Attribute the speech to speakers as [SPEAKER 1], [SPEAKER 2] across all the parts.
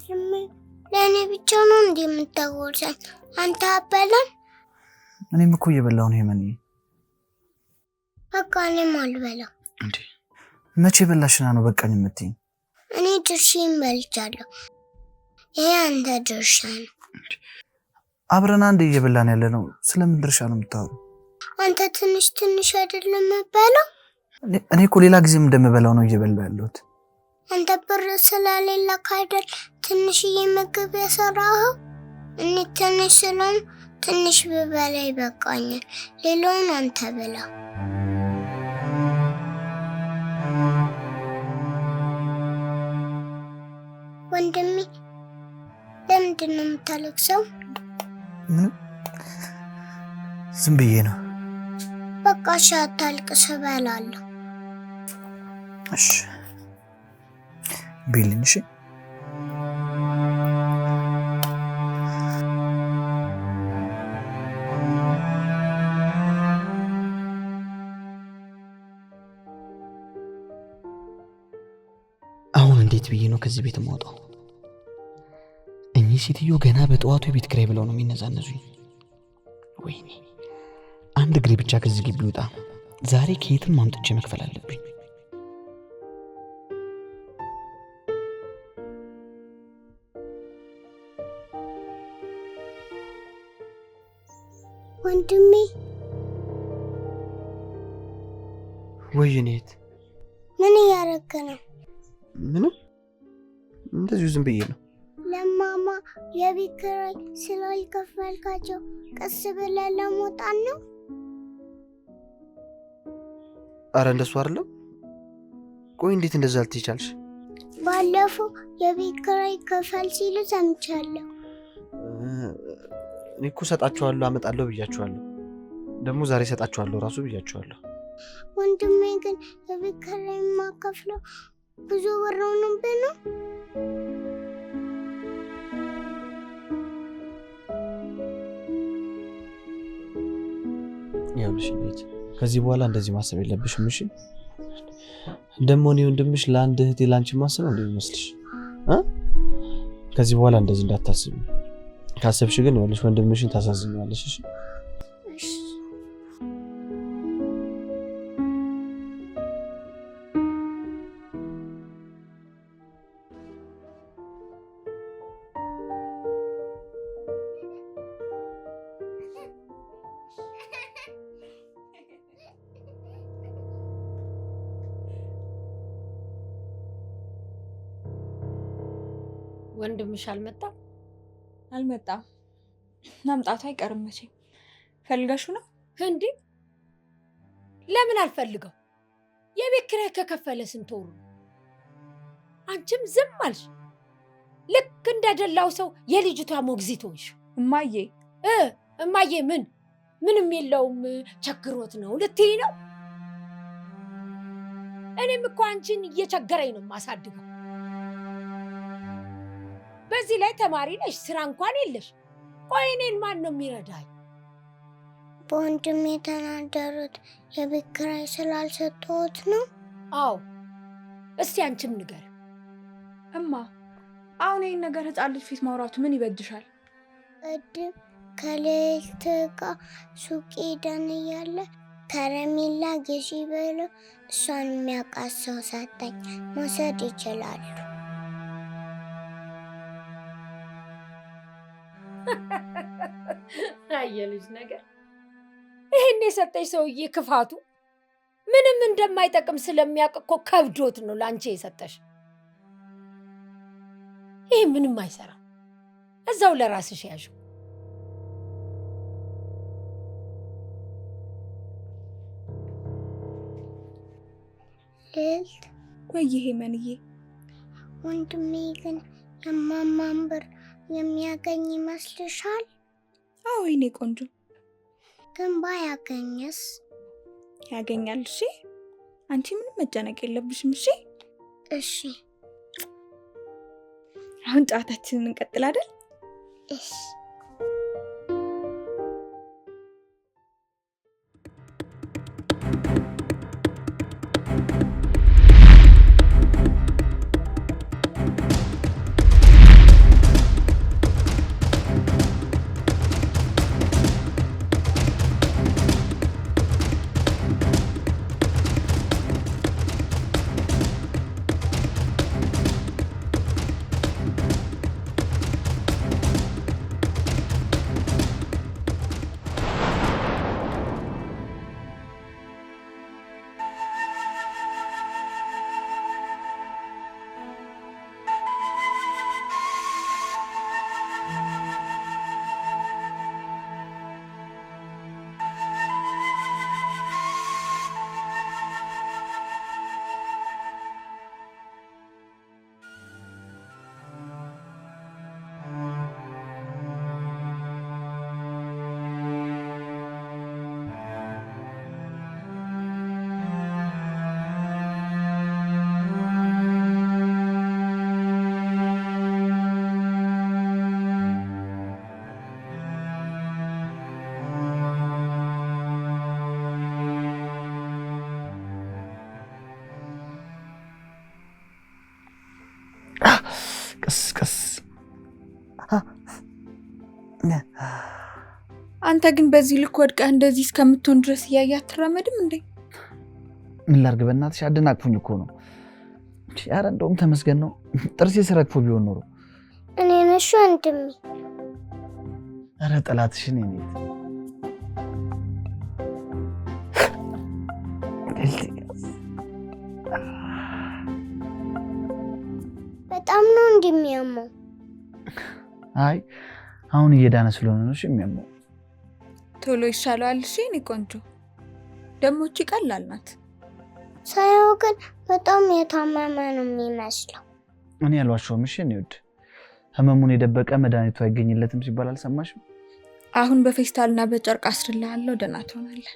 [SPEAKER 1] ወንድሜ ለእኔ ብቻ ነው እንደምታጎርሰኝ አንተ አበላም?
[SPEAKER 2] እኔም እኮ እየበላሁ ነው የመን።
[SPEAKER 1] በቃ እኔም አልበላም።
[SPEAKER 2] እንዴ መቼ በላሽና ነው በቃኝ የምትይኝ?
[SPEAKER 1] እኔ ድርሼን በልቻለሁ። ይሄ አንተ ድርሻ ነው።
[SPEAKER 2] አብረን አንድ እየበላን ያለ ነው። ስለምን ድርሻ ነው የምታወሩ?
[SPEAKER 1] አንተ ትንሽ አይደለም የምበላው?
[SPEAKER 2] እኔ እኮ ሌላ ጊዜም እንደምበላው ነው እየበላሁ ያለሁት።
[SPEAKER 1] አንተ ብር ስለሌለ ካይደል ትንሽዬ ምግብ የሰራኸው? እኔ ትንሽ ስለሆነ ትንሽ ብበላ ይበቃኛል። ሌላውን አንተ ብላ። ወንድሜ ለምንድን ነው የምታለቅሰው?
[SPEAKER 2] ዝም ብዬ ነው።
[SPEAKER 1] በቃ እሺ አታልቅስ፣ እበላለሁ።
[SPEAKER 2] እሺ ቢልኝ። እሺ
[SPEAKER 3] አሁን እንዴት ብዬ ነው ከዚህ ቤት የምወጣው? እኚህ ሴትዮ ገና በጠዋቱ የቤት ኪራይ ብለው ነው የሚነዛነዙኝ። ወይኔ አንድ እግሬ ብቻ ከዚህ ግቢ ይውጣ። ዛሬ ከየትም አምጥቼ መክፈል አለብኝ።
[SPEAKER 1] ወንድሜ
[SPEAKER 2] ወይኔት
[SPEAKER 1] ምን እያደረክ ነው?
[SPEAKER 2] ምንም እንደዚሁ ዝም ብዬ ነው።
[SPEAKER 1] ለማማ የቤት ኪራይ ስላልከፈልካቸው ቀስ ብለህ ለመውጣት ነው?
[SPEAKER 2] አረ እንደሱ አይደለም። ቆይ እንዴት እንደዛ ልትይቻልሽ?
[SPEAKER 1] ባለፈው የቤት ኪራይ ከፈል ሲሉ ሰምቻለሁ።
[SPEAKER 2] እኔ እኮ ሰጣቸዋለሁ አመጣለሁ ብያቸዋለሁ። ደግሞ ዛሬ ሰጣቸዋለሁ ራሱ ብያቸዋለሁ።
[SPEAKER 1] ወንድሜ ግን የቤት ኪራይ ማከፍለው ብዙ ብር ሆኖብህ ነው?
[SPEAKER 2] ይኸውልሽ ቤት ከዚህ በኋላ እንደዚህ ማሰብ የለብሽም። እሺ ደግሞ እኔ ወንድምሽ ለአንድ እህቴ ላንቺ ማሰብ ነው እንደሚመስልሽ? ከዚህ በኋላ እንደዚህ እንዳታስቢ። ካሰብሽ ግን ይኸውልሽ ወንድምሽን ታሳዝኛለሽ። እሺ
[SPEAKER 4] ወንድምሽ አልመጣም?
[SPEAKER 5] አልመጣም። መምጣቱ አይቀርም መቼ። ፈልገሽው ነው
[SPEAKER 4] እንዴ? ለምን አልፈልገው? የቤት ኪራይ ከከፈለ ስንት ወሩ? አንቺም ዝም አልሽ። ልክ እንደደላው ሰው የልጅቷ ሞግዚት ሆንሽ።
[SPEAKER 5] እማዬ
[SPEAKER 4] እማዬ ምንም የለውም ቸግሮት ነው ልትይ ነው? እኔም እኮ አንቺን እየቸገረኝ ነው የማሳድገው። በዚህ ላይ ተማሪ ነሽ፣ ስራ እንኳን የለሽ። ቆይ እኔን ማን ነው የሚረዳኝ?
[SPEAKER 1] በወንድሜ የተናደሩት የቤት ኪራይ ስላልሰጠሁት ነው?
[SPEAKER 4] አዎ። እስቲ አንቺም ንገር።
[SPEAKER 5] እማ አሁን ይህን ነገር ህፃን ልጅ ፊት ማውራቱ ምን ይበጅሻል?
[SPEAKER 1] ቅድም ከሌሊት ጋር ሱቅ ሄደን እያለ ከረሜላ ግዢ ብሎ እሷን የሚያውቃት ሰው ሰጠኝ። መውሰድ ይችላሉ።
[SPEAKER 4] አየልጅ ነገር ይሄን የሰጠሽ ሰውዬ ክፋቱ ምንም እንደማይጠቅም ስለሚያውቅ እኮ ከብዶት ነው ላንቺ የሰጠሽ። ይሄ ምንም አይሰራም። እዛው ለራስሽ ያዥው።
[SPEAKER 1] ልዕልት
[SPEAKER 5] ወይዬ መንዬ፣
[SPEAKER 1] ወንድሜ ግን የማማን ብር የሚያገኝ ይመስልሻል?
[SPEAKER 5] አዎ የኔ ቆንጆ።
[SPEAKER 1] ግን ባያገኝስ?
[SPEAKER 5] ያገኛል። እሺ አንቺ ምንም መጨነቅ የለብሽም። እሺ
[SPEAKER 1] እሺ።
[SPEAKER 5] አሁን ጨዋታችንን እንቀጥል አይደል?
[SPEAKER 1] እሺ።
[SPEAKER 3] ቀስ
[SPEAKER 5] አንተ ግን በዚህ ልክ ወድቀህ እንደዚህ እስከምትሆን ድረስ እያየህ አትራመድም እንዴ?
[SPEAKER 3] ምን ላድርግ በእናትሽ አደናቅፉኝ እኮ ነው። ኧረ እንደውም ተመስገን ነው ጥርሴ ስረግፎ ቢሆን ኖሮ።
[SPEAKER 1] እኔ ነሽ ወንድሜ።
[SPEAKER 3] ኧረ ጠላትሽን እኔ
[SPEAKER 1] በጣም ነው እንደሚያመው።
[SPEAKER 3] አይ አሁን እየዳነ ስለሆነ ነው የሚያመው።
[SPEAKER 5] ቶሎ ይሻለዋል። እሺ እኔ ቆንጆ ደግሞ እቺ ቀላል ናት።
[SPEAKER 1] ሳይሆን ግን በጣም የታመመ ነው የሚመስለው።
[SPEAKER 3] እኔ ያልዋሸሁም። እሺ እኔ ውድ ህመሙን የደበቀ መድኃኒቱ አይገኝለትም ሲባል አልሰማሽም?
[SPEAKER 5] አሁን በፌስታልና በጨርቅ አስርልሃለሁ፣ ደህና ትሆናለህ።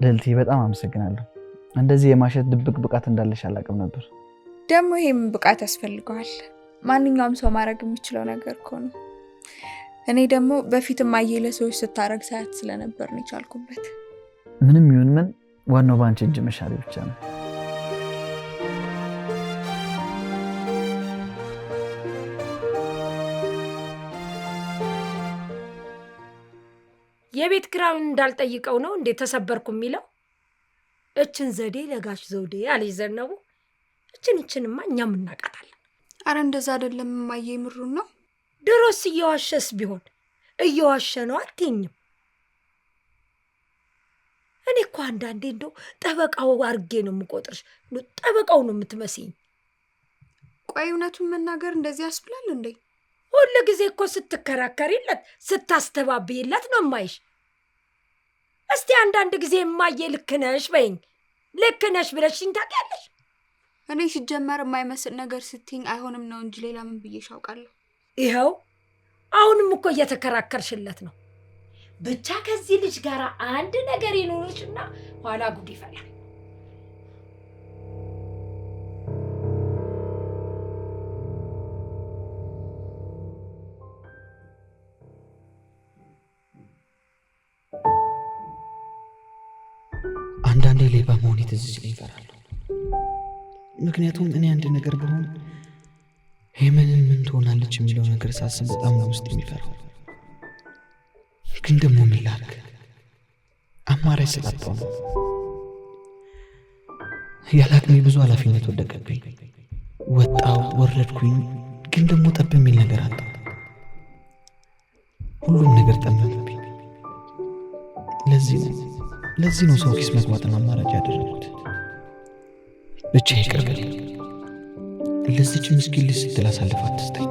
[SPEAKER 3] ልዕልቴ በጣም አመሰግናለሁ። እንደዚህ የማሸት ድብቅ ብቃት እንዳለሽ አላውቅም ነበር።
[SPEAKER 5] ደግሞ ይሄም ብቃት ያስፈልገዋል። ማንኛውም ሰው ማድረግ የሚችለው ነገር እኮ ነው። እኔ ደግሞ በፊትም አየለ ሰዎች ስታረግ ሳያት ስለነበር ነው የቻልኩበት።
[SPEAKER 3] ምንም ይሁን ምን ዋናው ባንቺ እጅ መሻሌ ብቻ ነው።
[SPEAKER 4] የቤት ኪራዩን እንዳልጠይቀው ነው እንዴ ተሰበርኩ የሚለው? እችን ዘዴ ለጋሽ ዘውዴ አለች ዘነቡ። እችንማ እኛም እናውቃታለን።
[SPEAKER 5] አረ እንደዛ አይደለም እማዬ፣ ምሩን ነው።
[SPEAKER 4] ድሮስ እየዋሸስ ቢሆን እየዋሸ ነው አትይኝም? እኔ እኮ አንዳንዴ እንደው ጠበቃው አርጌ ነው የምቆጥርሽ። ጠበቃው ነው የምትመስይኝ።
[SPEAKER 5] ቆይ እውነቱን መናገር እንደዚህ ያስብላል እንዴ?
[SPEAKER 4] ሁሉ ጊዜ እኮ ስትከራከሪለት ስታስተባብይለት ነው የማይሽ። እስቲ አንዳንድ ጊዜ እማዬ ልክ ነሽ በይኝ። ልክ ነሽ ብለሽኝ ታውቂያለሽ?
[SPEAKER 5] እኔ ሲጀመር የማይመስል ነገር ስትይኝ አይሆንም ነው እንጂ ሌላ ምን ብዬሽ አውቃለሁ?
[SPEAKER 4] ይኸው አሁንም እኮ እየተከራከርሽለት ነው። ብቻ ከዚህ ልጅ ጋር አንድ ነገር ይኖርሽና ኋላ ጉድ ይፈላል።
[SPEAKER 3] አንዳንዴ ሌባ መሆኔ ትዝ ሲለኝ እፈራለሁ። ምክንያቱም እኔ አንድ ነገር ብሆን ሄመንን ምን ትሆናለች የሚለው ነገር ሳስብ በጣም ነው ውስጥ የሚፈራው። ግን ደግሞ ምን ላድርግ? አማራጭ ስላጣሁ ነው። ያለ አቅሜ ብዙ ኃላፊነት ወደቀብኝ። ወጣው ወረድኩኝ፣ ግን ደግሞ ጠብ የሚል ነገር አጣሁ። ሁሉም ነገር ጠመመብኝ። ለዚህ ነው ሰው ኪስ መግባትን አማራጭ ያደረጉት። ብቻ ይቅር በለኝ። ለዚች ምስኪን ልጅ ስትል አሳልፋ አትስጠኝ።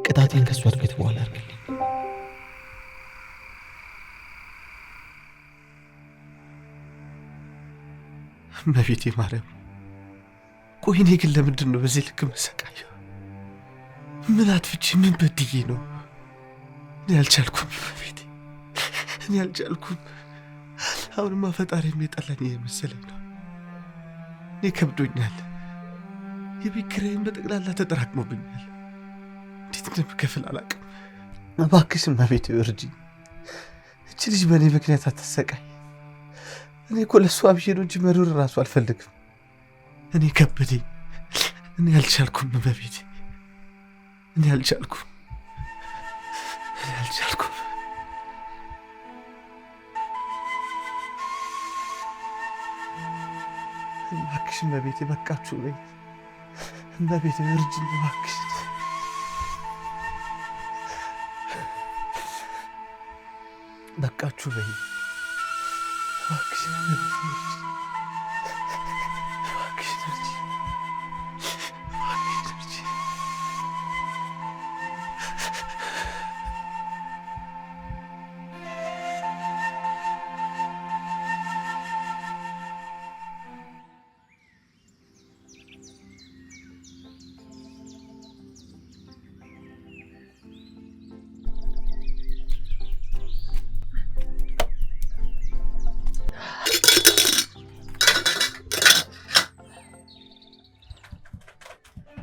[SPEAKER 3] ቅጣቴን ከሷ እድገት በኋላ አድርግልኝ።
[SPEAKER 2] እመቤቴ ማርያም፣ ቆይ እኔ ግን ለምንድን ነው በዚህ ልክ መሰቃየው? ምን አጥፍቼ ምን በድዬ ነው? እኔ አልቻልኩም እመቤቴ፣ እኔ አልቻልኩም። አሁንማ ፈጣሪ የጠላኝ የመሰለኝ ነው። እኔ ከብዶኛል። የቤት ኪራይም በጠቅላላ ተጠራቅሞብኛል። እንዴት እንደምከፍል አላውቅም። እባክሽ እመቤቴ እርጂኝ። እቺ ልጅ በእኔ ምክንያት አትሰቃይ። እኔ እኮ ለእሷ ብዬ ነው እንጂ መኖር እራሱ አልፈልግም። እኔ ከበደኝ። እኔ አልቻልኩም እመቤቴ፣ እኔ አልቻልኩም። እባክሽ እመቤቴ በቃችሁ በይ። እመቤቴ እርጂኝ እባክሽ። በቃችሁ በይ እባክሽ።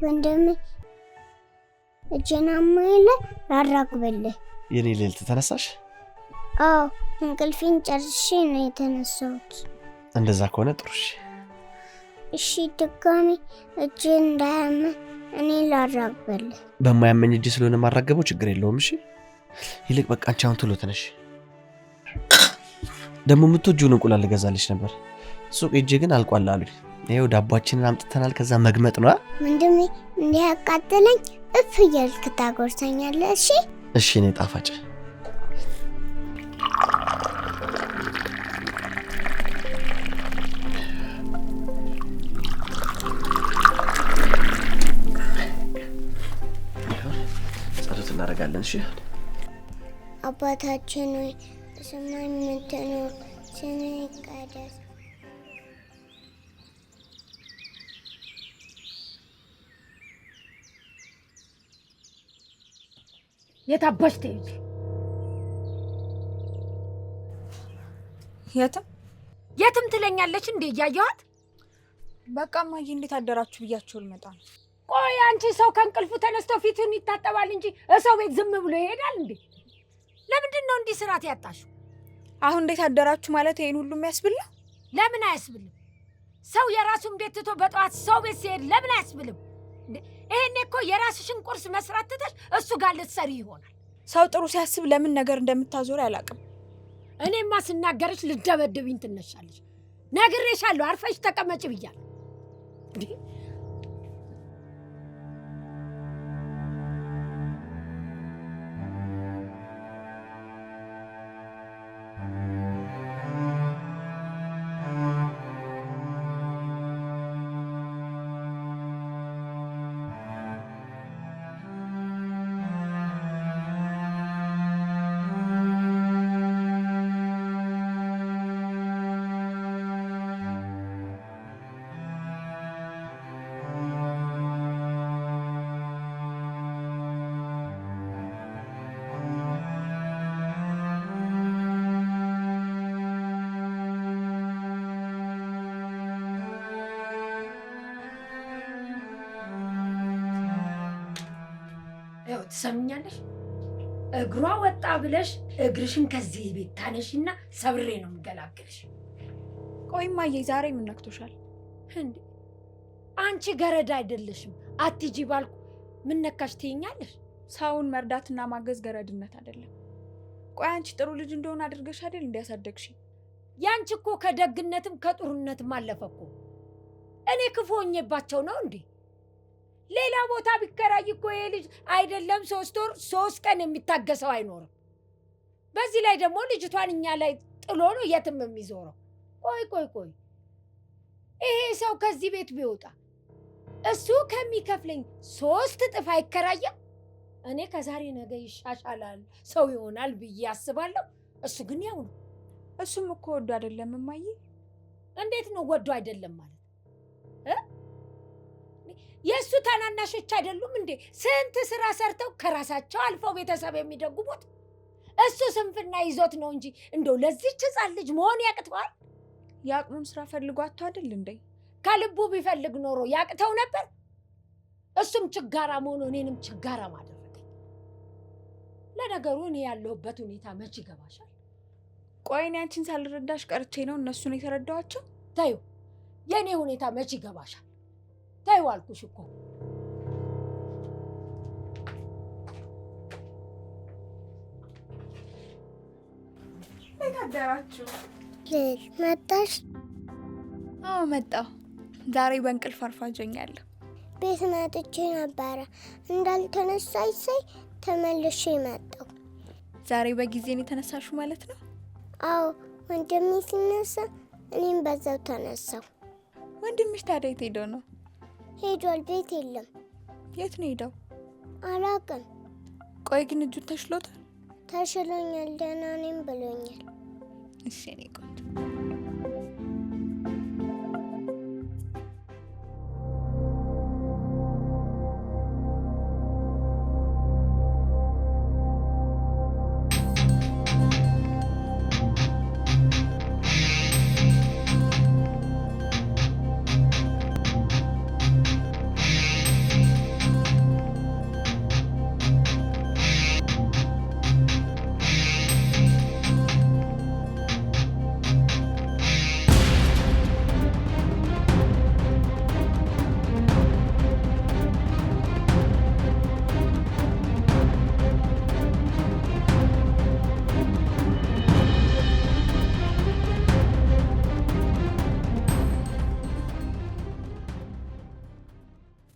[SPEAKER 1] ወንድሜ እጄን አሞኝ ላራግብልህ።
[SPEAKER 2] የኔ ልዕልት ተነሳሽ?
[SPEAKER 1] አዎ እንቅልፌን ጨርሼ ነው የተነሳሁት።
[SPEAKER 2] እንደዛ ከሆነ ጥሩ።
[SPEAKER 1] እሺ ድጋሚ እጄን እንዳያመ እኔ ላራግበል።
[SPEAKER 2] በማያመኝ እጅ ስለሆነ ማራገበው ችግር የለውም። እሺ ይልቅ በቃ አንቺ አሁን ቶሎ ተነሽ። ደግሞ የምትወጂውን እንቁላል ልገዛልሽ ነበር ሱቅ ሄጄ ግን አልቋል አሉኝ። ይኸው ዳቦአችንን አምጥተናል። ከዛ መግመጥ ነው።
[SPEAKER 1] ወንድሜ እንዲህ ያቃጥለኝ እፍ እያልክ ታጎርሰኛለህ። እሺ
[SPEAKER 2] እሺ እኔ ጣፋጭ ጸሎት እናደርጋለን። እሺ
[SPEAKER 1] አባታችን ሆይ በሰማይ የምትኖር ስምህ ይቀደስ።
[SPEAKER 4] የታባሽ ትሄጂ? የትም ትለኛለች እንዴ እያየኋት።
[SPEAKER 5] በቃ እማዬ እንዴት አደራችሁ ብያቸው ልመጣ ነው።
[SPEAKER 4] ቆይ አንቺ ሰው ከእንቅልፉ ተነስቶ ፊቱን ይታጠባል እንጂ ሰው ቤት ዝም ብሎ ይሄዳል እንዴ? ለምንድን ነው እንዲህ ስርዓት ያጣሽው?
[SPEAKER 5] አሁን እንዴት አደራችሁ ማለት ይሄን ሁሉ የሚያስብል ነው?
[SPEAKER 4] ለምን አያስብልም? ሰው የራሱን ቤት ትቶ በጠዋት ሰው ቤት ሲሄድ ለምን አያስብልም? ይሄኔ እኮ የራስሽን ቁርስ መስራት ትተሽ እሱ ጋር ልትሰሪ ይሆናል።
[SPEAKER 5] ሰው ጥሩ ሲያስብ ለምን ነገር እንደምታዞር አላውቅም።
[SPEAKER 4] እኔማ ስናገርሽ ልደበድብኝ ትነሻለሽ። ነግሬሻለሁ፣ አርፈሽ ተቀመጭ ብያለሁ። ትሰምኛለሽ? እግሯ ወጣ ብለሽ እግርሽን ከዚህ ቤት ታነሽና ሰብሬ ነው የምገላገልሽ።
[SPEAKER 5] ቆይ እማዬ ዛሬ ምን ነክቶሻል
[SPEAKER 4] እንዴ? አንቺ ገረድ አይደለሽም። አትጂ ባልኩ ምን ነካሽ ትይኛለሽ?
[SPEAKER 5] ሰውን መርዳትና ማገዝ ገረድነት አይደለም። ቆይ አንቺ ጥሩ ልጅ እንደሆነ አድርገሽ አይደል እንዲያሳደግሽ?
[SPEAKER 4] ያንቺ እኮ ከደግነትም ከጥሩነትም አለፈ እኮ። እኔ ክፉ ሆኜባቸው ነው እንዴ? ሌላ ቦታ ቢከራይ እኮ ይሄ ልጅ አይደለም 3 ወር 3 ቀን የሚታገሰው አይኖርም። በዚህ ላይ ደግሞ ልጅቷን እኛ ላይ ጥሎ ነው የትም የሚዞረው። ቆይ ይሄ ሰው ከዚህ ቤት ቢወጣ እሱ ከሚከፍለኝ 3 እጥፍ አይከራየም? እኔ ከዛሬ ነገ ይሻሻላል ሰው ይሆናል ብዬ አስባለሁ። እሱ ግን ያው ነው።
[SPEAKER 5] እሱም እኮ ወዶ አይደለም እማዬ።
[SPEAKER 4] እንዴት ነው ወዶ አይደለም ማለት? የእሱ ታናናሾች አይደሉም እንዴ ስንት ስራ ሰርተው ከራሳቸው አልፈው ቤተሰብ የሚደጉሙት? እሱ ስንፍና ይዞት ነው እንጂ እንደው ለዚህች ሕፃን ልጅ መሆን ያቅተዋል?
[SPEAKER 5] የአቅሙን ስራ ፈልጓት አይደል እንዴ?
[SPEAKER 4] ከልቡ ቢፈልግ ኖሮ ያቅተው ነበር? እሱም ችጋራ መሆኑ እኔንም ችጋራ ማደረገኝ። ለነገሩ እኔ ያለሁበት ሁኔታ መች ይገባሻል?
[SPEAKER 5] ቆይ እኔ አንቺን ሳልረዳሽ ቀርቼ ነው እነሱን የተረዳኋቸው?
[SPEAKER 4] ተይው፣ የእኔ ሁኔታ መች ይገባሻል? ተይው አልኩሽ እኮ።
[SPEAKER 5] እንዴት አደራችሁ?
[SPEAKER 1] መጣሽ?
[SPEAKER 5] አዎ መጣሁ። ዛሬ በእንቅልፍ አርፋጀኛለሁ።
[SPEAKER 1] ቤት መጥቼ ነበረ እንዳልተነሳኝ ሳይ ተመልሼ መጣሁ።
[SPEAKER 5] ዛሬ በጊዜ ነው የተነሳሹ ማለት ነው?
[SPEAKER 1] አዎ ወንድሜ ሲነሳ እኔም በዛው ተነሳሁ።
[SPEAKER 5] ወንድምሽ ታዲያ የት ሄዶ ነው?
[SPEAKER 1] ሄዷል፣ ቤት የለም።
[SPEAKER 5] የት ነው ሄደው?
[SPEAKER 1] አላውቅም።
[SPEAKER 5] ቆይ ግን እጁን ተሽሎታል?
[SPEAKER 1] ተሽሎኛል፣ ደህና ነኝ ብሎኛል።
[SPEAKER 5] እሺ እኔ ቆንጆ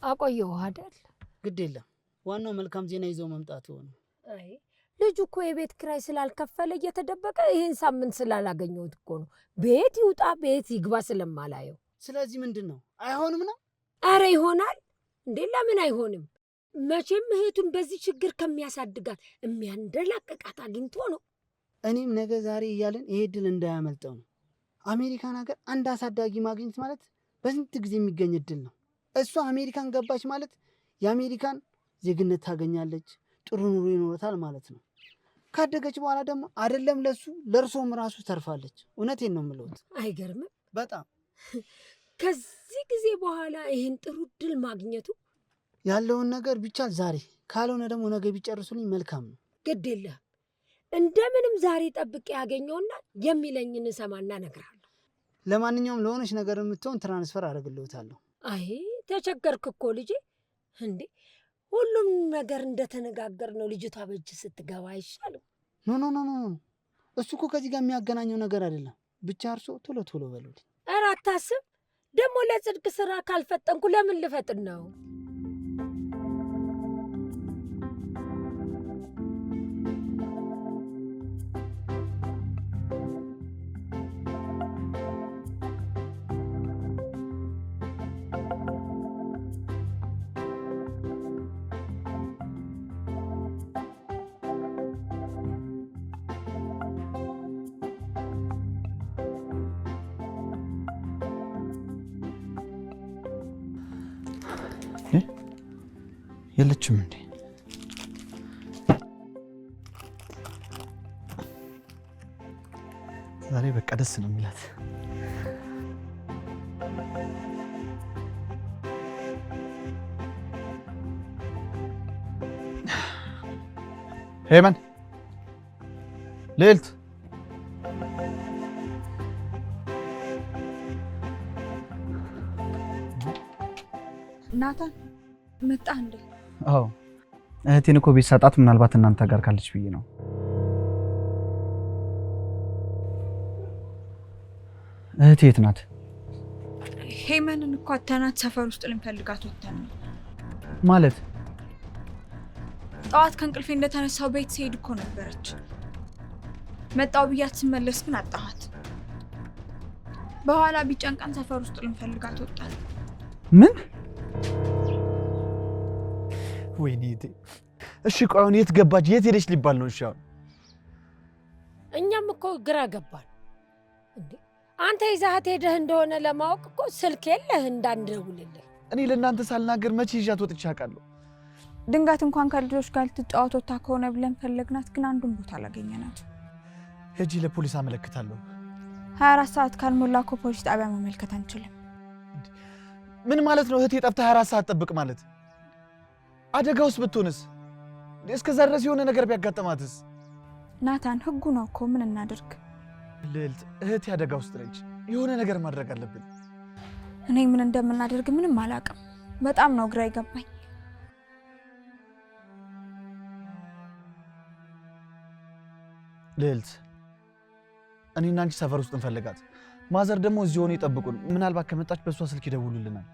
[SPEAKER 4] አቆየው አይደል?
[SPEAKER 6] ግድ የለም ዋናው መልካም ዜና ይዘው መምጣት ሆነ።
[SPEAKER 4] አይ ልጁ እኮ የቤት ኪራይ ስላልከፈለ እየተደበቀ ይሄን ሳምንት ስላላገኘሁት እኮ ነው። ቤት ይውጣ ቤት ይግባ ስለማላየው።
[SPEAKER 6] ስለዚህ ምንድነው አይሆንም ነው?
[SPEAKER 4] አረ ይሆናል እንዴ ለምን አይሆንም? መቼም እህቱን በዚህ ችግር ከሚያሳድጋት የሚያንደላቅቃት አግኝቶ ነው።
[SPEAKER 6] እኔም ነገ ዛሬ እያለን ይሄ ድል እንዳያመልጠው ነው። አሜሪካን ሀገር አንድ አሳዳጊ ማግኘት ማለት በስንት ጊዜ የሚገኝ እድል ነው። እሷ አሜሪካን ገባች ማለት የአሜሪካን ዜግነት ታገኛለች፣ ጥሩ ኑሮ ይኖራታል ማለት ነው። ካደገች በኋላ ደግሞ አይደለም ለሱ ለእርሶም ራሱ ተርፋለች። እውነቴን ነው የምለውት።
[SPEAKER 4] አይገርምም?
[SPEAKER 6] በጣም
[SPEAKER 4] ከዚህ ጊዜ በኋላ ይህን ጥሩ እድል ማግኘቱ
[SPEAKER 6] ያለውን ነገር ቢቻል ዛሬ ካልሆነ ደግሞ ነገ ቢጨርሱልኝ መልካም ነው።
[SPEAKER 4] ግድ የለህም እንደምንም ዛሬ ጠብቄ ያገኘውና የሚለኝን እሰማና እነግርሃለሁ።
[SPEAKER 6] ለማንኛውም ለሆነች ነገር የምትሆን ትራንስፈር አደርግልዎታለሁ።
[SPEAKER 4] አይ ተቸገርክ እኮ ልጄ። እንዴ ሁሉም ነገር እንደተነጋገር ነው። ልጅቷ በእጅ ስትገባ አይሻልም?
[SPEAKER 6] ኖ ኖ ኖ ኖ፣ እሱ እኮ ከዚህ ጋር የሚያገናኘው ነገር አይደለም። ብቻ እርሶ ቶሎ ቶሎ በሉልኝ።
[SPEAKER 4] ኧረ አታስብ። ደግሞ ለጽድቅ ስራ ካልፈጠንኩ ለምን ልፈጥን ነው?
[SPEAKER 3] የለችም እንዴ? ዛሬ በቃ ደስ ነው የሚላት። ሄመን ልዕልት
[SPEAKER 5] ናታን መጣ እንዴ?
[SPEAKER 3] አዎ እህቴን እኮ ቤት ሳጣት ምናልባት እናንተ ጋር ካለች ብዬ ነው። እህቴ የት ናት?
[SPEAKER 5] ሄመንን እኮ አተናት ሰፈር ውስጥ ልንፈልጋት ወጥተን ነው።
[SPEAKER 3] ማለት
[SPEAKER 5] ጠዋት ከእንቅልፌ እንደተነሳው ቤት ስሄድ እኮ ነበረች። መጣው ብያት ስመለስ ግን አጣኋት። በኋላ ቢጨንቀን ሰፈር ውስጥ ልንፈልጋት ወጣን።
[SPEAKER 3] ምን?
[SPEAKER 2] ወይኔ እሺ ቆይ አሁን የት ገባች? የት ሄደች ሊባል ነው? እሺ አሁን
[SPEAKER 4] እኛም እኮ ግራ ገባን። እንዴ አንተ ይዛት ሄደህ እንደሆነ ለማወቅ እኮ ስልክ የለህ እንዳንደውልልህ።
[SPEAKER 2] እኔ ለእናንተ ሳልናገር መቼ ይዣት ወጥቼ አውቃለሁ?
[SPEAKER 5] ድንጋት እንኳን ከልጆች ጋር ልትጫወት ወጥታ ከሆነ ብለን ፈለግናት፣ ግን አንዱን ቦታ አላገኘናት።
[SPEAKER 2] ሄጂ ለፖሊስ አመለክታለሁ።
[SPEAKER 5] 24 ሰዓት ካልሞላ እኮ ፖሊስ ጣቢያ መመልከት አንችልም።
[SPEAKER 2] ምን ማለት ነው? እህቴ ጠፍታ 24 ሰዓት ጠብቅ ማለት? አደጋ ውስጥ ብትሆንስ? እስከዛ ድረስ የሆነ ነገር ቢያጋጥማትስ?
[SPEAKER 5] ናታን ህጉ ነው እኮ ምን እናድርግ?
[SPEAKER 2] ልዕልት እህቴ አደጋ ውስጥ ነች። የሆነ ነገር ማድረግ አለብን።
[SPEAKER 5] እኔ ምን እንደምናደርግ ምንም አላውቅም። በጣም ነው ግራ ይገባኝ።
[SPEAKER 2] ልዕልት እኔና አንቺ ሰፈር ውስጥ እንፈልጋት። ማዘር ደግሞ እዚህ ሆነ ይጠብቁን። ምናልባት ከመጣች በሷ ስልክ ይደውሉልናል።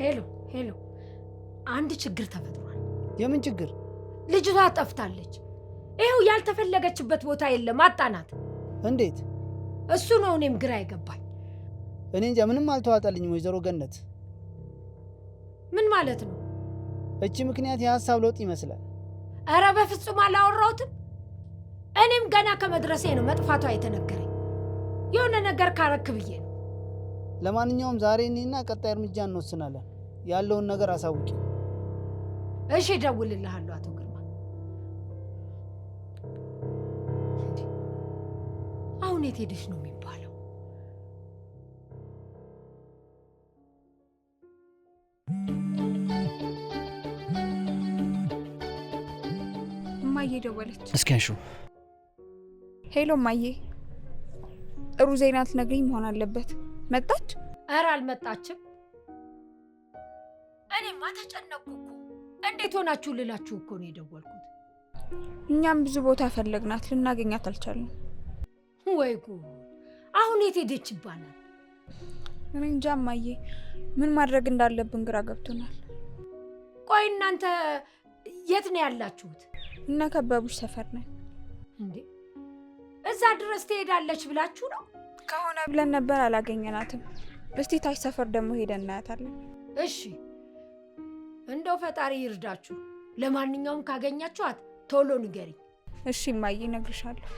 [SPEAKER 4] ሄሎ፣ አንድ ችግር ተፈጥሯል።
[SPEAKER 6] የምን ችግር?
[SPEAKER 4] ልጅቷ ጠፍታለች። ይኸው ያልተፈለገችበት ቦታ የለም፣ አጣናት።
[SPEAKER 6] እንዴት?
[SPEAKER 4] እሱ ነው እኔም ግራ አይገባኝ።
[SPEAKER 6] እኔ እንጃ፣ ምንም አልተዋጠልኝም ወይዘሮ ገነት።
[SPEAKER 4] ምን ማለት ነው?
[SPEAKER 6] እቺ ምክንያት የሀሳብ ለውጥ ይመስላል።
[SPEAKER 4] ኧረ በፍጹም አላወራሁትም። እኔም ገና ከመድረሴ ነው መጥፋቷ የተነገረኝ። የሆነ ነገር ካረክ ብዬ ነው።
[SPEAKER 6] ለማንኛውም ዛሬ እኔና ቀጣይ እርምጃ እንወስናለን። ያለውን ነገር አሳውቂ።
[SPEAKER 4] እሺ፣ እደውልልሃለሁ አቶ ግርማ። አሁን የት ሄደሽ ነው የሚባለው?
[SPEAKER 5] እማዬ ደወለች።
[SPEAKER 3] እስኪ አንሺው።
[SPEAKER 5] ሄሎ እማዬ፣ ጥሩ ዜና ልትነግሪኝ መሆን አለበት። መጣች?
[SPEAKER 4] ኧረ አልመጣችም። እኔማ ተጨነቅኩ እኮ። እንዴት ሆናችሁ ልላችሁ እኮ ነው የደወልኩት።
[SPEAKER 5] እኛም ብዙ ቦታ ፈለግናት፣ ልናገኛት አልቻልንም።
[SPEAKER 4] ወይ ጉድ! አሁን የት ሄደች ይባላል?
[SPEAKER 5] እኔ እንጃ እማዬ፣ ምን ማድረግ እንዳለብን ግራ ገብቶናል።
[SPEAKER 4] ቆይ እናንተ የት ነው ያላችሁት?
[SPEAKER 5] እነ ከበቡሽ ሰፈር ነን።
[SPEAKER 4] እንዴ እዛ ድረስ ትሄዳለች ብላችሁ ነው?
[SPEAKER 5] ከሆነ ብለን ነበር፣ አላገኘናትም። እስቲ ታች ሰፈር ደግሞ ሄደን እናያታለን።
[SPEAKER 4] እሺ፣ እንደው ፈጣሪ ይርዳችሁ። ለማንኛውም ካገኛችኋት ቶሎ ንገሪኝ።
[SPEAKER 5] እሺ እማዬ፣ እነግርሻለሁ።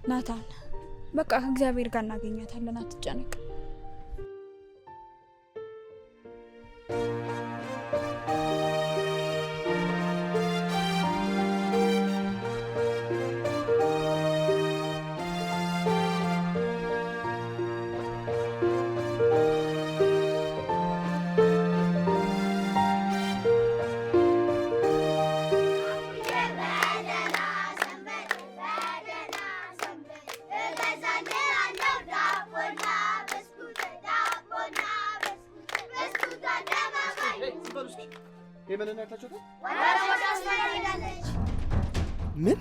[SPEAKER 5] ናታን፣ በቃ ከእግዚአብሔር ጋር እናገኛታለን፣ አትጨነቅ።
[SPEAKER 6] ምን?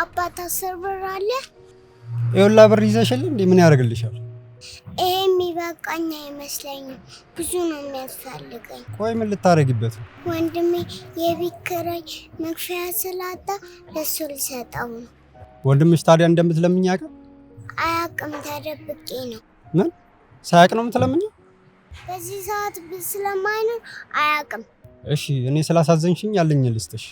[SPEAKER 1] አባት 10 ብር አለ?
[SPEAKER 7] ይኸውልህ ብር ይዘሽልኝ እንዴ? ምን ያደርግልሻል?
[SPEAKER 1] ይሄ የሚበቃኝ አይመስለኝም፣ ብዙ ነው የሚያስፈልገኝ።
[SPEAKER 7] ቆይ ምን ልታረጊበት ነው?
[SPEAKER 1] ወንድሜ የቤት ኪራይ መክፈያ ስላጣ ለሱ ልሰጠው ነው።
[SPEAKER 7] ወንድምሽ ታዲያ እንደምትለምኝ ያውቃል?
[SPEAKER 1] አያውቅም፣ ተደብቄ ነው።
[SPEAKER 7] ምን ሳያውቅ ነው የምትለምኝ?
[SPEAKER 1] በዚህ ሰዓት ስለማይኖር አያውቅም።
[SPEAKER 7] እሺ እኔ ስላሳዘንሽኝ ያለኝ ልስጥሽ።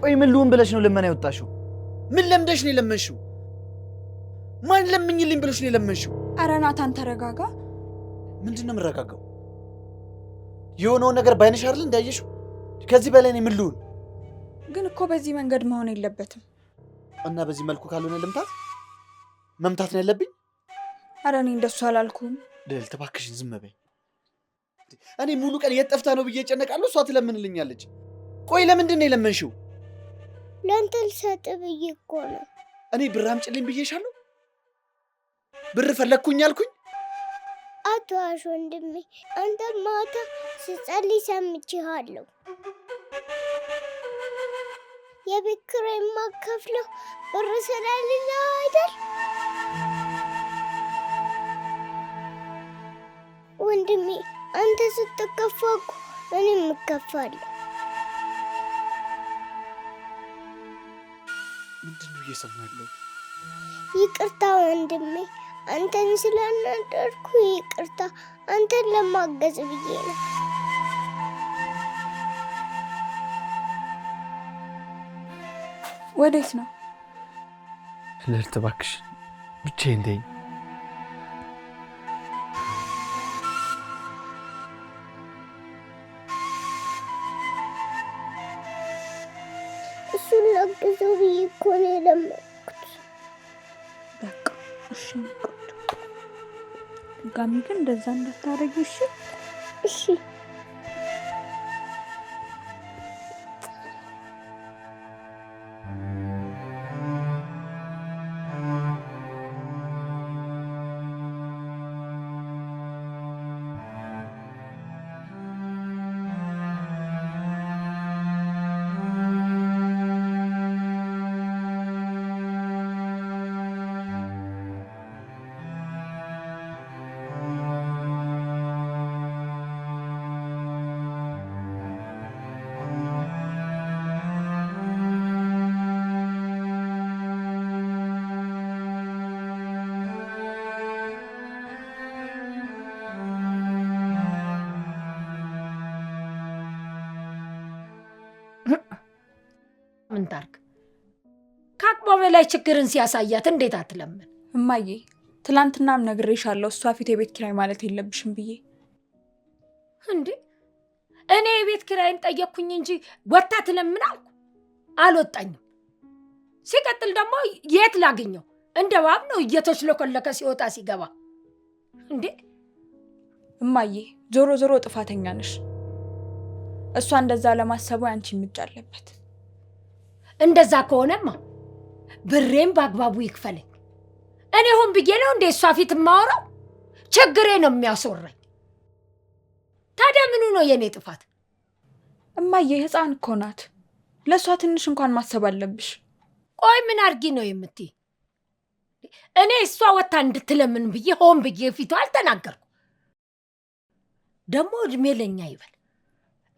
[SPEAKER 8] ቆይ ምን ልሁን ብለሽ ነው ልመና የወጣሽው? ምን ለምደሽ ነው የለመንሽው? ማን ለምኝልኝ ብለሽ ነው የለመንሽው?
[SPEAKER 5] ኧረ ናታን ተረጋጋ።
[SPEAKER 8] ምንድን ነው የምረጋጋው? የሆነውን ነገር ባይነሽ አይደል እንዳየሽው? ከዚህ በላይ እኔ ምን ልሁን?
[SPEAKER 5] ግን እኮ በዚህ መንገድ መሆን የለበትም።
[SPEAKER 8] እና በዚህ መልኩ ካልሆነ ልምታት? መምታት ነው ያለብኝ?
[SPEAKER 5] ኧረ እኔ እንደሱ አላልኩም።
[SPEAKER 8] ልዕልት እባክሽን ዝም በይ። እኔ ሙሉ ቀን የት ጠፍታ ነው ብዬ እጨነቃለሁ፣ እሷ ትለምንልኛለች። ቆይ ለምንድን ነው የለመንሽው?
[SPEAKER 1] ለአንተ ልሰጥ ብዬ እኮ ነው።
[SPEAKER 8] እኔ ብር አምጪልኝ ብዬሻለሁ? ብር ፈለግኩኝ አልኩኝ?
[SPEAKER 1] አትዋሽ ወንድሜ። አንተ ማታ ስጸልይ ሰምቼሃለሁ። የቤት ኪራይ የማከፍለው ብር ስለሌለ አይደል? ወንድሜ አንተ ስትከፋ እኮ እኔም እከፋለሁ።
[SPEAKER 8] ምንድን ነው እየሰማሁ ያለሁት?
[SPEAKER 1] ይቅርታ ወንድሜ፣ አንተን ስላናደርኩ ይቅርታ። አንተን ለማገዝ ብዬ ነው።
[SPEAKER 5] ወዴት ነው?
[SPEAKER 2] ልዕልት እባክሽ ብቻዬን ተይኝ።
[SPEAKER 1] እሱን ላግዘው ብዬ እኮ ነው የለመንኩት።
[SPEAKER 5] በቃ እሺ፣ ድጋሚ ግን እንደዛ እንዳታረጊ እሺ?
[SPEAKER 1] እሺ።
[SPEAKER 4] ምን ታርግ? ከአቅሟ በላይ ችግርን ሲያሳያት እንዴት አትለምን?
[SPEAKER 5] እማዬ ትላንትናም ነግሬሻለሁ፣ እሷ ፊት የቤት ኪራይ ማለት የለብሽም ብዬ።
[SPEAKER 4] እንዴ እኔ የቤት ኪራይን ጠየቅኩኝ እንጂ ወታ ትለምን አልኩ? አልወጣኝም። ሲቀጥል ደግሞ የት ላገኘው? እንደ ባብ ነው እየተሽለኮለከ ሲወጣ ሲገባ። እንዴ
[SPEAKER 5] እማዬ ዞሮ ዞሮ ጥፋተኛ ነሽ። እሷ እንደዛ ለማሰቡ አንቺ ምጭ አለበት።
[SPEAKER 4] እንደዛ ከሆነማ ብሬም በአግባቡ ይክፈለኝ። እኔ ሆን ብዬ ነው እንደ እሷ ፊት የማወራው? ችግሬ ነው የሚያስወራኝ። ታዲያ ምኑ ነው የኔ ጥፋት?
[SPEAKER 5] እማዬ ህፃን እኮ ናት። ለእሷ ትንሽ እንኳን ማሰብ አለብሽ።
[SPEAKER 4] ቆይ ምን አርጊ ነው የምትይ? እኔ እሷ ወታ እንድትለምን ብዬ ሆን ብዬ ፊቷ አልተናገርኩ። ደግሞ እድሜ ለኛ ይበል።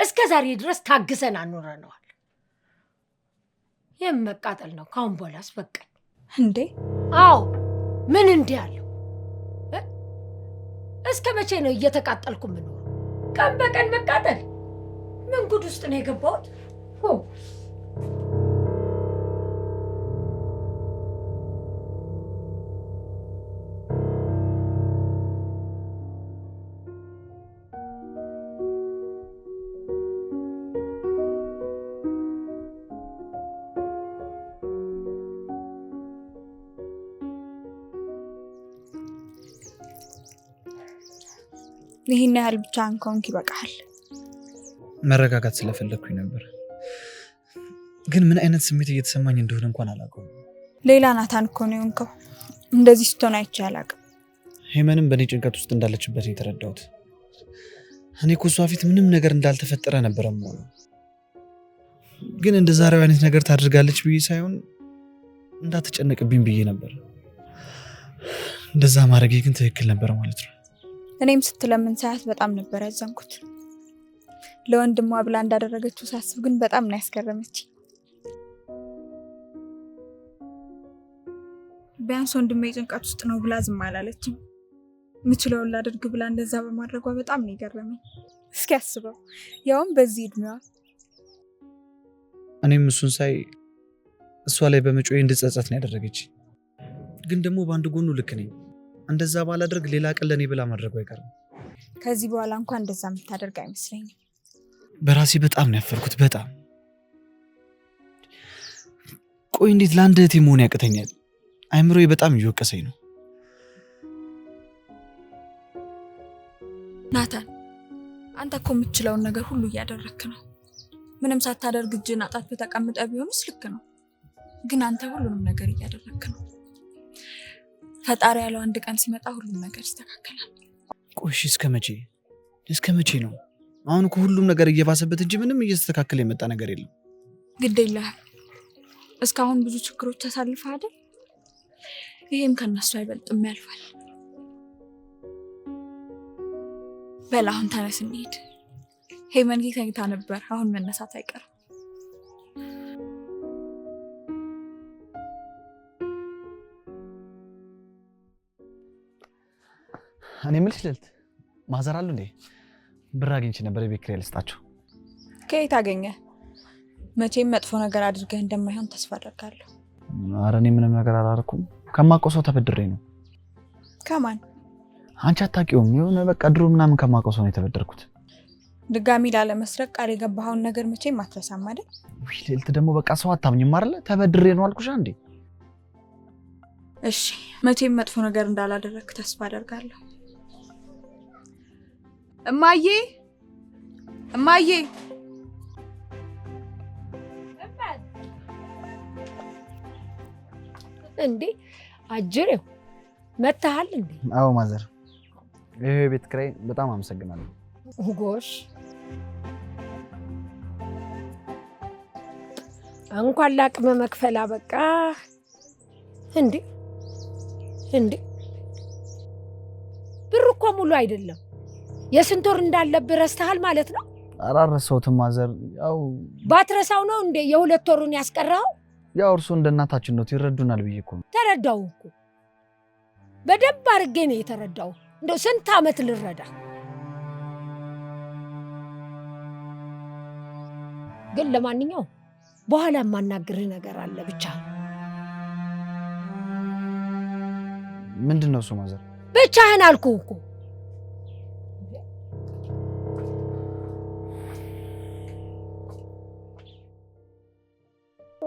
[SPEAKER 4] እስከ ዛሬ ድረስ ታግሰን አኖረነዋል። የመቃጠል ነው ካሁን በኋላ አስበቃኝ።
[SPEAKER 5] እንዴ
[SPEAKER 4] አዎ ምን እንዲህ አለው? እስከ መቼ ነው እየተቃጠልኩ የምኖረው? ቀን በቀን መቃጠል? ምን ጉድ ውስጥ ነው የገባሁት?
[SPEAKER 5] ይህን ያህል ብቻ አንከውንክ ይበቃል።
[SPEAKER 8] መረጋጋት ስለፈለግኩኝ ነበር፣ ግን ምን አይነት ስሜት እየተሰማኝ እንደሆነ እንኳን አላውቀውም።
[SPEAKER 5] ሌላ ናታን እኮ ነው የሆንከው። እንደዚህ ስትሆን አይቼ አላውቅም።
[SPEAKER 8] ሄመንም በእኔ ጭንቀት ውስጥ እንዳለችበት የተረዳሁት። እኔ እኮ እሷ ፊት ምንም ነገር እንዳልተፈጠረ ነበረ የምሆነው። ግን እንደ ዛሬው አይነት ነገር ታደርጋለች ብዬ ሳይሆን እንዳትጨነቅብኝ ብዬ ነበር። እንደዛ ማድረጌ ግን ትክክል ነበር ማለት ነው።
[SPEAKER 5] እኔም ስትለምን ሰዓት በጣም ነበር ያዘንኩት። ለወንድሟ ብላ እንዳደረገችው ሳስብ ግን በጣም ነው ያስገረመች። ቢያንስ ወንድሜ ጭንቀት ውስጥ ነው ብላ ዝም አላለችም። ምችለውን ላድርግ ብላ እንደዛ በማድረጓ በጣም ነው የገረመኝ። እስኪ አስበው፣ ያውም በዚህ እድሜዋ።
[SPEAKER 8] እኔም እሱን ሳይ እሷ ላይ በመጮዬ እንድጸጸት ነው ያደረገች። ግን ደግሞ በአንድ ጎኑ ልክ ነኝ። እንደዛ ባላደርግ ሌላ ቀን ለኔ ብላ ማድረጉ አይቀርም።
[SPEAKER 5] ከዚህ በኋላ እንኳን እንደዛ የምታደርግ አይመስለኝም።
[SPEAKER 8] በራሴ በጣም ነው ያፈርኩት፣ በጣም። ቆይ እንዴት ለአንድ እህቴ መሆን ያቅተኛል? አይምሮዬ በጣም እየወቀሰኝ ነው።
[SPEAKER 5] ናታን፣ አንተ እኮ የምትችለውን ነገር ሁሉ እያደረክ ነው። ምንም ሳታደርግ እጅን አጣጥፈህ ተቀምጠህ ቢሆንስ ልክ ነው። ግን አንተ ሁሉንም ነገር እያደረግክ ነው። ፈጣሪ ያለው አንድ ቀን ሲመጣ ሁሉም ነገር ይስተካከላል።
[SPEAKER 8] ቆይ እስከ መቼ ነው? አሁን እኮ ሁሉም ነገር እየባሰበት እንጂ ምንም እየተስተካከለ የመጣ ነገር የለም።
[SPEAKER 5] ግድ የለህም። እስካሁን ብዙ ችግሮች ተሳልፈህ አይደል? ይሄም ከነሱ አይበልጥም፣ ያልፋል። በል አሁን ተነስ እንሂድ። ሄመን ተኝታ ነበር፣ አሁን መነሳት አይቀርም።
[SPEAKER 8] እኔ የምልሽ ልዕልት፣ ማዘር አሉ እንዴ? ብር አግኝቼ ነበር የቤት ኪራይ ልስጣቸው።
[SPEAKER 5] ከየት አገኘ? መቼም መጥፎ ነገር አድርገህ እንደማይሆን ተስፋ አደርጋለሁ።
[SPEAKER 8] ኧረ እኔ ምንም ነገር አላደረኩም። ከማውቀው ሰው ተበድሬ ነው።
[SPEAKER 5] ከማን?
[SPEAKER 8] አንቺ አታውቂውም። የሆነ በቃ ድሮ ምናምን ከማውቀው ሰው ነው የተበደርኩት።
[SPEAKER 5] ድጋሚ ላለመስረቅ ቃል የገባኸውን ነገር መቼም አትረሳም አይደል?
[SPEAKER 8] ውይ ልዕልት፣ ደግሞ በቃ ሰው አታምኝም አይደለ? ተበድሬ ነው አልኩሽ አንዴ።
[SPEAKER 5] እሺ መቼም መጥፎ ነገር እንዳላደረግክ ተስፋ አደርጋለሁ። እማዬ
[SPEAKER 4] እንዴ አጅሬው መታሃል እንዴ?
[SPEAKER 8] አዎ ማዘር፣ ይሄ ቤት ኪራይ በጣም አመሰግናለሁ።
[SPEAKER 4] ጎሽ እንኳን ላቅመ መክፈል አበቃ። እንዴ ብሩ እኮ ሙሉ አይደለም። የስንት ወር እንዳለብህ ረስተሃል ማለት ነው?
[SPEAKER 8] አላረሳሁትም ማዘር። ያው
[SPEAKER 4] ባትረሳው ነው እንዴ የ2 ወሩን ያስቀረው?
[SPEAKER 8] ያው እርሱ እንደ እናታችን ነው፣ ይረዱናል ብዬ እኮ ነው።
[SPEAKER 4] ተረዳው እኮ በደንብ አድርጌ ነው የተረዳው። እንደው ስንት ዓመት ልረዳ። ግን ለማንኛውም በኋላ የማናግርህ ነገር አለ ብቻ።
[SPEAKER 8] ምንድን ነው እሱ ማዘር?
[SPEAKER 4] ብቻህን አልኩህ እኮ።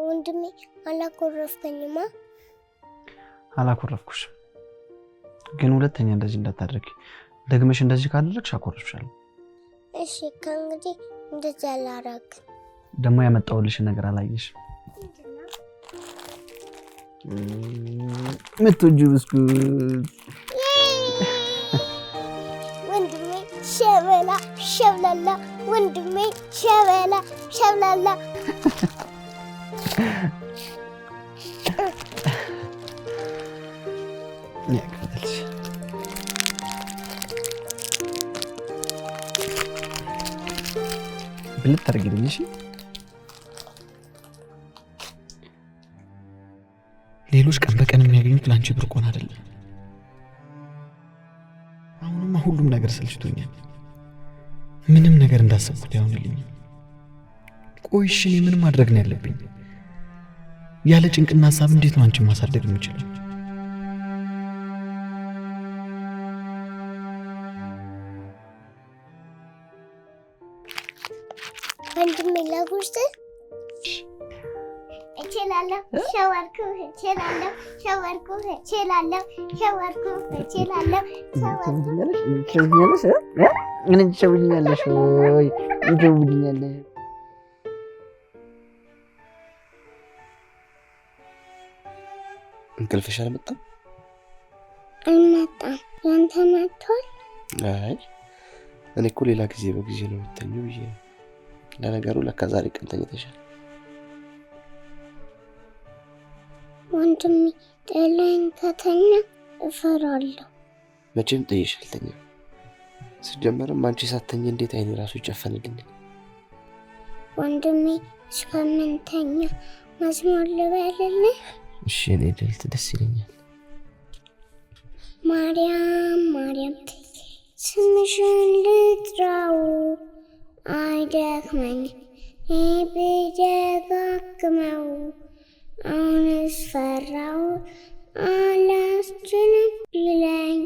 [SPEAKER 1] ወንድሜ አላኮረፍከኝማ?
[SPEAKER 8] አላኮረፍኩሽም፣ ግን ሁለተኛ እንደዚህ እንዳታደርጊ። ደግመሽ እንደዚህ ካደረግሽ አኮርፍሻለሁ።
[SPEAKER 1] እሺ ከእንግዲህ እንደዚህ አላደርግም።
[SPEAKER 8] ደግሞ ያመጣሁልሽን ነገር አላየሽም? የምትወጂው ብስኩት
[SPEAKER 1] ወንድሜ ሸበላ ሸብላላ፣ ወንድሜ ሸበላ ሸብላላ።
[SPEAKER 8] ያክፈተልሽ ብልት ታርጊልኝ። እሺ ሌሎች ቀን በቀን የሚያገኙት ላንቺ ብርቆን አይደለም። አሁንማ ሁሉም ነገር ሰልችቶኛል። ምንም ነገር እንዳሰብኩት አይሆንልኝም። ቆይ እሺ እኔ ምን ማድረግ ነው ያለብኝ? ያለ ጭንቅና ሀሳብ እንዴት ነው አንቺን ማሳደግ የምችለው?
[SPEAKER 1] ወንድሜ ለጉርስ እችላለሁ፣ ሸወርኩ እችላለሁ፣ ሸወርኩ እችላለሁ፣ ሸወርኩ እችላለሁ፣
[SPEAKER 6] ትሸውኛለሽ ወይ? ትሸውኛለሽ?
[SPEAKER 2] እንቅልፍሽ አልመጣም?
[SPEAKER 1] አልመጣም። ያንተ መጥቷል?
[SPEAKER 2] አይ እኔ እኮ ሌላ ጊዜ በጊዜ ነው የምተኛው ብዬ። ለነገሩ ለካ ዛሬ ቀን ተኝተሻል።
[SPEAKER 1] ወንድሜ ጥለኸኝ ከተኛ እፈራለሁ።
[SPEAKER 2] መቼም ጥዬሽ አልተኛም። ሲጀመርም አንቺ ሳትተኝ እንዴት አይኔ ራሱ ይጨፈንልኛል?
[SPEAKER 1] ወንድሜ እስከምንተኛ መዝሙር ልበልልህ?
[SPEAKER 2] እሺ እኔ ልልት ደስ ይለኛል።
[SPEAKER 1] ማርያም ማርያም ስምሽን ልጥራው አይደክመኝም ብደጋግመው፣ አሁንስ ፈራው አላስችልም ቢለኝ፣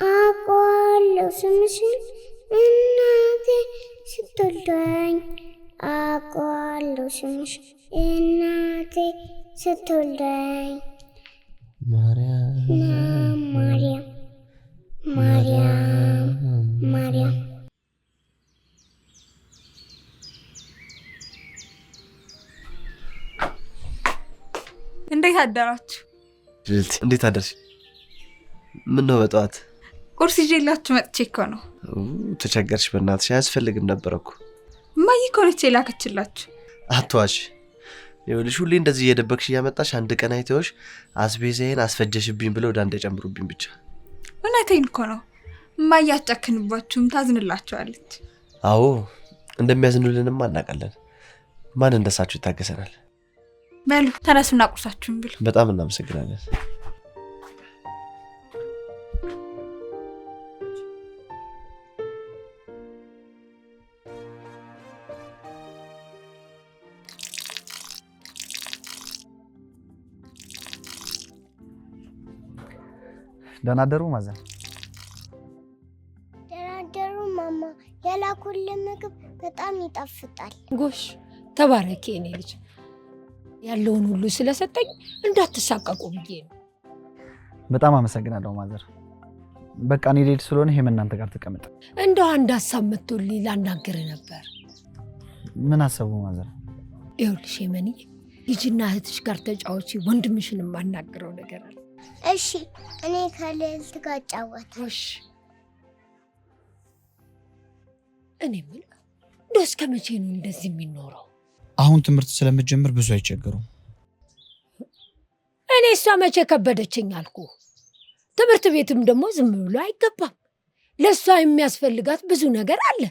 [SPEAKER 1] አውቀዋለሁ ስምሽን እናቴ ስትወልደኝ፣ አውቀዋለሁ ስምሽን እናቴ ስትወልደኝ።
[SPEAKER 2] ማርያም
[SPEAKER 1] ማርያም ማርያም ማርያም
[SPEAKER 5] አደራችሁ?
[SPEAKER 2] እንዴት አደርሽ? ምን ነው በጠዋት
[SPEAKER 5] ቁርስ ይዤላችሁ መጥቼ እኮ ነው።
[SPEAKER 2] ተቸገርሽ? በእናትሽ አያስፈልግም ነበር እኮ።
[SPEAKER 5] እማዬ እኮ ነች የላከችላችሁ።
[SPEAKER 2] አትዋሽ። ይኸውልሽ ሁሌ እንደዚህ እየደበቅሽ እያመጣሽ አንድ ቀን አይተውሽ አስቤዛዬን አስፈጀሽብኝ ብለው ወደ አንድ ጨምሩብኝ ብቻ።
[SPEAKER 5] እውነቴን እኮ ነው። እማዬ አትጨክንባችሁም፣ ታዝንላችኋለች።
[SPEAKER 2] አዎ እንደሚያዝኑልንም እናውቃለን። ማን እንደሳችሁ ይታገሰናል።
[SPEAKER 5] በሉ ተነሱና ቁርሳችሁን ብሉ።
[SPEAKER 2] በጣም እናመሰግናለን።
[SPEAKER 8] ደህና አደሩ ማዘር።
[SPEAKER 1] ደህና አደሩ ማማ። የላኩልን ምግብ በጣም ይጣፍጣል።
[SPEAKER 4] ጎሽ ተባረኪ የኔ ልጅ። ያለውን ሁሉ ስለሰጠኝ እንዳትሳቀቁ ብዬ ነው።
[SPEAKER 8] በጣም አመሰግናለሁ ማዘር። በቃ እኔ ልሄድ ስለሆነ ይሄም እናንተ ጋር ተቀመጥ።
[SPEAKER 4] እንደው አንድ ሀሳብ መጥቶልኝ ላናግርህ ነበር።
[SPEAKER 8] ምን አሰቡ ማዘር?
[SPEAKER 4] ይኸውልሽ የመኒ ልጅና እህትሽ ጋር ተጫወቺ፣ ወንድምሽን የማናግረው ነገር አለ።
[SPEAKER 1] እሺ እኔ ከልዕልት ጋር እጫወታለሁ።
[SPEAKER 4] እሺ እኔ ምን እንደው እስከ መቼ ነው እንደዚህ የሚኖረው?
[SPEAKER 8] አሁን ትምህርት ስለምትጀምር ብዙ አይቸገሩም።
[SPEAKER 4] እኔ እሷ መቼ ከበደችኝ አልኩ። ትምህርት ቤትም ደግሞ ዝም ብሎ አይገባም። ለእሷ የሚያስፈልጋት ብዙ ነገር አለ።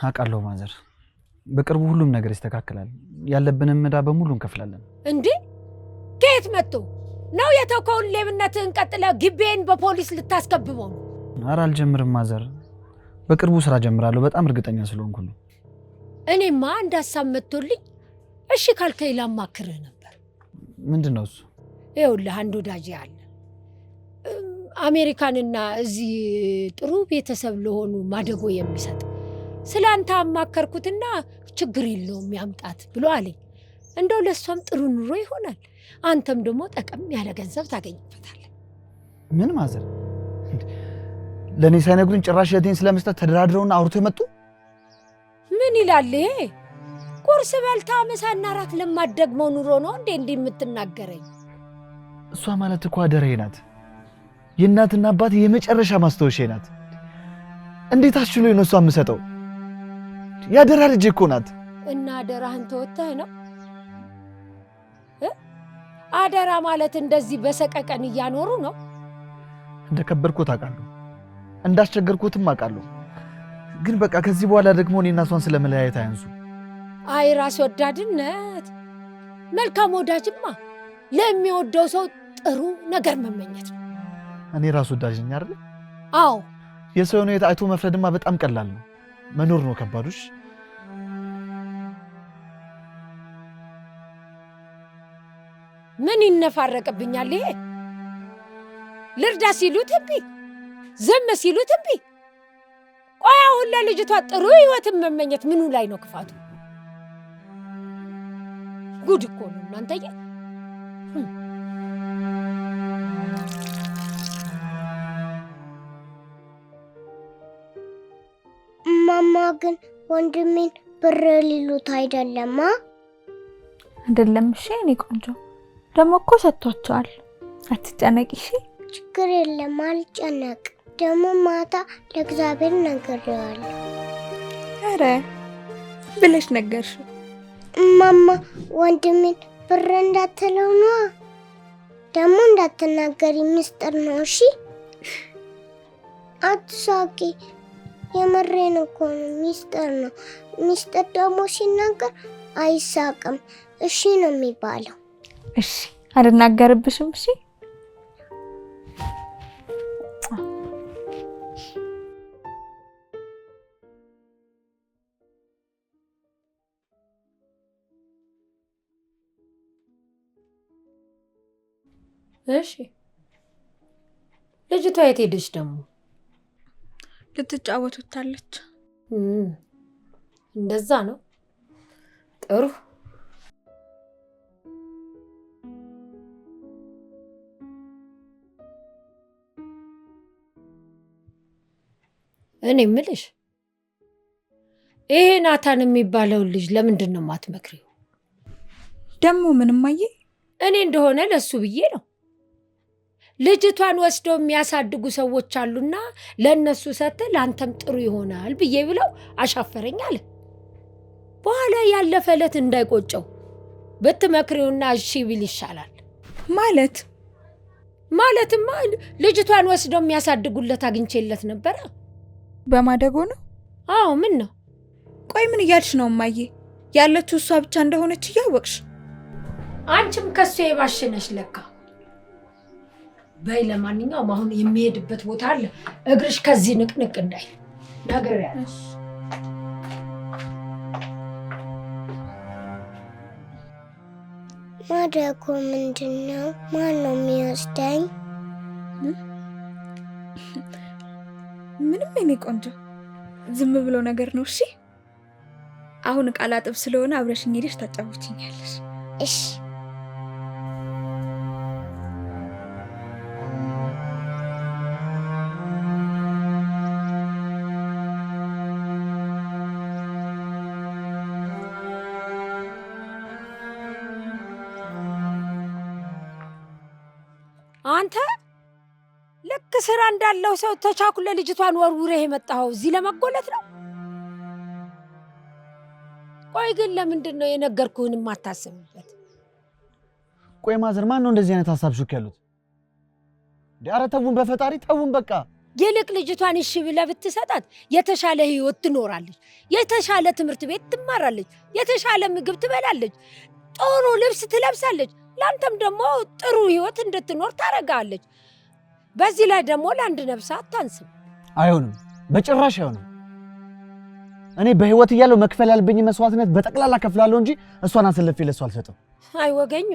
[SPEAKER 8] አውቃለሁ ማዘር። በቅርቡ ሁሉም ነገር ይስተካከላል። ያለብንን ዕዳ በሙሉ እንከፍላለን።
[SPEAKER 4] እንዴ ከየት መጥቶ ነው? የተውከውን ሌብነትህን ቀጥለ ግቤን በፖሊስ ልታስከብበው ነው?
[SPEAKER 8] ኧረ አልጀምርም ማዘር። በቅርቡ ስራ ጀምራለሁ። በጣም እርግጠኛ ስለሆንኩ ነው።
[SPEAKER 4] እኔማ አንድ ሀሳብ መጥቶልኝ እሺ ካልከኝ ላማክርህ ነበር።
[SPEAKER 8] ምንድን ነው እሱ?
[SPEAKER 4] ይኸውልህ አንድ ወዳጄ አለ አሜሪካንና እዚህ ጥሩ ቤተሰብ ለሆኑ ማደጎ የሚሰጥ። ስለ አንተ አማከርኩትና ችግር የለውም ያምጣት ብሎ አለኝ። እንደው ለእሷም ጥሩ ኑሮ ይሆናል፣ አንተም ደግሞ ጠቀም ያለ ገንዘብ ታገኝበታለህ።
[SPEAKER 8] ምን ማዘር? ለእኔ ሳይነግሩኝ ጭራሽ እህቴን ስለመስጠት ተደራድረውና አውርቶ የመጡ?
[SPEAKER 4] ምን ይላል ይሄ? ቁርስ በልታ ምሳና ራት ለማደግመው ኑሮ ነው እንዴ እንዲህ የምትናገረኝ?
[SPEAKER 8] እሷ ማለት እኮ አደራዬ ናት። የእናትና አባት የመጨረሻ ማስታወሻዬ ናት። እንዴት አስችሎኝ ነው እሷ የምሰጠው? ያደራ ልጄ እኮ ናት።
[SPEAKER 4] እና አደራህን ተወጥተህ ነው? አደራ ማለት እንደዚህ በሰቀቀን እያኖሩ ነው?
[SPEAKER 8] እንደከበርኩት አውቃለሁ፣ እንዳስቸገርኩትም አውቃለሁ። ግን በቃ ከዚህ በኋላ ደግሞ እኔና እሷን ስለመለያየት አያንሱ።
[SPEAKER 4] አይ ራስ ወዳድነት። መልካም ወዳጅማ ለሚወደው ሰው ጥሩ ነገር መመኘት ነው።
[SPEAKER 8] እኔ ራስ ወዳጅ ነኝ አይደል?
[SPEAKER 4] አዎ።
[SPEAKER 8] የሰው ሁኔታ አይቶ መፍረድማ በጣም ቀላል ነው፣ መኖር ነው ከባዱሽ።
[SPEAKER 4] ምን ይነፋረቅብኛል ይሄ? ልርዳ ሲሉት እምቢ፣ ዝም ሲሉት እምቢ። ቆይ አሁን ለልጅቷ ጥሩ ህይወትን መመኘት ምኑ ላይ ነው ክፋቱ? ጉድ እኮ ነው እናንተዬ።
[SPEAKER 1] ማማ ግን ወንድሜን ብር ሊሉት አይደለማ?
[SPEAKER 5] አይደለም። እሺ እኔ ቆንጆ ደግሞ እኮ ሰጥቷቸዋል። አትጨነቂ እሺ።
[SPEAKER 1] ችግር የለም አልጨነቅ። ደግሞ ማታ ለእግዚአብሔር ነግሬዋለሁ።
[SPEAKER 5] ኧረ ብለሽ ነገርሽው?
[SPEAKER 1] ማማ ወንድሜን ብር እንዳትለው ነው። ደግሞ እንዳትናገሪ ምስጢር ነው እሺ? አትሳቂ። የምሬን እኮ ነው፣ ምስጢር ነው። ምስጢር ደግሞ ሲናገር አይሳቅም። እሺ ነው የሚባለው።
[SPEAKER 5] እሺ አልናገርብሽም። እሺ
[SPEAKER 4] እሺ። ልጅቷ የት ሄደች ደግሞ?
[SPEAKER 5] ልትጫወት ወጣለች።
[SPEAKER 4] እንደዛ ነው። ጥሩ። እኔ የምልሽ ይሄ ናታን የሚባለውን ልጅ ለምንድን ነው የማትመክሪው?
[SPEAKER 5] ደግሞ ምንም አየ
[SPEAKER 4] እኔ እንደሆነ ለሱ ብዬ ነው። ልጅቷን ወስደው የሚያሳድጉ ሰዎች አሉና ለእነሱ ሰጥተህ ለአንተም ጥሩ ይሆናል ብዬ ብለው አሻፈረኝ አለ። በኋላ ያለፈ ዕለት እንዳይቆጨው ብትመክሪውና እሺ ቢል ይሻላል። ማለትማ ልጅቷን ወስደው የሚያሳድጉለት አግኝቼለት ነበረ።
[SPEAKER 5] በማደጎ ነው?
[SPEAKER 4] አዎ። ምን ነው?
[SPEAKER 5] ቆይ ምን እያልሽ ነው እማዬ? ያለችው እሷ ብቻ እንደሆነች እያወቅሽ
[SPEAKER 4] አንቺም ከሱ የባሽነሽ ለካ። በይ ለማንኛውም አሁን የሚሄድበት ቦታ አለ፣ እግርሽ ከዚህ ንቅንቅ እንዳይ ነግሬያለሽ።
[SPEAKER 1] ማደጎ ምንድን ነው? ማን ነው የሚወስደኝ?
[SPEAKER 5] ምንም የኔ ቆንጆ ዝም ብሎ ነገር ነው። እሺ አሁን ቃል አጥብ ስለሆነ አብረሽኝ ሄደሽ ታጫውችኛለሽ።
[SPEAKER 1] እሺ።
[SPEAKER 4] አንተ ልክ ስራ እንዳለው ሰው ተቻኩለ ልጅቷን ወርውረህ የመጣኸው እዚህ ለመጎለት ነው? ቆይ ግን ለምንድን ነው የነገርኩህን የማታስብበት?
[SPEAKER 8] ቆይ ማዘር፣ ማን ነው እንደዚህ አይነት ሀሳብ ሹክ ያሉት? ኧረ ተውን፣ በፈጣሪ ተውን በቃ።
[SPEAKER 4] ይልቅ ልጅቷን እሺ ብለህ ብትሰጣት የተሻለ ህይወት ትኖራለች፣ የተሻለ ትምህርት ቤት ትማራለች፣ የተሻለ ምግብ ትበላለች፣ ጥሩ ልብስ ትለብሳለች። ለአንተም ደግሞ ጥሩ ህይወት እንድትኖር ታረጋለች። በዚህ ላይ ደግሞ ለአንድ ነፍስ አታንስም።
[SPEAKER 8] አይሆንም፣ በጭራሽ አይሆንም። እኔ በህይወት እያለሁ መክፈል ያለብኝ መስዋዕትነት በጠቅላላ ከፍላለሁ እንጂ እሷን አሰልፌ ለሷ አልሰጥም።
[SPEAKER 4] አይወገኙ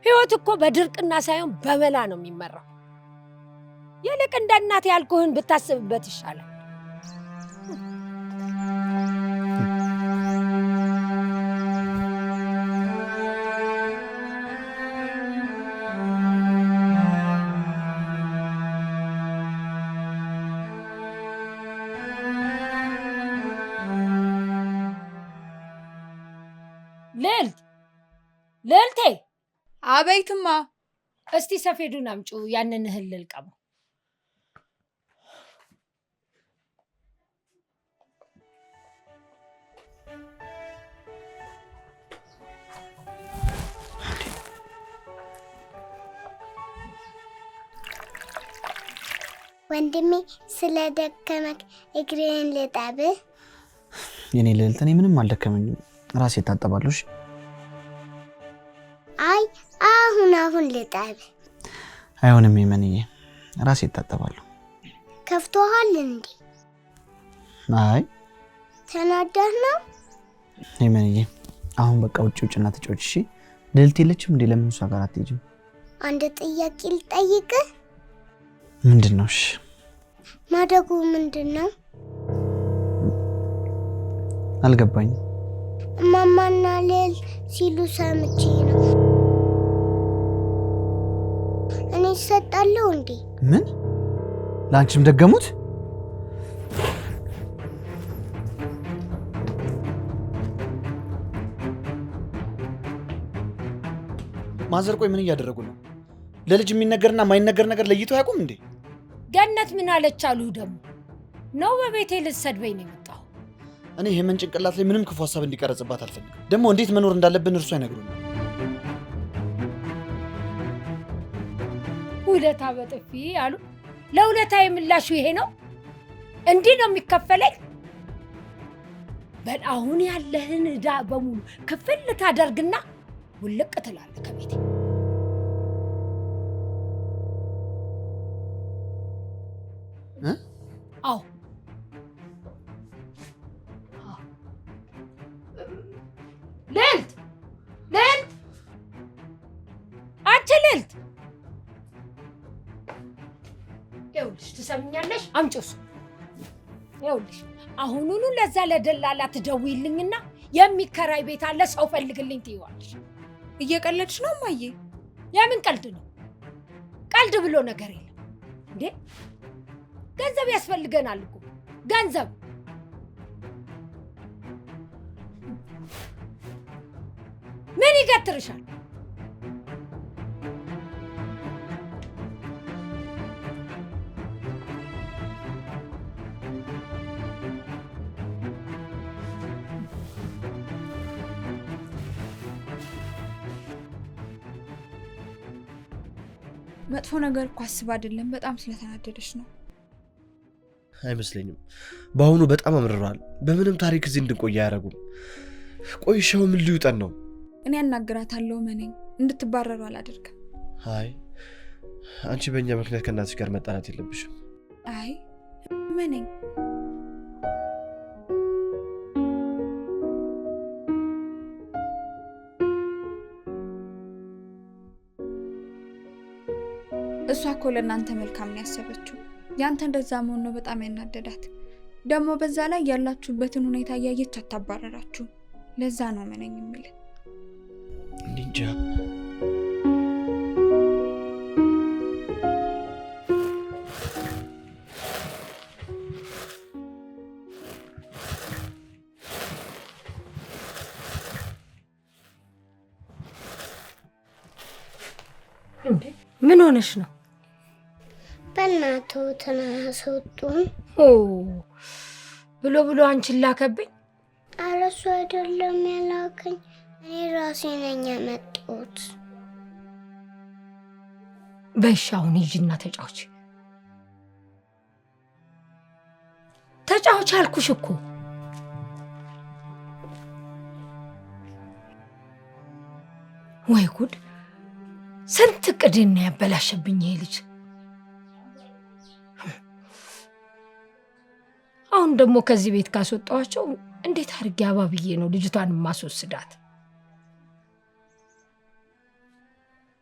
[SPEAKER 4] ህይወት እኮ በድርቅና ሳይሆን በመላ ነው የሚመራው። ይልቅ እንደ እናት ያልኩህን ብታስብበት ይሻላል። ልዕልቴ!
[SPEAKER 5] አቤትማ።
[SPEAKER 4] እስቲ ሰፌዱን አምጪ፣ ያንን እህል ልልቀመው።
[SPEAKER 1] ወንድሜ ስለደከመክ እግሬን ልጠብህ?
[SPEAKER 8] የኔ ልዕልት፣ እኔ ምንም አልደከመኝም፣ ራሴ እታጠባለሁ።
[SPEAKER 1] አይ አሁን ልጠብህ።
[SPEAKER 8] አይሆንም የመንዬ፣ ራሴ እታጠባለሁ።
[SPEAKER 1] ከፍቶሃል እንዴ?
[SPEAKER 8] አይ
[SPEAKER 1] ተናደህ ነው?
[SPEAKER 8] የመንዬ፣ አሁን በቃ ውጭና ተጫወች። እሺ ልዕልት የለችም እንዴ? ለምን እሷ ጋር አትሄጂም?
[SPEAKER 1] አንድ ጥያቄ ልጠይቅህ።
[SPEAKER 8] ምንድን ነው? እሺ
[SPEAKER 1] ማደጎ ምንድን ነው?
[SPEAKER 8] አልገባኝም።
[SPEAKER 1] እማማና ልዕል ሲሉ ሰምቼ ነው። እኔ እሰጣለሁ እንዴ?
[SPEAKER 8] ምን? ለአንቺም ደገሙት? ማዘር፣ ቆይ ምን እያደረጉ ነው? ለልጅ የሚነገርና የማይነገር ነገር ለይቶ አያውቁም እንዴ?
[SPEAKER 4] ገነት ምን አለች አሉ ደግሞ ነው? በቤቴ ልትሰድበኝ ነው የመጣው?
[SPEAKER 8] እኔ የምን ጭንቅላት ላይ ምንም ክፉ ሀሳብ እንዲቀረጽባት አልፈልግም። ደግሞ እንዴት መኖር እንዳለብን እርሱ አይነግሩንም።
[SPEAKER 4] ውለታ በጥፊ አሉ። ለውለታ የምላሹ ይሄ ነው? እንዲህ ነው የሚከፈለኝ? በል አሁን ያለህን ዕዳ በሙሉ ክፍል ልታደርግና ውልቅ ትላለህ ከቤቴ። አዎ ልዕልት! አንቺ ልዕልት! ይኸውልሽ ትሰምኛለሽ? አምጪው እሱ። ይኸውልሽ አሁኑኑ ለዛ ለደላላ ትደውይልኝና የሚከራይ ቤት አለ ሰው ፈልግልኝ ትይዋለሽ።
[SPEAKER 5] እየቀለድሽ ነው እማዬ?
[SPEAKER 4] የምን ቀልድ ነው? ቀልድ ብሎ ነገር የለም እንዴ! ገንዘብ ያስፈልገናል እኮ ገንዘብ። ምን ይገትርሻል?
[SPEAKER 5] መጥፎ ነገር እኮ አስባ አይደለም፣ በጣም ስለተናደደች ነው።
[SPEAKER 2] አይመስለኝም። በአሁኑ በጣም አምርሯል። በምንም ታሪክ እዚህ እንድንቆይ አያደርጉም። ቆይሻው ምን ሊውጠን ነው?
[SPEAKER 5] እኔ አናግራታለሁ። መነኝ እንድትባረሩ አላደርግም።
[SPEAKER 2] አይ አንቺ በእኛ ምክንያት ከእናትሽ ጋር መጣላት የለብሽም።
[SPEAKER 5] አይ መነኝ እሷ እኮ ለእናንተ መልካም ነው ያሰበችው። ያንተ እንደዛ መሆን ነው በጣም ያናደዳት። ደግሞ በዛ ላይ ያላችሁበትን ሁኔታ እያየች አታባረራችሁ። ለዛ ነው መነኝ የሚል
[SPEAKER 2] እንጃ።
[SPEAKER 4] ምን ሆነሽ ነው?
[SPEAKER 1] በእናትህ ተናሰውጡን
[SPEAKER 4] ብሎ አንቺን ላከብኝ።
[SPEAKER 1] ኧረ እሱ አይደለም ያላከኝ፣ እኔ ራሴ ነኝ ያመጣሁት።
[SPEAKER 4] በእሺ አሁን ሂጂና ተጫወች አልኩሽ እኮ። ወይ ጉድ! ስንት ቅድና ያበላሸብኝ ይሄ ልጅ። አሁን ደግሞ ከዚህ ቤት ካስወጣኋቸው እንዴት አድርጌ አባብዬ ነው ልጅቷን ማስወስዳት?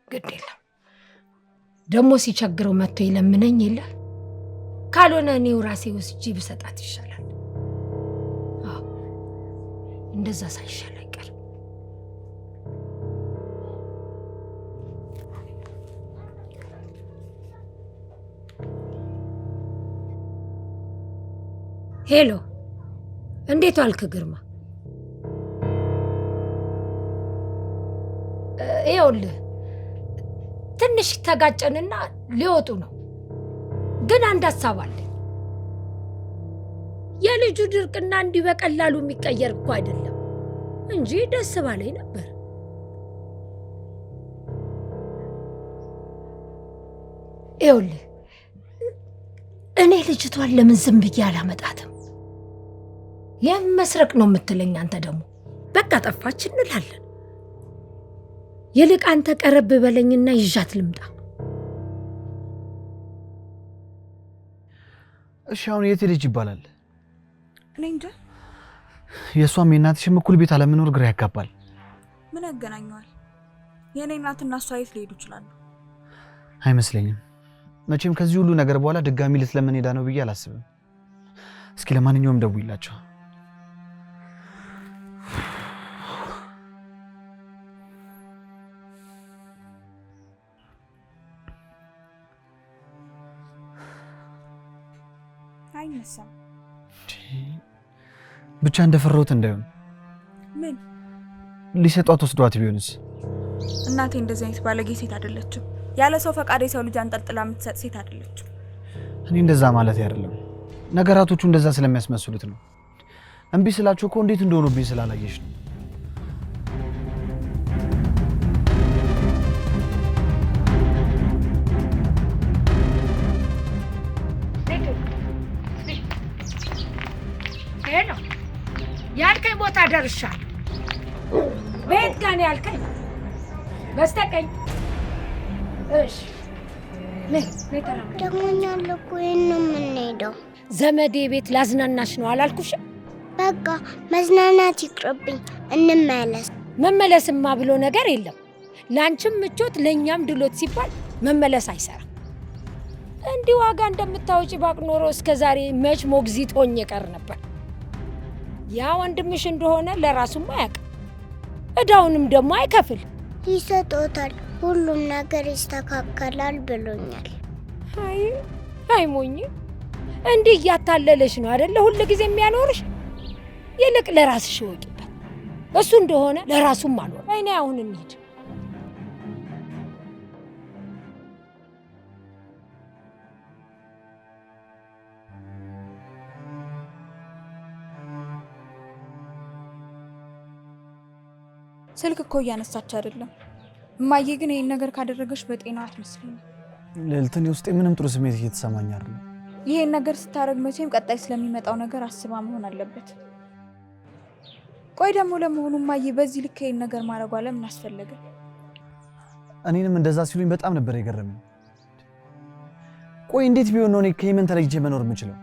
[SPEAKER 4] ግድ የለም ደግሞ ሲቸግረው መጥቶ ይለምነኝ የለም። ካልሆነ እኔው ራሴ ወስጄ ብሰጣት ይሻላል። አዎ እንደዛ ሳይሻል አይቀርም። ሄሎ፣ እንዴት ዋልክ ግርማ? ይኸውልህ ትንሽ ተጋጨንና ሊወጡ ነው፣ ግን አንድ ሀሳብ አለኝ። የልጁ ድርቅና እንዲህ በቀላሉ የሚቀየር እኮ አይደለም እንጂ ደስ ባለኝ ነበር። ይኸውልህ እኔ ልጅቷን ለምን ዝም ብዬ አላመጣትም? መስረቅ ነው የምትለኝ አንተ ደግሞ በቃ ጠፋች እንላለን። ይልቅ አንተ ቀረብ በለኝና ይዣት ልምጣ።
[SPEAKER 8] እሺ አሁን የት ልጅ ይባላል?
[SPEAKER 5] እኔ እንጃ።
[SPEAKER 8] የእሷም የእናትሽም እኩል ቤት አለመኖር ግራ ያጋባል።
[SPEAKER 5] ምን ያገናኘዋል? የኔ እናትና እሷ የት ሊሄዱ ይችላሉ?
[SPEAKER 8] አይመስለኝም። መቼም ከዚህ ሁሉ ነገር በኋላ ድጋሚ ልትለምን ሄዳ ነው ብዬ አላስብም። እስኪ ለማንኛውም ደውይላቸው።
[SPEAKER 5] አይነሳም።
[SPEAKER 8] ብቻ እንደፈራሁት እንዳይሆን።
[SPEAKER 5] ምን
[SPEAKER 8] ሊሰጧት ወስዷት ቢሆንስ?
[SPEAKER 5] እናቴ እንደዚህ አይነት ባለጌ ሴት አይደለችም። ያለ ሰው ፈቃድ የሰው ልጅ አንጠልጥላ የምትሰጥ ሴት አይደለችም።
[SPEAKER 8] እኔ እንደዛ ማለት አይደለም። ነገራቶቹ እንደዛ ስለሚያስመስሉት ነው። እምቢ ስላቸው እኮ እንዴት እንደሆኑብኝ ስላላየሽ ነው።
[SPEAKER 4] ሄሎ፣ ያልከኝ ቦታ ደርሻለሁ። ቤት ጋር ነው ያልከኝ? በስተቀኝ። እሺ
[SPEAKER 1] ደግሞ እኛ እኮ ይሄን ነው የምንሄደው።
[SPEAKER 4] ዘመዴ ቤት ላዝናናሽ ነው አላልኩሽም?
[SPEAKER 1] በቃ መዝናናት ይቅርብኝ፣ እንመለስ።
[SPEAKER 4] መመለስማ ብሎ ነገር የለም። ለአንቺም ምቾት ለእኛም ድሎት ሲባል መመለስ አይሰራም። እንዲህ ዋጋ እንደምታወጪ ባቅ ኖሮ እስከ ዛሬ መች ሞግዚት ሆኜ ቀር ነበር። ያ ወንድምሽ እንደሆነ ለራሱም አያውቅም፣ እዳውንም ደግሞ አይከፍል።
[SPEAKER 1] ይሰጦታል፣ ሁሉም ነገር ይስተካከላል ብሎኛል።
[SPEAKER 4] አይ ሞኝ፣ እንዲህ እያታለለሽ ነው አይደለ ሁሉ ጊዜ የሚያኖርሽ። ይልቅ ለራስሽ ወቂበት። እሱ እንደሆነ ለራሱም አልሆነ። አይኔ አሁን እንሂድ።
[SPEAKER 5] ስልክ እኮ እያነሳች አይደለም። እማዬ ግን ይሄን ነገር ካደረገች በጤናዋ አትመስለኝም።
[SPEAKER 8] ልዕልትን ውስጤ ምንም ጥሩ ስሜት እየተሰማኝ አይደለም።
[SPEAKER 5] ይሄን ነገር ስታረግ መቼም ቀጣይ ስለሚመጣው ነገር አስባ መሆን አለበት። ቆይ ደግሞ ለመሆኑ ማዬ በዚህ ልክ ይሄን ነገር ማድረጓ ለምን አስፈለገ?
[SPEAKER 8] እኔንም እንደዛ ሲሉኝ በጣም ነበር የገረመኝ። ቆይ እንዴት ቢሆን ነው እኔ ከሄመን ተለይቼ መኖር የምችለው?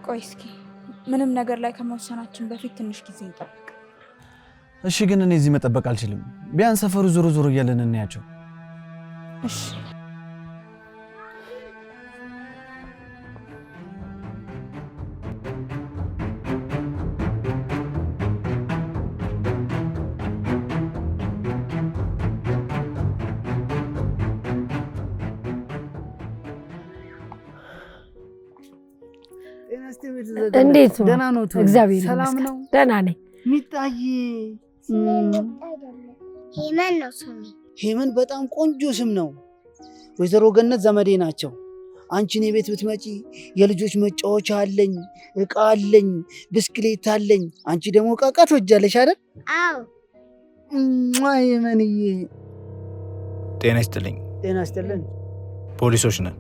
[SPEAKER 5] ቆይ እስኪ ምንም ነገር ላይ ከመወሰናችን በፊት ትንሽ ጊዜ እንጠብቅ።
[SPEAKER 8] እሺ፣ ግን እኔ እዚህ መጠበቅ አልችልም። ቢያንስ ሰፈሩ ዞሮ ዞሮ እያለን እንያቸው።
[SPEAKER 5] እሺ
[SPEAKER 4] እንዴት ነው?
[SPEAKER 6] ደህና ነው?
[SPEAKER 4] እግዚአብሔር
[SPEAKER 6] ሰላም ነው?
[SPEAKER 4] ደህና ነኝ።
[SPEAKER 6] ሚጣዬ
[SPEAKER 1] ሄመን ነው ስሜ።
[SPEAKER 6] ሄመን በጣም ቆንጆ ስም ነው። ወይዘሮ ገነት ዘመዴ ናቸው። አንቺን የቤት ብትመጪ የልጆች መጫወቻ አለኝ፣ እቃ አለኝ፣ ብስክሌት አለኝ። አንቺ ደግሞ እቃ ትወጃለሽ አይደል?
[SPEAKER 1] አዎ።
[SPEAKER 6] ሄመንዬ
[SPEAKER 9] ጤና ይስጥልኝ።
[SPEAKER 6] ጤና ይስጥልን።
[SPEAKER 9] ፖሊሶች ነን።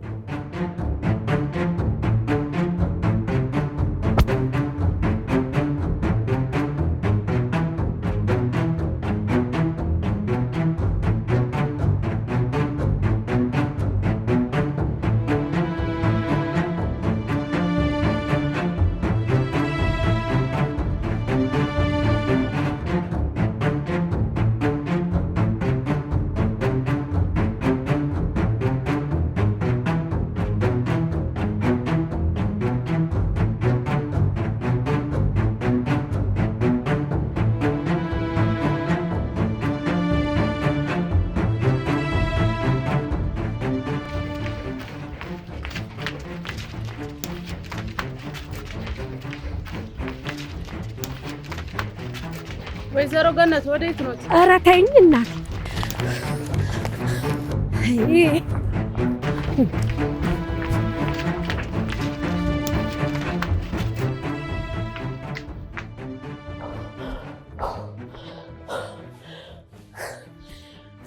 [SPEAKER 10] ወይዘሮ ገነት ወዴት ነው?
[SPEAKER 4] ኧረ ተይኝ እናት።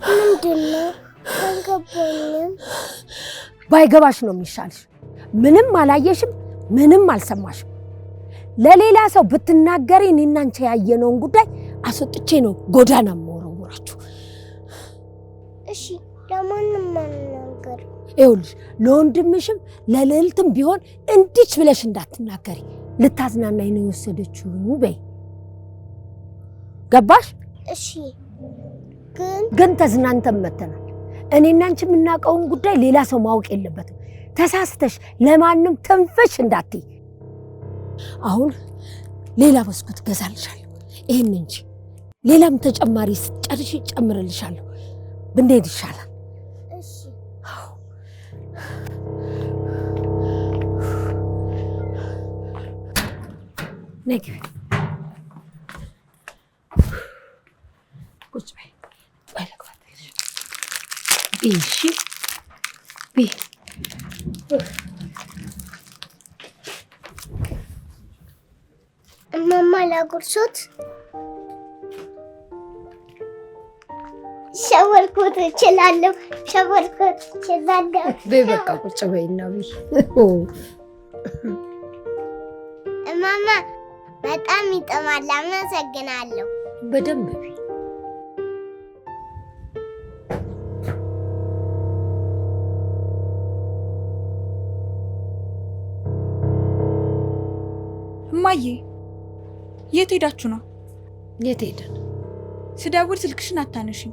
[SPEAKER 1] ምንድነው? አልገባኝም።
[SPEAKER 4] ባይገባሽ ነው የሚሻልሽ። ምንም አላየሽም፣ ምንም አልሰማሽም። ለሌላ ሰው ብትናገሪ እኔና አንቺ ያየነውን ጉዳይ አስወጥቼ ነው ጎዳና የምወረውራችሁ።
[SPEAKER 1] እሺ፣ ለማንም አልናገር።
[SPEAKER 4] ይኸውልሽ ለወንድምሽም ለልዕልትም ቢሆን እንዲች ብለሽ እንዳትናገሪ። ልታዝናናኝ ነው የወሰደችው በይ። ገባሽ?
[SPEAKER 1] እሺ።
[SPEAKER 4] ግን ተዝናንተን መተናል። እኔና አንቺ የምናውቀውን ጉዳይ ሌላ ሰው ማወቅ የለበትም። ተሳስተሽ ለማንም ትንፍሽ እንዳትይ። አሁን ሌላ በስኩት ገዛልሻለሁ፣ ይሄን እንጂ ሌላም ተጨማሪ ስትጨርሺ ጨምርልሻለሁ። ብንሄድ ይሻላል።
[SPEAKER 1] እሺ።
[SPEAKER 4] ነይ ግቢ። ቁጭ በይ። እሺ ቢ
[SPEAKER 1] እማማ ላጉርሶት። ሸወርኩት እችላለሁ፣ ሸወርኩት እችላለሁ።
[SPEAKER 4] በቃ ቁጭ በይና ቢ።
[SPEAKER 1] እማማ በጣም ይጥማል። አመሰግናለሁ።
[SPEAKER 4] በደንብ ቢ።
[SPEAKER 5] እማዬ የት ሄዳችሁ ነው?
[SPEAKER 4] የት ሄደን?
[SPEAKER 5] ስደውል ስልክሽን አታነሺም።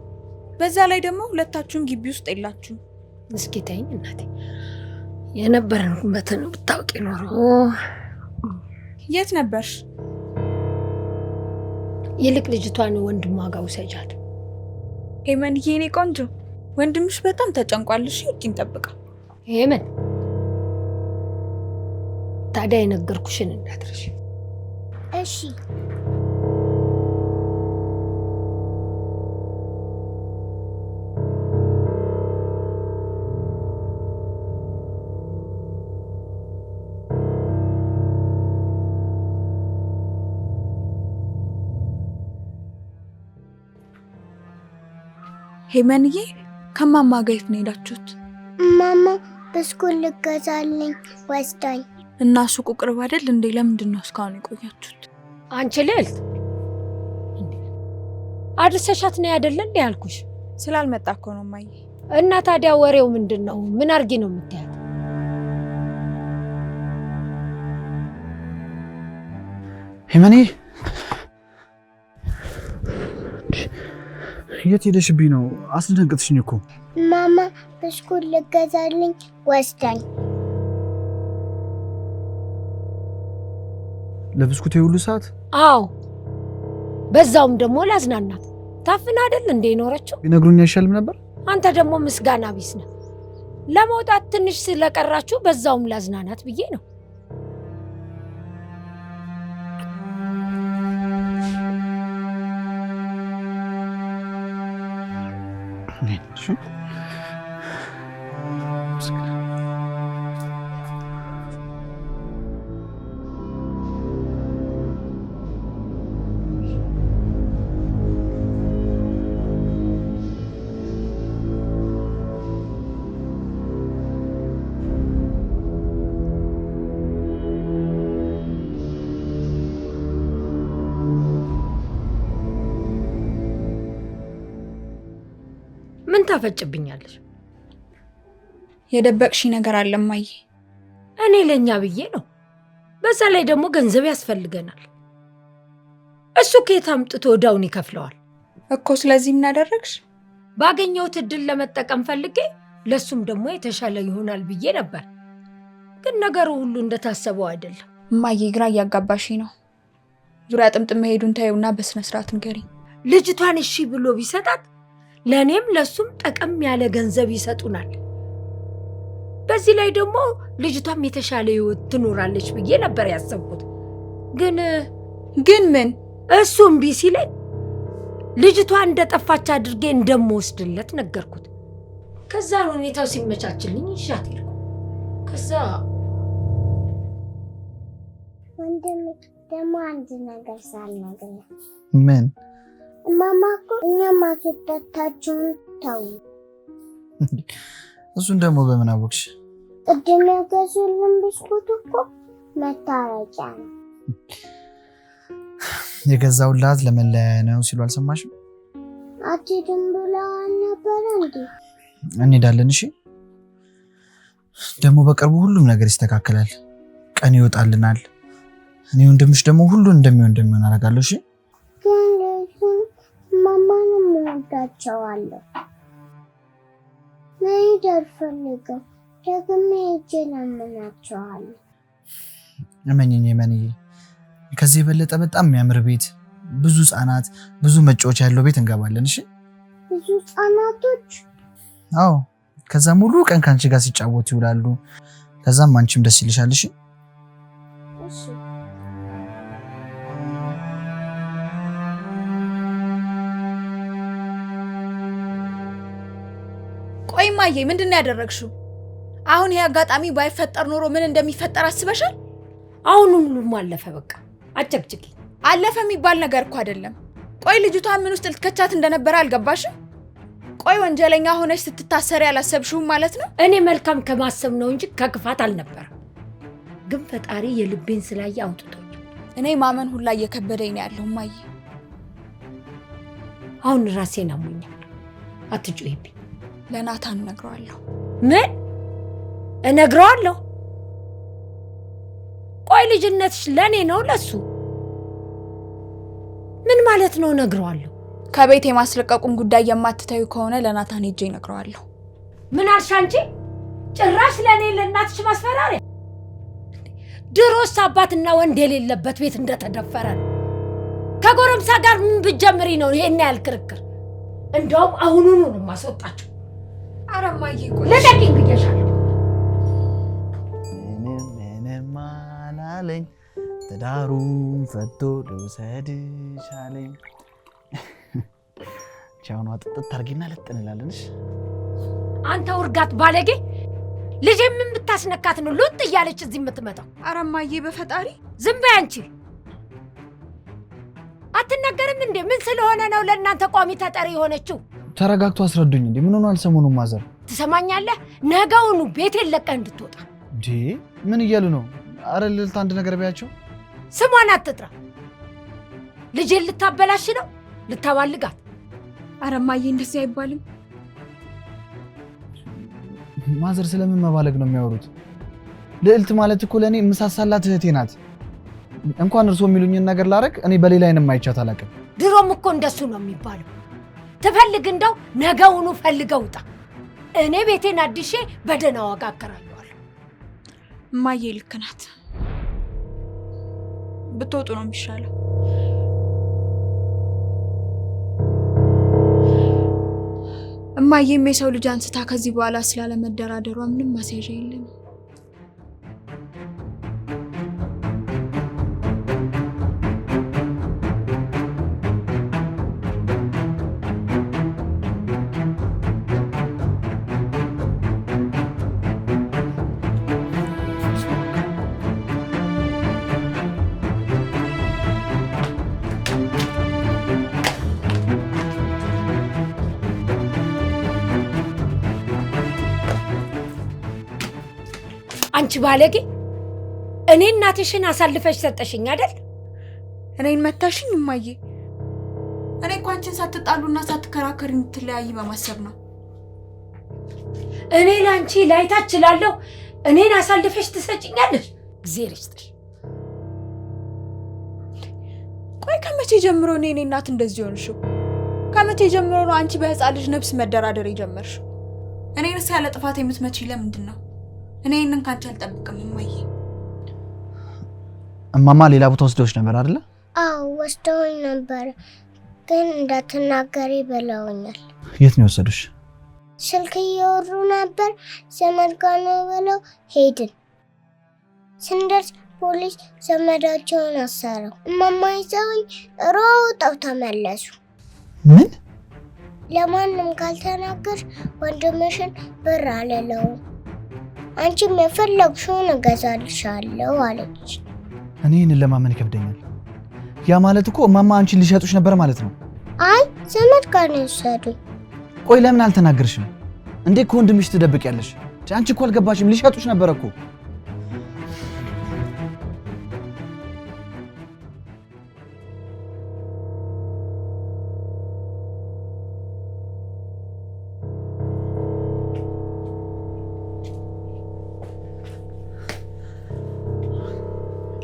[SPEAKER 5] በዛ ላይ ደግሞ ሁለታችሁም ግቢ ውስጥ የላችሁ።
[SPEAKER 4] እስኪ ተይኝ እናቴ፣ የነበረንበትን ብታውቂ ኖሮ።
[SPEAKER 5] የት ነበርሽ?
[SPEAKER 4] ይልቅ ልጅቷን ወንድሟ ጋር ውሰጃት።
[SPEAKER 5] ሄመንዬ የኔ ቆንጆ፣ ወንድምሽ በጣም ተጨንቋል። እሺ ውጪ እንጠብቃ።
[SPEAKER 4] ሄመን ታዲያ የነገርኩሽን እንዳትረሺ።
[SPEAKER 1] እሺ።
[SPEAKER 5] ሄመንዬ ከማማ ጋር የት ነው ሄዳችሁት?
[SPEAKER 1] ማማ ብስኩት ልገዛልኝ ወስዳኝ።
[SPEAKER 5] እና ሱቁ ቅርብ አይደል እንዴ? ለምንድን ነው እስካሁን የቆያችሁት?
[SPEAKER 4] አንቺ ልዕልት አድርሰሻት ነው አይደል እንዴ ያልኩሽ?
[SPEAKER 5] ስላልመጣ እኮ ነው እማዬ።
[SPEAKER 4] እና ታዲያ ወሬው ምንድነው? ምን አርጊ ነው የምትያት?
[SPEAKER 8] ሄመኔ የት ሄደሽብኝ ነው? አስደነገጥሽኝ እኮ።
[SPEAKER 1] ማማ ብስኩት ልገዛልኝ ወስዳኝ።
[SPEAKER 8] ለብስኩት የሁሉ ሰዓት?
[SPEAKER 4] አዎ፣ በዛውም ደግሞ ላዝናናት። ታፍና አይደል እንዴ ኖረችው?
[SPEAKER 8] ቢነግሩኝ አይሻልም ነበር?
[SPEAKER 4] አንተ ደግሞ ምስጋና ቢስ ነህ። ለመውጣት ትንሽ ስለቀራችሁ በዛውም ላዝናናት ብዬ ነው። ምን ታፈጭብኛለሽ?
[SPEAKER 5] የደበቅሽ ነገር አለ እማዬ።
[SPEAKER 4] እኔ ለኛ ብዬ ነው። በዛ ላይ ደግሞ ገንዘብ ያስፈልገናል። እሱ ከየት አምጥቶ ወዳውን ይከፍለዋል
[SPEAKER 5] እኮ። ስለዚህ ምን አደረግሽ?
[SPEAKER 4] ባገኘሁት እድል ለመጠቀም ፈልጌ ለሱም ደግሞ የተሻለ ይሆናል ብዬ ነበር። ግን ነገሩ ሁሉ እንደታሰበው አይደለም።
[SPEAKER 5] እማዬ ግራ እያጋባሽ ነው። ዙሪያ ጥምጥም መሄዱን ታዩና በስነ ስርዓት ንገሪኝ።
[SPEAKER 4] ልጅቷን እሺ ብሎ ቢሰጣት ለኔም ለሱም ጠቀም ያለ ገንዘብ ይሰጡናል። በዚህ ላይ ደግሞ ልጅቷም የተሻለ ህይወት ትኖራለች ብዬ ነበር ያሰብኩት። ግን ምን እሱ እምቢ ሲለኝ ልጅቷ እንደጠፋች አድርጌ እንደምወስድለት ነገርኩት። ከዛ ሁኔታው ሲመቻችልኝ ይሻት ይልኩ። ከዛ
[SPEAKER 1] ወንድሜ ደግሞ አንድ ነገር ሳልነግርህ።
[SPEAKER 8] ምን?
[SPEAKER 1] ማማ እኮ እኛ ማስወጣታችሁን ተው።
[SPEAKER 8] እሱን ደግሞ በምን አወቅሽ?
[SPEAKER 1] ቅድም ያገዙልን ብስኩት እኮ መታረቂያ ነው።
[SPEAKER 8] የገዛውላት ለመለያ ነው ሲሉ አልሰማሽም?
[SPEAKER 1] አትሄድም ብለዋል ነበር እንዴ?
[SPEAKER 8] እንሄዳለን። እሺ፣ ደግሞ በቅርቡ ሁሉም ነገር ይስተካከላል። ቀን ይወጣልናል። እኔ ወንድምሽ ደግሞ ሁሉን እንደሚሆን አደርጋለሁ። እሺ፣
[SPEAKER 1] ማማንም እወዳቸዋለሁ። መሄድ አልፈልግም። ደግሜ ሄጄ ለምናቸዋለሁ።
[SPEAKER 8] እመኝኝ እመኝኝ፣ ከዚህ የበለጠ በጣም የሚያምር ቤት፣ ብዙ ህጻናት፣ ብዙ መጫወቻ ያለው ቤት እንገባለን። እሺ፣
[SPEAKER 1] ብዙ ህጻናቶች?
[SPEAKER 8] አዎ። ከዛ ሙሉ ቀን ካንቺ ጋር ሲጫወቱ ይውላሉ። ከዛም አንቺም ደስ ይልሻል። እሺ፣
[SPEAKER 1] እሺ።
[SPEAKER 5] ቆይ እማዬ ምንድን ነው ያደረግሽው? አሁን ይሄ አጋጣሚ ባይፈጠር ኖሮ ምን እንደሚፈጠር አስበሻል?
[SPEAKER 4] አሁን ሁሉም አለፈ። በቃ አጨቅጭቂ።
[SPEAKER 5] አለፈ የሚባል ነገር እኮ አይደለም። ቆይ ልጅቷ ምን ውስጥ ልትከቻት እንደነበረ አልገባሽም? ቆይ ወንጀለኛ ሆነሽ ስትታሰሪ ያላሰብሽውም ማለት ነው?
[SPEAKER 4] እኔ መልካም ከማሰብ ነው እንጂ ከክፋት አልነበረም። ግን ፈጣሪ የልቤን ስላየ አውጥቶኝ
[SPEAKER 5] እኔ ማመን ሁላ እየከበደኝ ነው ያለው እማዬ።
[SPEAKER 4] አሁን ራሴን አሞኛል። አትጩሂብኝ።
[SPEAKER 5] ለናታን እነግረዋለሁ።
[SPEAKER 4] ምን እነግረዋለሁ? ቆይ ልጅነትሽ ለኔ ነው ለሱ? ምን ማለት ነው እነግረዋለሁ?
[SPEAKER 5] ከቤት የማስለቀቁን ጉዳይ የማትተዩ ከሆነ ለናታን ሄጄ እነግረዋለሁ።
[SPEAKER 4] ምን አልሽ አንቺ? ጭራሽ ለኔ ለእናትሽ ማስፈራሪያ? ድሮስ አባትና ወንድ የሌለበት ቤት እንደተደፈረ ነው። ከጎረምሳ ጋር ምን ብትጀምሪ ነው ይሄን ያህል ክርክር? እንደውም አሁኑኑ ነው ማስወጣቸው።
[SPEAKER 5] ኧረ እማዬ ቆይ
[SPEAKER 4] ለቀቂኝ ብዬሻለሁ።
[SPEAKER 8] ምንም አላለኝ ትዳሩን ፈቶ ልውሰድሽ አለኝ። ቻውኗ ጥጥት ታርጊና ለጥንላለንሽ።
[SPEAKER 4] አንተ ውርጋት ባለጌ! ልጅ ምን ብታስነካት ነው ሉጥ እያለች እዚህ የምትመጣው?
[SPEAKER 5] ኧረ እማዬ በፈጣሪ
[SPEAKER 4] ዝም በይ አንቺ። አትናገርም እንዴ? ምን ስለሆነ ነው ለእናንተ ቋሚ ተጠሪ የሆነችው?
[SPEAKER 8] ተረጋግቶ አስረዱኝ እንዴ። ምን ሆኗል ሰሞኑን ማዘር?
[SPEAKER 4] ትሰማኛለህ? ነገውኑ ቤቴን ለቀህ እንድትወጣ።
[SPEAKER 8] እንዴ ምን እያሉ ነው? አረ ልልት አንድ ነገር ቢያቸው።
[SPEAKER 4] ስሟን አትጥራ። ልጄን ልታበላሽ ነው? ልታባልጋት?
[SPEAKER 5] ኧረ እማዬ እንደዚህ አይባልም።
[SPEAKER 8] ማዘር ስለምን መባለግ ነው የሚያወሩት? ልዕልት ማለት እኮ ለእኔ ምሳሳላት እህቴ ናት። እንኳን እርሶ የሚሉኝን ነገር ላረግ እኔ በሌላ አይንም አይቻት አላውቅም።
[SPEAKER 4] ድሮም እኮ እንደሱ ነው የሚባለው። ትፈልግ እንደው ነገውኑ ፈልገው ውጣ። እኔ ቤቴን አድሼ በደህና ዋጋ አከራየዋለሁ።
[SPEAKER 5] እማዬ ልክ ናት። ብትወጡ ነው የሚሻለው። እማዬም የሰው ልጅ አንስታ ከዚህ በኋላ ስላለመደራደሯ ምንም ማስያዣ የለም።
[SPEAKER 4] አንቺ ባለጌ! እኔ እናትሽን አሳልፈሽ ሰጠሽኝ አይደል?
[SPEAKER 5] እኔን መታሽኝ እማዬ። እኔ እኮ አንቺን ሳትጣሉና ሳትከራከሪ እንድትለያይ በማሰብ ነው።
[SPEAKER 4] እኔ ላንቺ ላይታች እችላለሁ። እኔን አሳልፈሽ ትሰጭኛለሽ? እግዚአብሔር ይስጥሽ።
[SPEAKER 5] ቆይ ከመቼ ጀምሮ እኔ እናት እንደዚህ ሆንሽው? ከመቼ ጀምሮ ነው አንቺ በህፃን ልጅ ነፍስ መደራደር የጀመርሽው? እኔንስ ያለ ጥፋት የምትመቺኝ ለምንድን ነው? እኔ እነን ካንቺ አልጠብቅም እማዬ።
[SPEAKER 8] እማማ ሌላ ቦታ ወስደውሽ ነበር አይደለ?
[SPEAKER 1] አዎ ወስደውኝ ነበር፣ ግን እንዳትናገሪ ብለውኛል።
[SPEAKER 8] የት ነው የወሰዱሽ?
[SPEAKER 1] ስልክ እያወሩ ነበር። ዘመድ ጋር ነው ብለው ሄድን። ስንደርስ ፖሊስ ዘመዳቸውን አሰረው። እማማ ይዘውኝ ሮጠው ተመለሱ።
[SPEAKER 8] ምን?
[SPEAKER 1] ለማንም ካልተናገርሽ ወንድምሽን ብር አልለውም፣ አንቺም የፈለግሽውን እገዛልሻለሁ አለች።
[SPEAKER 8] እኔ ይህንን ለማመን ይከብደኛል። ያ ማለት እኮ እማማ አንቺን ሊሸጡሽ ነበር ማለት ነው?
[SPEAKER 1] አይ ዘመድ ጋር ነው የወሰዱኝ።
[SPEAKER 8] ቆይ ለምን አልተናገርሽም? እንዴት ከወንድምሽ ትደብቂያለሽ? አንቺ እኮ አልገባሽም፣ ሊሸጡሽ ነበር እኮ።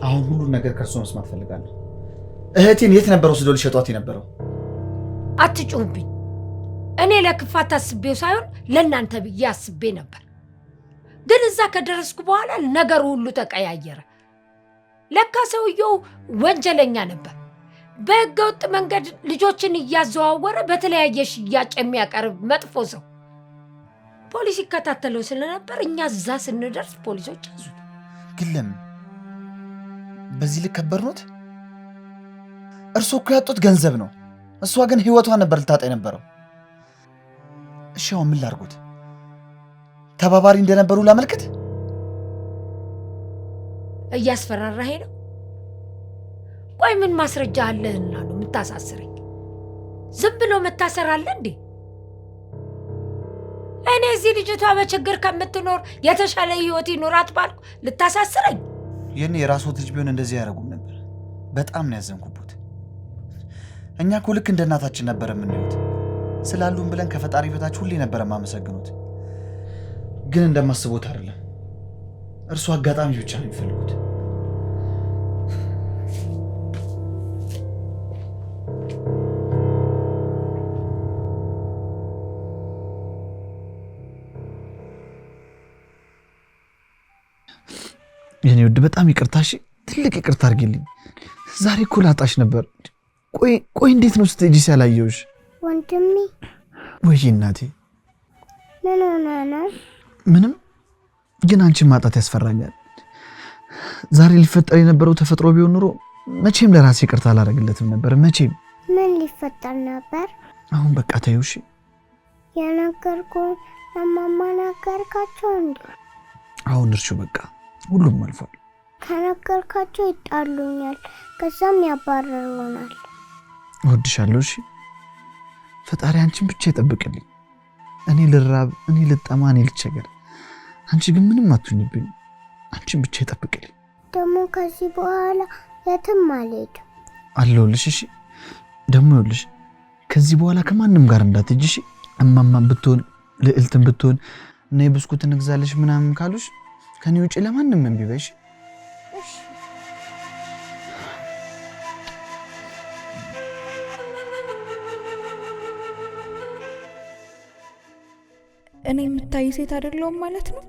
[SPEAKER 8] አሁን ሁሉን ነገር ከርሶ መስማት ፈልጋለሁ። እህቴን የት ነበር ወስደው ሊሸጧት የነበረው?
[SPEAKER 4] አትጩህብኝ። እኔ ለክፋት አስቤው ሳይሆን ለእናንተ ብዬ አስቤ ነበር። ግን እዛ ከደረስኩ በኋላ ነገሩ ሁሉ ተቀያየረ። ለካ ሰውየው ወንጀለኛ ነበር። በህገወጥ መንገድ ልጆችን እያዘዋወረ በተለያየ ሽያጭ የሚያቀርብ መጥፎ ሰው። ፖሊስ ይከታተለው ስለነበር እኛ እዛ ስንደርስ ፖሊሶች ያዙት።
[SPEAKER 8] ግን ለምን? በዚህ ልክ ከበርኖት? እርሶ እኮ ያጡት ገንዘብ ነው፣ እሷ ግን ህይወቷን ነበር ልታጣ የነበረው። እሺ አሁን ምን ላድርጎት? ተባባሪ እንደነበሩ ላመልክት?
[SPEAKER 4] እያስፈራራሄ ነው? ቆይ ምን ማስረጃ አለህና ነው የምታሳስረኝ? ዝም ብሎ መታሰር አለ እንዴ? እኔ እዚህ ልጅቷ በችግር ከምትኖር የተሻለ ህይወት ይኖራት ባልኩ ልታሳስረኝ?
[SPEAKER 8] የኔ የራስዎት ልጅ ቢሆን እንደዚህ ያደርጉም ነበር። በጣም ነው ያዘንኩበት። እኛ እኮ ልክ እንደ እናታችን ነበር የምንዩት። ስላሉን ብለን ከፈጣሪ በታች ሁሌ ነበር የማመሰግኑት። ግን እንደማስቦት አይደለም። እርሱ አጋጣሚ ብቻ ነው የሚፈልጉት። የኔ ውድ በጣም ይቅርታሽ፣ ትልቅ ይቅርታ አድርጊልኝ። ዛሬ እኮ ላጣሽ ነበር። ቆይ እንዴት ነው ስትሄጂ ሲያላየውሽ?
[SPEAKER 1] ወንድሜ።
[SPEAKER 8] ወይ እናቴ።
[SPEAKER 1] ምን ሆነ ነው?
[SPEAKER 8] ምንም፣ ግን አንቺን ማጣት ያስፈራኛል። ዛሬ ሊፈጠር የነበረው ተፈጥሮ ቢሆን ኑሮ መቼም ለራሴ ይቅርታ አላደርግለትም ነበር። መቼም።
[SPEAKER 1] ምን ሊፈጠር ነበር?
[SPEAKER 8] አሁን በቃ ተይው እሺ።
[SPEAKER 1] የነገርኩህን ለማማ ነገርካቸው እንዴ?
[SPEAKER 8] አሁን እርሹ በቃ ሁሉም አልፏል።
[SPEAKER 1] ከነገርካቸው ይጣሉኛል፣ ከዛም ያባረሩናል።
[SPEAKER 8] እወድሻለሁ እሺ። ፈጣሪ አንቺን ብቻ ይጠብቅልኝ። እኔ ልራብ፣ እኔ ልጠማ፣ እኔ ልቸገር። አንቺ ግን ምንም አትሁኝብኝ። አንቺን ብቻ ይጠብቅልኝ።
[SPEAKER 1] ደግሞ ከዚህ በኋላ የትም አልሄድም።
[SPEAKER 8] አለሁልሽ። እሺ ደግሞ ይኸውልሽ ከዚህ በኋላ ከማንም ጋር እንዳትሄጂ እሺ። እማማም ብትሆን ልዕልትም ብትሆን እኔ ብስኩት እንግዛለሽ ምናምን ካሉሽ ከኔ ውጪ ለማንም እምቢ በይሽ።
[SPEAKER 5] እኔ የምታይ ሴት አይደለሁም ማለት ነው?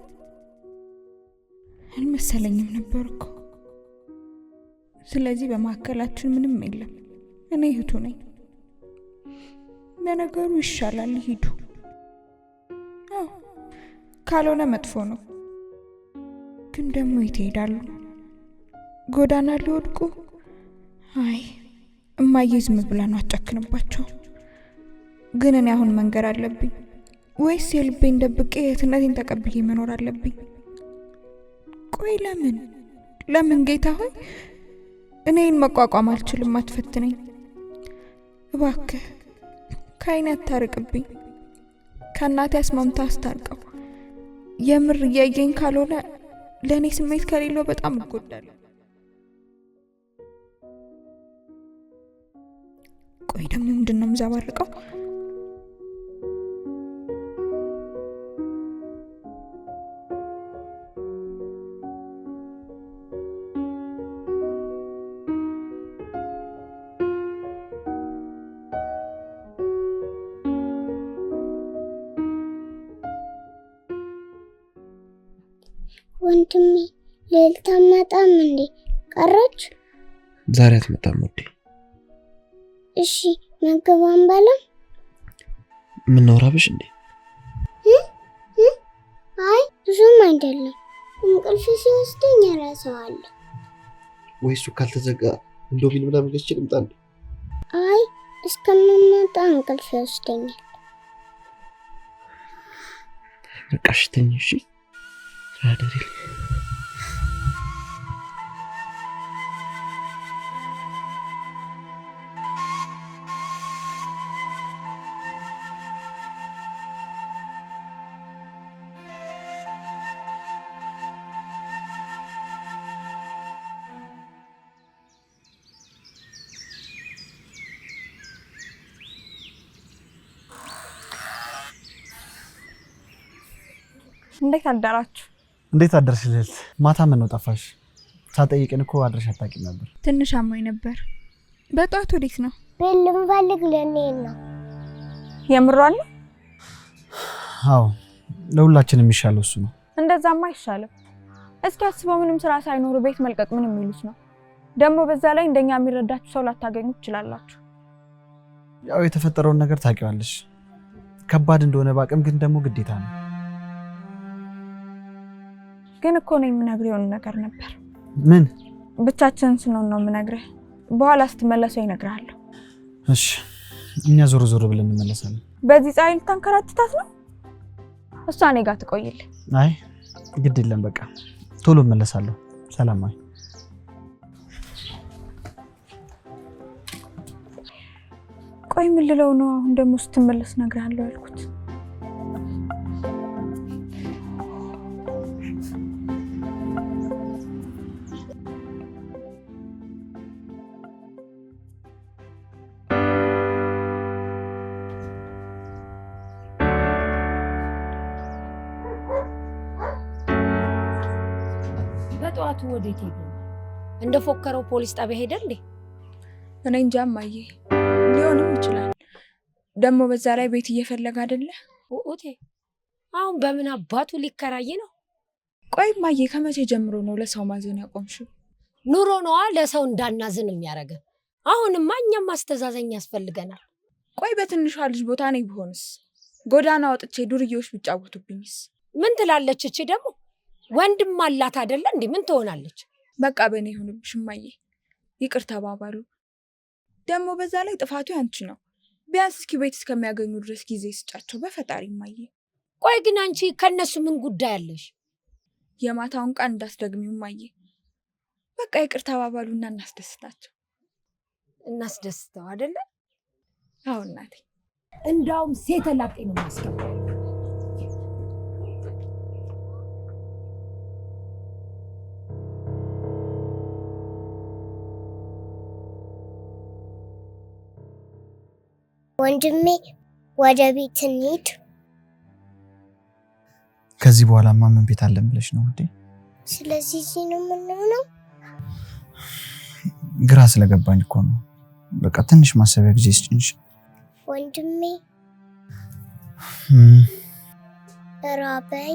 [SPEAKER 5] አልመሰለኝም ነበር እኮ። ስለዚህ በመካከላችን ምንም የለም። እኔ እህቱ ነኝ። ለነገሩ ይሻላል ይሄዱ። ካልሆነ መጥፎ ነው። ግን ደግሞ የት ይሄዳሉ? ጎዳና ሊወድቁ? አይ እማዬ ዝም ብላ ነው አጨክንባቸው። ግን እኔ አሁን መንገር አለብኝ ወይስ የልቤን ደብቄ የትነቴን ተቀብዬ መኖር አለብኝ? ቆይ ለምን ጌታ ሆይ እኔን መቋቋም አልችልም። አትፈትነኝ እባክህ። ከአይኔ አታርቅብኝ። ከእናቴ አስማምታ አስታርቀው። የምር እያየኝ ካልሆነ ለእኔ ስሜት ከሌለው በጣም እጎዳለሁ። ቆይ ደግሞ ምንድን ነው የምዛባርቀው?
[SPEAKER 1] ወንድሜ ልዕልት አትመጣም እንዴ? ቀረች?
[SPEAKER 8] ዛሬ አትመጣም ውዴ።
[SPEAKER 1] እሺ ምግብ አንበላም?
[SPEAKER 8] ምን ነው ራብሽ እንዴ?
[SPEAKER 1] አይ ብዙም አይደለም። እንቅልፍ ሲወስደኝ እረሳዋለሁ።
[SPEAKER 8] ወይስ ካልተዘጋ እንደው ምናምን ገዝቼ ልምጣ እንዴ?
[SPEAKER 1] አይ እስከምመጣ እንቅልፍ ይወስደኛል።
[SPEAKER 8] በቃ እሺ ተኝ። እሺ አደሪ።
[SPEAKER 5] እንዴት አደራችሁ?
[SPEAKER 3] እንዴት አደርሽ ልዕልት? ማታ ምን ነው ጠፋሽ? ሳጠይቅን እኮ አድረሽ አታውቂም ነበር።
[SPEAKER 5] ትንሽ አሞኝ ነበር። በጧት ወዴት ነው?
[SPEAKER 1] ቤት ልንፈልግ ልንሄድ ነው።
[SPEAKER 5] የምሯል?
[SPEAKER 3] አዎ ለሁላችንም የሚሻለው እሱ ነው።
[SPEAKER 5] እንደዛማ አይሻልም። እስኪ አስበው፣ ምንም ስራ ሳይኖሩ ቤት መልቀቅ ምን የሚሉት ነው? ደግሞ በዛ ላይ እንደኛ የሚረዳችሁ ሰው ላታገኙ ትችላላችሁ።
[SPEAKER 3] ያው የተፈጠረውን ነገር ታውቂዋለሽ። ከባድ እንደሆነ ባቅም ግን ደግሞ ግዴታ ነው።
[SPEAKER 5] ግን እኮ ነው የምነግርህ የሆነ ነገር ነበር።
[SPEAKER 3] ምን?
[SPEAKER 5] ብቻችንን ስንሆን ነው የምነግርህ። በኋላ ስትመለሰው ይነግርሃለሁ።
[SPEAKER 3] እሺ እኛ ዞር ዞር ብለን እንመለሳለን።
[SPEAKER 5] በዚህ ፀሐይ ልታንከራትታት ነው? እሷ እኔ ጋር ትቆይልህ።
[SPEAKER 3] አይ ግድ የለም በቃ ቶሎ እመለሳለሁ። ሰላም። አይ ቆይ ምን ልለው ነው አሁን ደግሞ ስትመለስ እነግርሃለሁ ያልኩት?
[SPEAKER 4] በጠዋቱ ወዴት ሄደ? እንደፎከረው ፖሊስ ጣቢያ ሄደ እንዴ?
[SPEAKER 5] እኔ እንጃ እማዬ፣ ሊሆንም ይችላል። ደግሞ በዛ ላይ ቤት እየፈለገ አይደለ?
[SPEAKER 4] ኡኡቴ አሁን በምን አባቱ ሊከራይ ነው?
[SPEAKER 5] ቆይ እማዬ፣ ከመቼ ጀምሮ ነው ለሰው ማዘን ያቆምሽው?
[SPEAKER 4] ኑሮ ነዋ ለሰው እንዳናዝን የሚያደርገ። አሁንማ እኛም ማስተዛዘኝ ያስፈልገናል።
[SPEAKER 5] ቆይ በትንሿ ልጅ ቦታ ነኝ ብሆንስ? ጎዳና ወጥቼ ዱርዬዎች ቢጫወቱብኝስ?
[SPEAKER 4] ምን ትላለች እቺ ደግሞ? ወንድም አላት አይደለ እንዴ? ምን ትሆናለች?
[SPEAKER 5] በቃ በእኔ ይሁንብሽ እማዬ፣ ይቅር ተባባሉ። ደግሞ በዛ ላይ ጥፋቱ ያንቺ ነው። ቢያንስ እስኪ ቤት እስከሚያገኙ ድረስ ጊዜ ስጫቸው በፈጣሪ እማዬ።
[SPEAKER 4] ቆይ ግን አንቺ ከነሱ ምን ጉዳይ አለሽ?
[SPEAKER 5] የማታውን ቃል እንዳስደግሚው እማዬ። በቃ ይቅር ተባባሉና እናስደስታቸው።
[SPEAKER 4] እናስደስተው አይደለ?
[SPEAKER 5] አዎ እናቴ።
[SPEAKER 4] እንዳውም ሴት ላጤ ነው ማስከበር።
[SPEAKER 1] ወንድሜ ወደ ቤት እንሂድ።
[SPEAKER 8] ከዚህ በኋላማ ምን ቤት አለን ብለሽ ነው ውዴ?
[SPEAKER 1] ስለዚህ እዚህ ነው የምንሆነው?
[SPEAKER 8] ግራ ስለገባኝ እኮ ነው። በቃ ትንሽ ማሰቢያ ጊዜ ስጭንሽ
[SPEAKER 1] ወንድሜ። ራበይ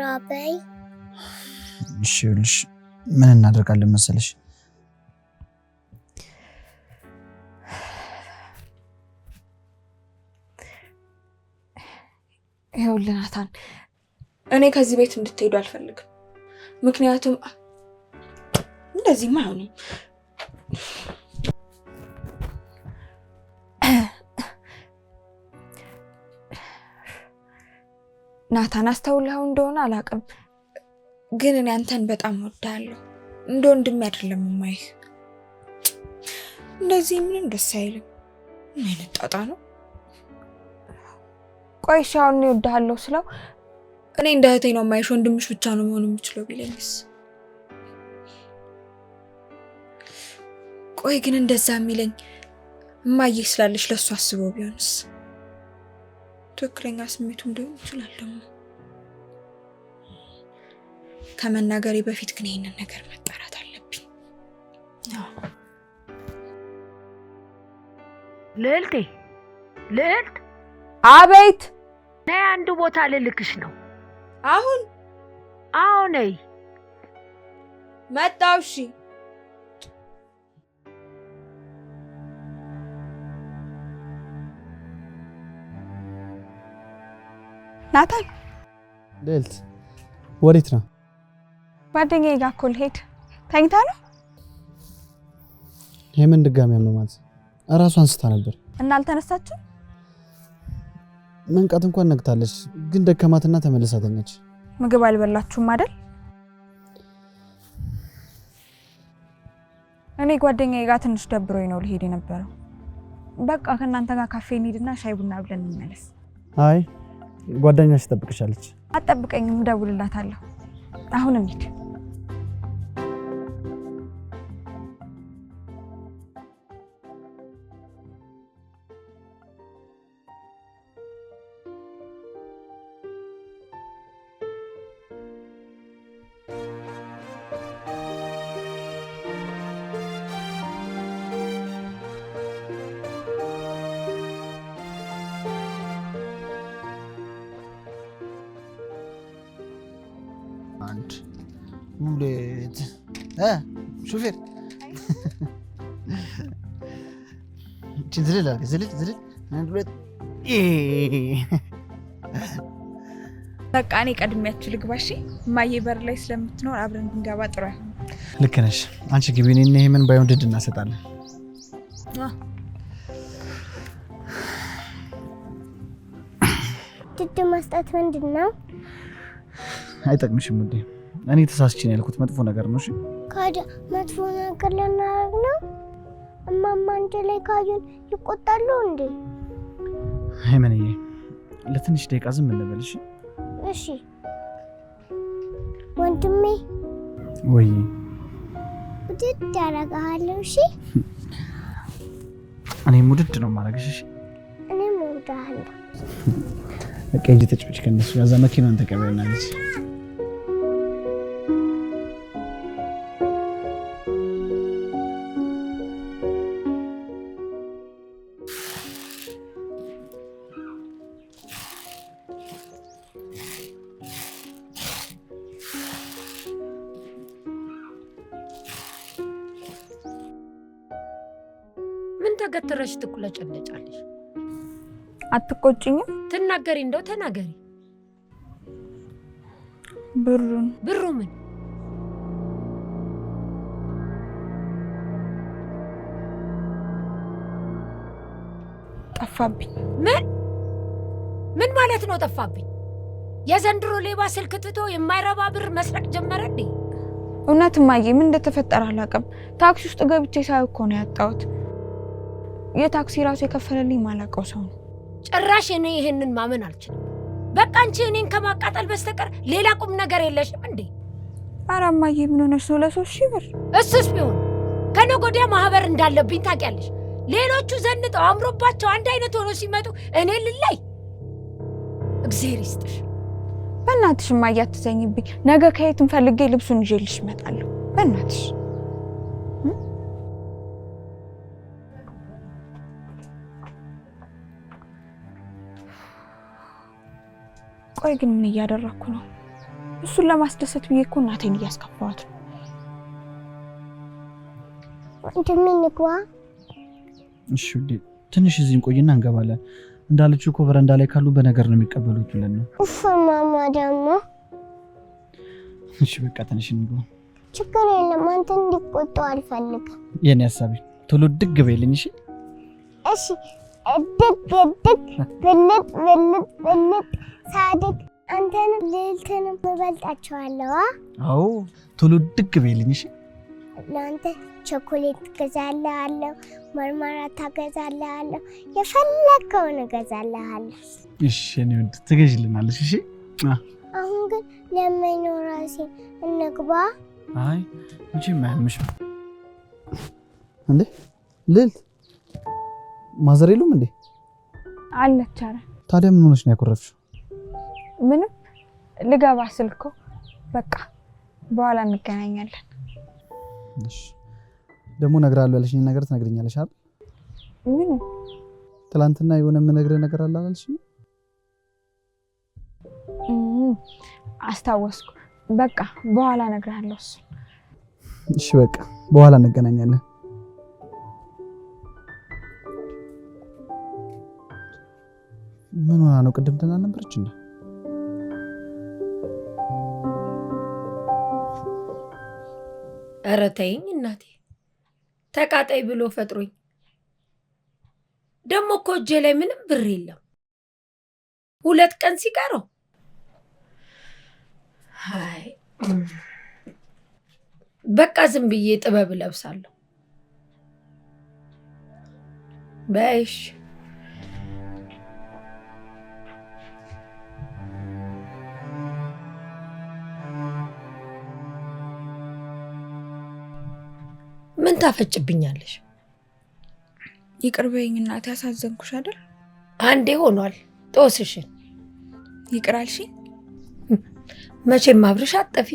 [SPEAKER 1] ራበይ።
[SPEAKER 8] እሺ ልሽ ምን እናደርጋለን መሰለሽ?
[SPEAKER 5] ይኸውልህ ናታን፣ እኔ ከዚህ ቤት እንድትሄዱ አልፈልግም። ምክንያቱም እንደዚህማ አይሆንም። ናታን፣ አስተውለኸው እንደሆነ አላውቅም፣ ግን እኔ አንተን በጣም እወድሃለሁ። እንደ ወንድሜ አይደለም የማይህ። እንደዚህ ምንም ደስ አይልም። ምን አይነት ጣጣ ነው? ቆይ እሺ፣ አሁን እኔ እወድሃለሁ ስለው እኔ እንደ እህቴ ነው የማይሽ፣ ወንድምሽ ብቻ ነው መሆን የምችለው ቢለኝስ? ቆይ ግን እንደዛ የሚለኝ እማዬ ስላለሽ ለሱ አስበው ቢሆንስ? ትክክለኛ ስሜቱም ሊሆን ይችላል። ደግሞ ከመናገሬ በፊት ግን ይሄንን ነገር መጣራት አለብኝ።
[SPEAKER 4] ልዕልቴ፣ ልዕልት።
[SPEAKER 5] አቤት።
[SPEAKER 4] ነይ፣ አንድ ቦታ ልልክሽ ነው።
[SPEAKER 5] አሁን?
[SPEAKER 4] አዎ ነይ።
[SPEAKER 5] መጣሁ። እሺ። ናታን።
[SPEAKER 7] ልዕልት፣ ወዴት ነው?
[SPEAKER 5] ጓደኛዬ ጋር እኮ ልሄድ። ተኝታ ነው?
[SPEAKER 7] ሄመን ድጋሚ አመማት። እራሷን ስታ ነበር
[SPEAKER 5] እና አልተነሳችም?
[SPEAKER 7] መንቃት እንኳን ነግታለች፣ ግን ደከማትና ተመልሳ ተኛች።
[SPEAKER 5] ምግብ አልበላችሁም አይደል? እኔ ጓደኛዬ ጋር ትንሽ ደብሮኝ ነው ልሄድ የነበረው። በቃ ከእናንተ ጋር ካፌ እንሂድና ሻይ ቡና ብለን እንመለስ።
[SPEAKER 7] አይ ጓደኛሽ ትጠብቅሻለች።
[SPEAKER 5] አትጠብቀኝም፣ እደውልላታለሁ። አሁን እንሂድ።
[SPEAKER 6] አንድ ሁለት ሹፌር ዝልል አድርገህ ዝልል። አንድ ሁለት።
[SPEAKER 5] በቃ እኔ ቀድሜያችሁ ልግባ። እሺ? እማዬ በር ላይ ስለምትኖር አብረን ብንገባ ጥሩ አይሆንም?
[SPEAKER 8] ልክ ነሽ። አንቺ ግቢ፣ እኔና ሄመን ባይሆን ድድ እናሰጣለን።
[SPEAKER 1] ድድ መስጠት ምንድን ነው?
[SPEAKER 8] አይጠቅምሽም ውዴ። እኔ ተሳስቼ ነው ያልኩት፣ መጥፎ ነገር ነው። እሺ
[SPEAKER 1] ካዳ መጥፎ ነገር ልናደርግ ነው? እማማ አንተ ላይ ካዩን ይቆጣሉ እንዴ?
[SPEAKER 8] ሄመንዬ፣ ለትንሽ ደቂቃ ዝም እንበልሽ።
[SPEAKER 1] እሺ ወንድሜ።
[SPEAKER 8] ወይ
[SPEAKER 1] ውድድ አደርግሃለሁ። እሺ
[SPEAKER 8] እኔም ውድድ ነው የማደርግሽ። እሺ
[SPEAKER 1] እኔም እወድሃለሁ።
[SPEAKER 8] በቃ ሂጂ ተጫወቺ ከእነሱ ጋር። እዛ መኪናውን ተቀበይና ልጅ
[SPEAKER 4] ምን ተገትረሽ ትቁለጨለጫለሽ?
[SPEAKER 5] አትቆጭኝም?
[SPEAKER 4] ትናገሪ እንደው ተናገሪ።
[SPEAKER 5] ብሩ
[SPEAKER 4] ምን
[SPEAKER 5] ጠፋብኝ?
[SPEAKER 4] ምን ማለት ነው ጠፋብኝ? የዘንድሮ ሌባ ስልክ ትቶ የማይረባ ብር መስረቅ ጀመረ እንዴ?
[SPEAKER 5] እውነት እማዬ፣ ምን እንደተፈጠረ አላውቅም። ታክሲ ውስጥ ገብቼ ሳይ እኮ ነው ያጣሁት። የታክሲ ራሱ የከፈለልኝ ማላውቀው ሰው ነው።
[SPEAKER 4] ጭራሽ እኔ ይሄንን ማመን አልችልም። በቃ አንቺ እኔን ከማቃጠል በስተቀር ሌላ ቁም ነገር የለሽም እንዴ?
[SPEAKER 5] ኧረ እማዬ፣ ምን ሆነሽ ነው? ለ3,000 ብር?
[SPEAKER 4] እሱስ ቢሆን ከነገ ወዲያ ማህበር እንዳለብኝ ታውቂያለሽ። ሌሎቹ ዘንጠው አምሮባቸው አንድ አይነት ሆኖ ሲመጡ እኔ ልላይ። እግዚአብሔር ይስጥሽ።
[SPEAKER 5] በእናትሽ እማዬ አትዘኝብኝ። ነገ ከየትም ፈልጌ ልብሱን ይዤልሽ እመጣለሁ። በእናትሽ ቆይ ግን ምን እያደረኩ ነው? እሱን ለማስደሰት ብዬ እኮ እናቴን እያስከፋኋት ነው።
[SPEAKER 1] ወንድሜ ንግባ።
[SPEAKER 7] እሺ ውዴ፣ ትንሽ እዚህ እንቆይና እንገባለን። እንዳለችው እኮ በረንዳ ላይ ካሉ በነገር ነው የሚቀበሉት ብለን ነው።
[SPEAKER 1] እፍ ማማ ደግሞ።
[SPEAKER 7] እሺ በቃ ትንሽ እንግባ።
[SPEAKER 1] ችግር የለም፣ አንተ እንዲቆጡ አልፈልግም።
[SPEAKER 7] የኔ ሀሳቢ ቶሎ ድግ በይልኝ። እሺ
[SPEAKER 1] እሺ። ድግ ብልጥ ሳድግ አንተንም ልዕልትንም እበልጣቸዋለሁ።
[SPEAKER 7] አዎ ቶሎ ድግ በይልኝ። እሺ
[SPEAKER 1] ለአንተ ቾኮሌት እገዛልሃለሁ፣ ማርማራታ እገዛልሃለሁ፣ የፈለግከውን እገዛልሃለሁ።
[SPEAKER 7] እሺ እኔ ወድ ትገዥልናለሽ። እሺ
[SPEAKER 1] አሁን ግን ለምን ራሴን እንግባ?
[SPEAKER 7] አይ እንጂ ማምሽም እንዴ ልዕልት ማዘር የሉም እንዴ?
[SPEAKER 5] አለች። ኧረ
[SPEAKER 7] ታዲያ ምን ሆነሽ ነው ያኮረፍሽው?
[SPEAKER 5] ምንም ልገባ ስልኮ። በቃ በኋላ እንገናኛለን።
[SPEAKER 7] እሺ ደግሞ እነግርሃለሁ ያልሽኝ ነገር ትነግሪኛለሽ አይደል?
[SPEAKER 5] ምን?
[SPEAKER 7] ትላንትና የሆነ የምነግርህ ነገር አለ አላልሽኝ?
[SPEAKER 5] አስታወስኩ። በቃ በኋላ እነግርሃለሁ እሱ።
[SPEAKER 7] እሺ በቃ በኋላ እንገናኛለን። ምን ሆና ነው? ቅድም ደህና ነበረች እንዴ?
[SPEAKER 4] ኧረ ተይኝ እናቴ፣ ተቃጣይ ብሎ ፈጥሮኝ። ደግሞ እኮ እጄ ላይ ምንም ብር የለም። 2 ቀን ሲቀረው አይ በቃ ዝም ብዬ ጥበብ ለብሳለሁ። በይሽ ምን ታፈጭብኛለሽ?
[SPEAKER 5] ይቅር በይኝ እናቴ፣ ያሳዘንኩሽ አይደል?
[SPEAKER 4] አንዴ ሆኗል። ጦስሽን
[SPEAKER 5] ይቅር አልሽኝ።
[SPEAKER 4] መቼም አብርሽ አጠፊ።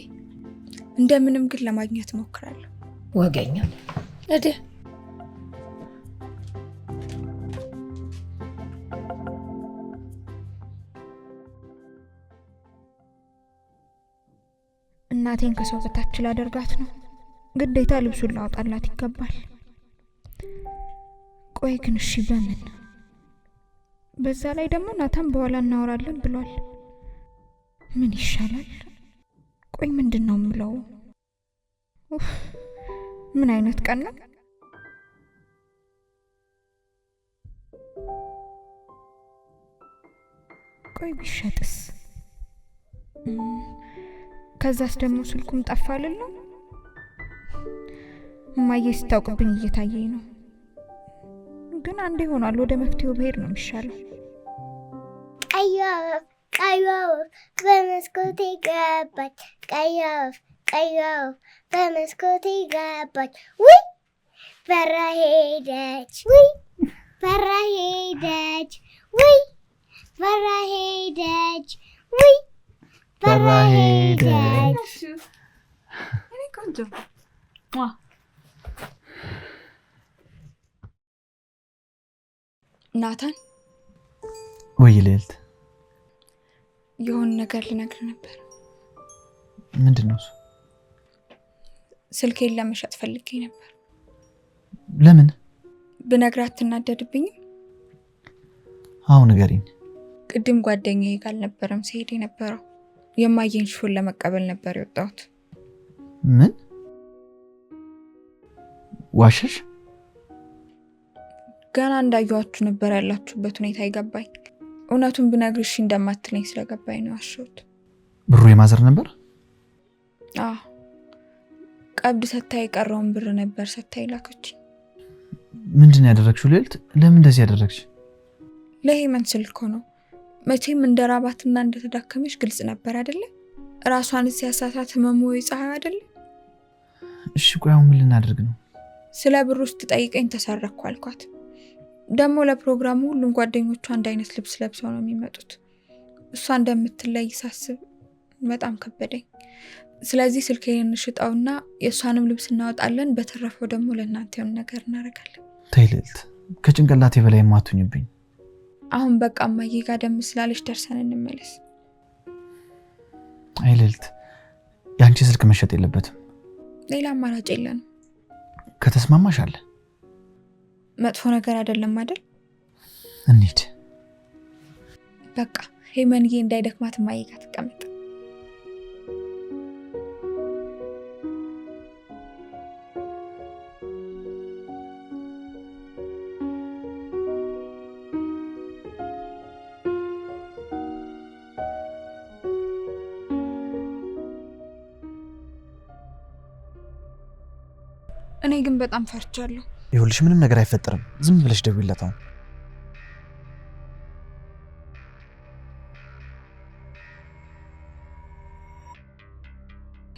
[SPEAKER 5] እንደምንም ግን ለማግኘት እሞክራለሁ።
[SPEAKER 4] ወገኛ እዴ
[SPEAKER 5] እናቴን ከሰው በታች ላደርጋት ነው። ግዴታ ልብሱን ላውጣላት ይገባል። ቆይ ግን እሺ በምን? በዛ ላይ ደግሞ ናታን በኋላ እናወራለን ብሏል። ምን ይሻላል? ቆይ ምንድን ነው የምለው? ምን አይነት ቀን ነው? ቆይ ቢሸጥስ? ከዛስ ደግሞ ስልኩም ጠፋልል ነው። እማዬ ስታውቅብኝ እየታየኝ ነው። ግን አንዴ ሆኗል። ወደ መፍትሄው ብሄድ ነው የሚሻለው።
[SPEAKER 1] ቀይ ወፍ በመስኮቴ ገባች። ቀይ ወፍ በመስኮቴ ገባች። ውይ በራ ሄደች። ውይ በራ ሄደች። ውይ በራ ሄደች። ውይ በራ ሄደች።
[SPEAKER 5] እኔ ቆንጆ ናታን።
[SPEAKER 8] ወይ ልዕልት፣
[SPEAKER 5] የሆነ ነገር ልነግር ነበር።
[SPEAKER 8] ምንድን ነው እሱ?
[SPEAKER 5] ስልኬን ለመሸጥ ፈልጌ ነበር።
[SPEAKER 8] ለምን?
[SPEAKER 5] ብነግራት አትናደድብኝም?
[SPEAKER 8] አሁን ንገሪኝ።
[SPEAKER 5] ቅድም ጓደኛዬ ጋር አልነበረም ሲሄድ የነበረው። የማየን ሹን ለመቀበል ነበር የወጣሁት።
[SPEAKER 8] ምን ዋሸሽ?
[SPEAKER 5] ገና እንዳየኋችሁ ነበር ያላችሁበት ሁኔታ ይገባኝ። እውነቱን ብነግርሽ እንደማትለኝ ስለገባኝ ነው ያሸሁት።
[SPEAKER 8] ብሩ የማዘር ነበር?
[SPEAKER 5] አዎ፣ ቀብድ ሰታይ የቀረውን ብር ነበር ሰታይ ላከች።
[SPEAKER 8] ምንድን ያደረግሽው ልዕልት? ለምን እንደዚህ ያደረግሽ?
[SPEAKER 5] ለሄመን ስልኮ ነው። መቼም እንደራባትና እንደተዳከመች ግልጽ ነበር አይደለ? ራሷን ሲያሳታት ህመሙ ፀሐይ አይደለ?
[SPEAKER 8] እሺ ቆይ አሁን ምን ልናደርግ ነው?
[SPEAKER 5] ስለ ብሩ ውስጥ ጠይቀኝ ተሰረኩ አልኳት። ደግሞ ለፕሮግራሙ ሁሉም ጓደኞቿ አንድ አይነት ልብስ ለብሰው ነው የሚመጡት። እሷ እንደምትለይ ሳስብ በጣም ከበደኝ። ስለዚህ ስልኬን እንሽጣውና የእሷንም ልብስ እናወጣለን። በተረፈው ደግሞ ለእናንተ የሆነ ነገር እናደርጋለን።
[SPEAKER 3] ተይ ልዕልት፣ ከጭንቅላቴ በላይ የማትሁኝብኝ።
[SPEAKER 5] አሁን በቃ እማዬ ጋር ደም ስላለች ደርሰን እንመለስ።
[SPEAKER 3] አይ ልዕልት፣ የአንቺ ስልክ መሸጥ የለበትም።
[SPEAKER 5] ሌላ አማራጭ የለንም።
[SPEAKER 3] ከተስማማሽ አለ።
[SPEAKER 5] መጥፎ ነገር አይደለም አይደል?
[SPEAKER 3] እንሂድ
[SPEAKER 5] በቃ። ሄመንዬ እንዳይደክማት እማዬ ጋር ተቀመጥ። እኔ ግን በጣም ፈርቻለሁ።
[SPEAKER 3] ይኸውልሽ ምንም ነገር አይፈጠርም። ዝም ብለሽ ደውይለት አሁን።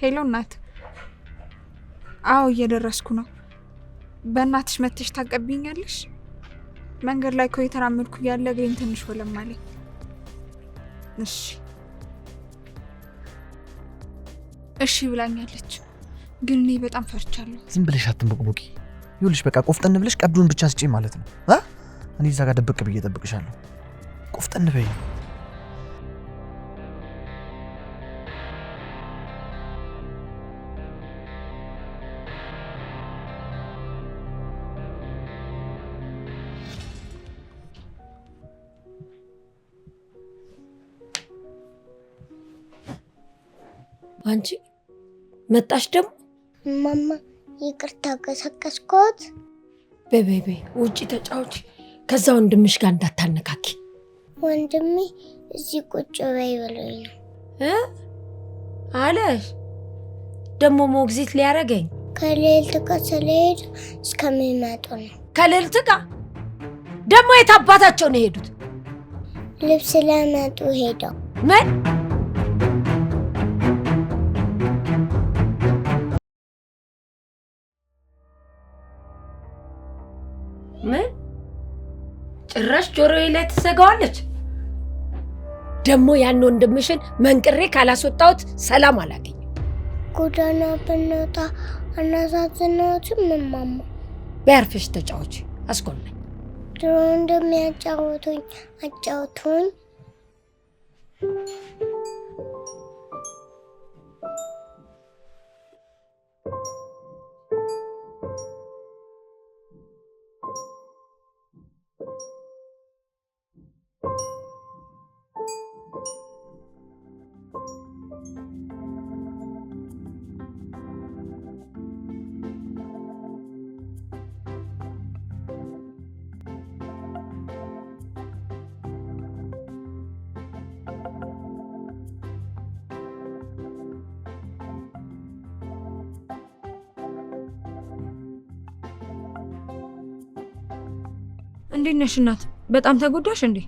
[SPEAKER 5] ሄሎ እናት። አዎ እየደረስኩ ነው። በእናትሽ መተሽ ታቀብኛለሽ? መንገድ ላይ እኮ የተራመድኩ ያለ ግን ትንሽ ወለም አለኝ። እሺ ብላኛለች፣ ግን እኔ በጣም ፈርቻለሁ።
[SPEAKER 3] ዝም ብለሽ አትንቦቅቦቂ። ይኸውልሽ በቃ ቆፍጠን ብለሽ ቀብዱን ብቻ ስጪ ማለት ነው። እኔ እዛ ጋር ደብቅ ብዬ እጠብቅሻለሁ። ቆፍጠን በይ።
[SPEAKER 4] አንቺ መጣሽ ደግሞ?
[SPEAKER 1] ማማ ይቅርታ ቀሰቀስኩት።
[SPEAKER 4] በቤቤ ውጪ ተጫውቺ፣ ከዛ ወንድምሽ ጋር እንዳታነካኪ።
[SPEAKER 1] ወንድሜ እዚህ ቁጭ በይ ብሎኝ ነው
[SPEAKER 4] አለሽ። ደግሞ ሞግዚት ሊያረገኝ
[SPEAKER 1] ከሌልት ጋር ስለሄዱ እስከሚመጡ ነው።
[SPEAKER 4] ከሌልት ጋር ደግሞ የት አባታቸው ነው የሄዱት?
[SPEAKER 1] ልብስ ለመጡ ሄደው
[SPEAKER 4] ምን ጭራሽ ጆሮዬ ላይ ትሰጋዋለች። ደግሞ ያን ወንድምሽን መንቅሬ ካላስወጣሁት ሰላም አላገኝም።
[SPEAKER 1] ጎዳና ብንወጣ አናሳዝነዎትም እማማ?
[SPEAKER 4] በያርፍሽ ተጫወች፣ አስኮናኝ።
[SPEAKER 1] ድሮ እንደሚያጫወቱኝ አጫውቱኝ።
[SPEAKER 5] እንዴት ነሽ እናት? በጣም ተጎዳሽ እንዴ?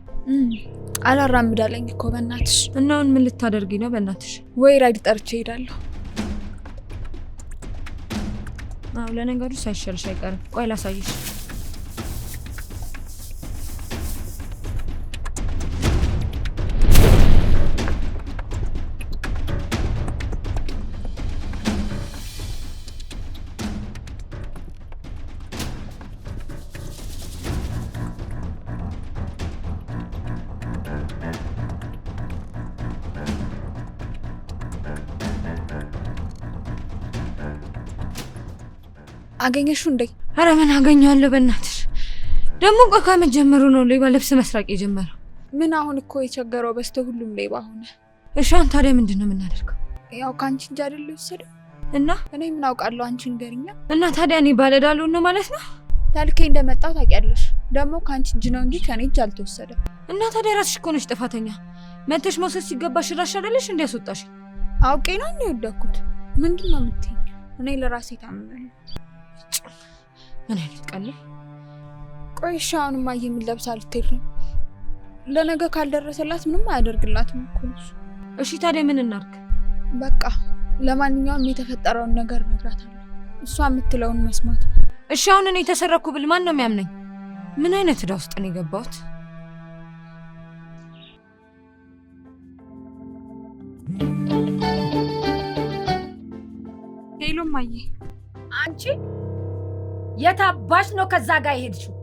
[SPEAKER 5] አላራምዳለኝ እኮ በእናትሽ። እና አሁን ምን ልታደርጊ ነው በእናትሽ? ወይ ራይድ ጠርቼ እሄዳለሁ። አዎ ለነገሩ ሳይሻልሽ አይቀርም። ቆይ ላሳይሽ። አገኘሽው እንዴ? ኧረ ምን አገኘዋለሁ በእናትሽ። ደግሞ ቆይ ከመጀመሩ ነው ሌባ ልብስ መስራቅ የጀመረው። ምን አሁን እኮ የቸገረው በስተ ሁሉም ሌባ ሆነ። እሺ አሁን ታዲያ ምንድን ነው የምናደርገው? ያው ካንቺ እንጂ አይደል የወሰደው እና እኔ ምን አውቃለሁ? አንቺ ንገሪኛ። እና ታዲያ እኔ ባለዳሉ ነው ማለት ነው? ታልከኝ እንደመጣው ታውቂያለሽ። ደግሞ ካንቺ እጅ ነው እንጂ ከኔ እጅ አልተወሰደም። እና ታዲያ ራስሽ እኮ ነሽ ጥፋተኛ። መተሽ መውሰድ ሲገባሽ ራሽ አይደለሽ እንዴ ያስወጣሽ? አውቄ ነው እንዴ ወደኩት? ምንድን ነው የምትይኝ? እኔ ለራሴ ታምናለሁ። ምን አይነት ቀን ነው? ቆይ እሺ አሁንማ ምን ለብሳ ልትሄድ ነው? ለነገ ካልደረሰላት ምንም አያደርግላትም እኮ እሱ። እሺ ታዲያ ምን እናርግ? በቃ ለማንኛውም የተፈጠረውን ነገር እነግራታለሁ። እሷ የምትለውን መስማት ነው። እሺ አሁን እኔ ተሰረኩ ብል ማን ነው የሚያምነኝ?
[SPEAKER 4] ምን አይነት ዕዳ ውስጥ ነው የገባሁት?
[SPEAKER 5] ሄሎ ማዬ፣
[SPEAKER 4] አንቺ የታባሽ ነው ከዛ ጋር ሄድሽው?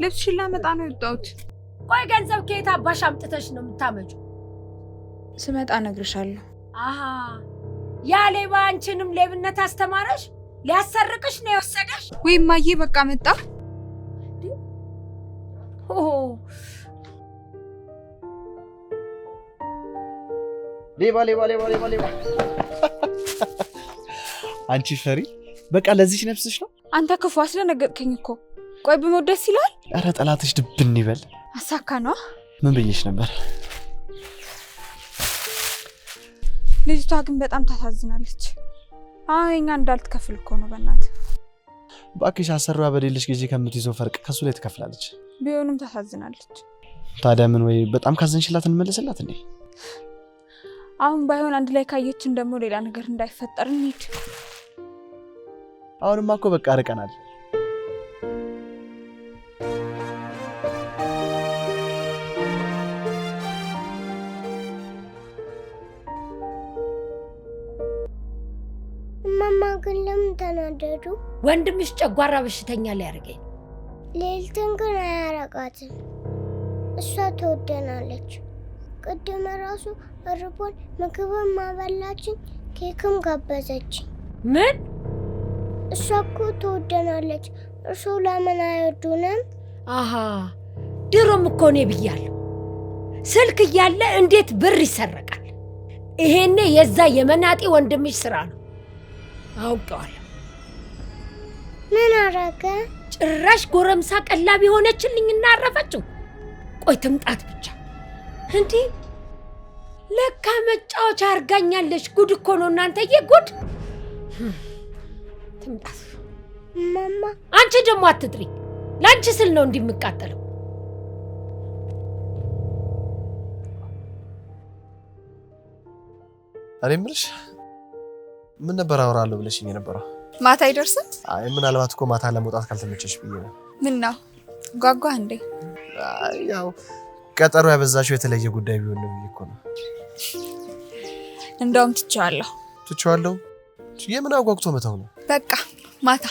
[SPEAKER 5] ልብስሽን ላመጣ ነው የወጣሁት።
[SPEAKER 4] ቆይ ገንዘብ ከየት አባሽ አምጥተሽ ነው የምታመጪው?
[SPEAKER 5] ስመጣ እነግርሻለሁ።
[SPEAKER 4] አሃ ያ ሌባ አንቺንም ሌብነት አስተማረሽ? ሊያሰርቅሽ ነው የወሰደሽ?
[SPEAKER 5] ወይ ማዬ፣ በቃ መጣ።
[SPEAKER 8] ሌባ ሌባ ሌባ ሌባ ሌባ! አንቺ ፈሪ! በቃ ለዚህች ነፍስሽ ነው?
[SPEAKER 5] አንተ ክፉ አስደነገጥከኝ እኮ። ቆይ ብሞት ደስ ይላል?
[SPEAKER 8] ኧረ ጠላትሽ ድብን ይበል።
[SPEAKER 5] አሳካ ነው።
[SPEAKER 8] ምን ብዬሽ ነበር?
[SPEAKER 5] ልጅቷ ግን በጣም ታሳዝናለች። አሁን እኛ እንዳልትከፍል እኮ ነው። በእናትህ
[SPEAKER 8] እባክሽ አሰሪዋ በሌለሽ ጊዜ ከምትይዘው ፈርቅ ከሱ ላይ ትከፍላለች።
[SPEAKER 5] ቢሆንም ታሳዝናለች።
[SPEAKER 8] ታዲያ ምን ወይ በጣም ካዘንሽላት እንመለስላት እንዴ?
[SPEAKER 5] አሁን ባይሆን አንድ ላይ ካየችን ደግሞ ሌላ ነገር እንዳይፈጠር እንሂድ።
[SPEAKER 8] አሁንማ እኮ በቃ ርቀናል።
[SPEAKER 1] እማማ ግን ለምን ተናደዱ?
[SPEAKER 4] ወንድምሽ ጨጓራ በሽተኛ ሊያደርገኝ።
[SPEAKER 1] ሌሊትን ግን አያረቃትም። እሷ ትወደናለች። ቅድም ራሱ እርቦን ምግብም ማበላችን፣ ኬክም ጋበዘችኝ።
[SPEAKER 4] ምን?
[SPEAKER 1] እሷ እኮ ትወደናለች። እርሶ ለምን አይወዱንም?
[SPEAKER 4] አሃ ድሮም እኮ እኔ ብያለሁ፣ ስልክ እያለ እንዴት ብር ይሰረቃል? ይሄኔ የዛ የመናጤ ወንድምሽ ስራ ነው። አውቀዋለሁ።
[SPEAKER 1] ምን አረገ?
[SPEAKER 4] ጭራሽ ጎረምሳ ቀላቢ ሆነችልኝ እና አረፈችው። ቆይ ትምጣት ብቻ። እንዴ ለካ መጫወቻ አርጋኛለች። ጉድ እኮ ነው እናንተዬ፣ ጉድ። ትምጣት።
[SPEAKER 1] ማማ
[SPEAKER 4] አንቺ ደግሞ አትጥሪ። ላንቺ ስል ነው እንዲምቃጠለው።
[SPEAKER 8] እኔ የምልሽ ምን ነበር አወራለሁ ብለሽኝ የነበረው?
[SPEAKER 5] ማታ አይደርስም?
[SPEAKER 8] አይ ምናልባት እኮ ማታ ለመውጣት ካልተመቸሽ ብዬ ነው።
[SPEAKER 5] ምን ነው ጓጓ እንዴ?
[SPEAKER 8] ያው ቀጠሮ ያበዛሽው የተለየ ጉዳይ ቢሆን ነው ብዬ እኮ ነው።
[SPEAKER 5] እንደውም ትቼዋለሁ።
[SPEAKER 8] ትቼዋለሁ? የምን አጓጉቶ መተው ነው?
[SPEAKER 5] በቃ ማታ።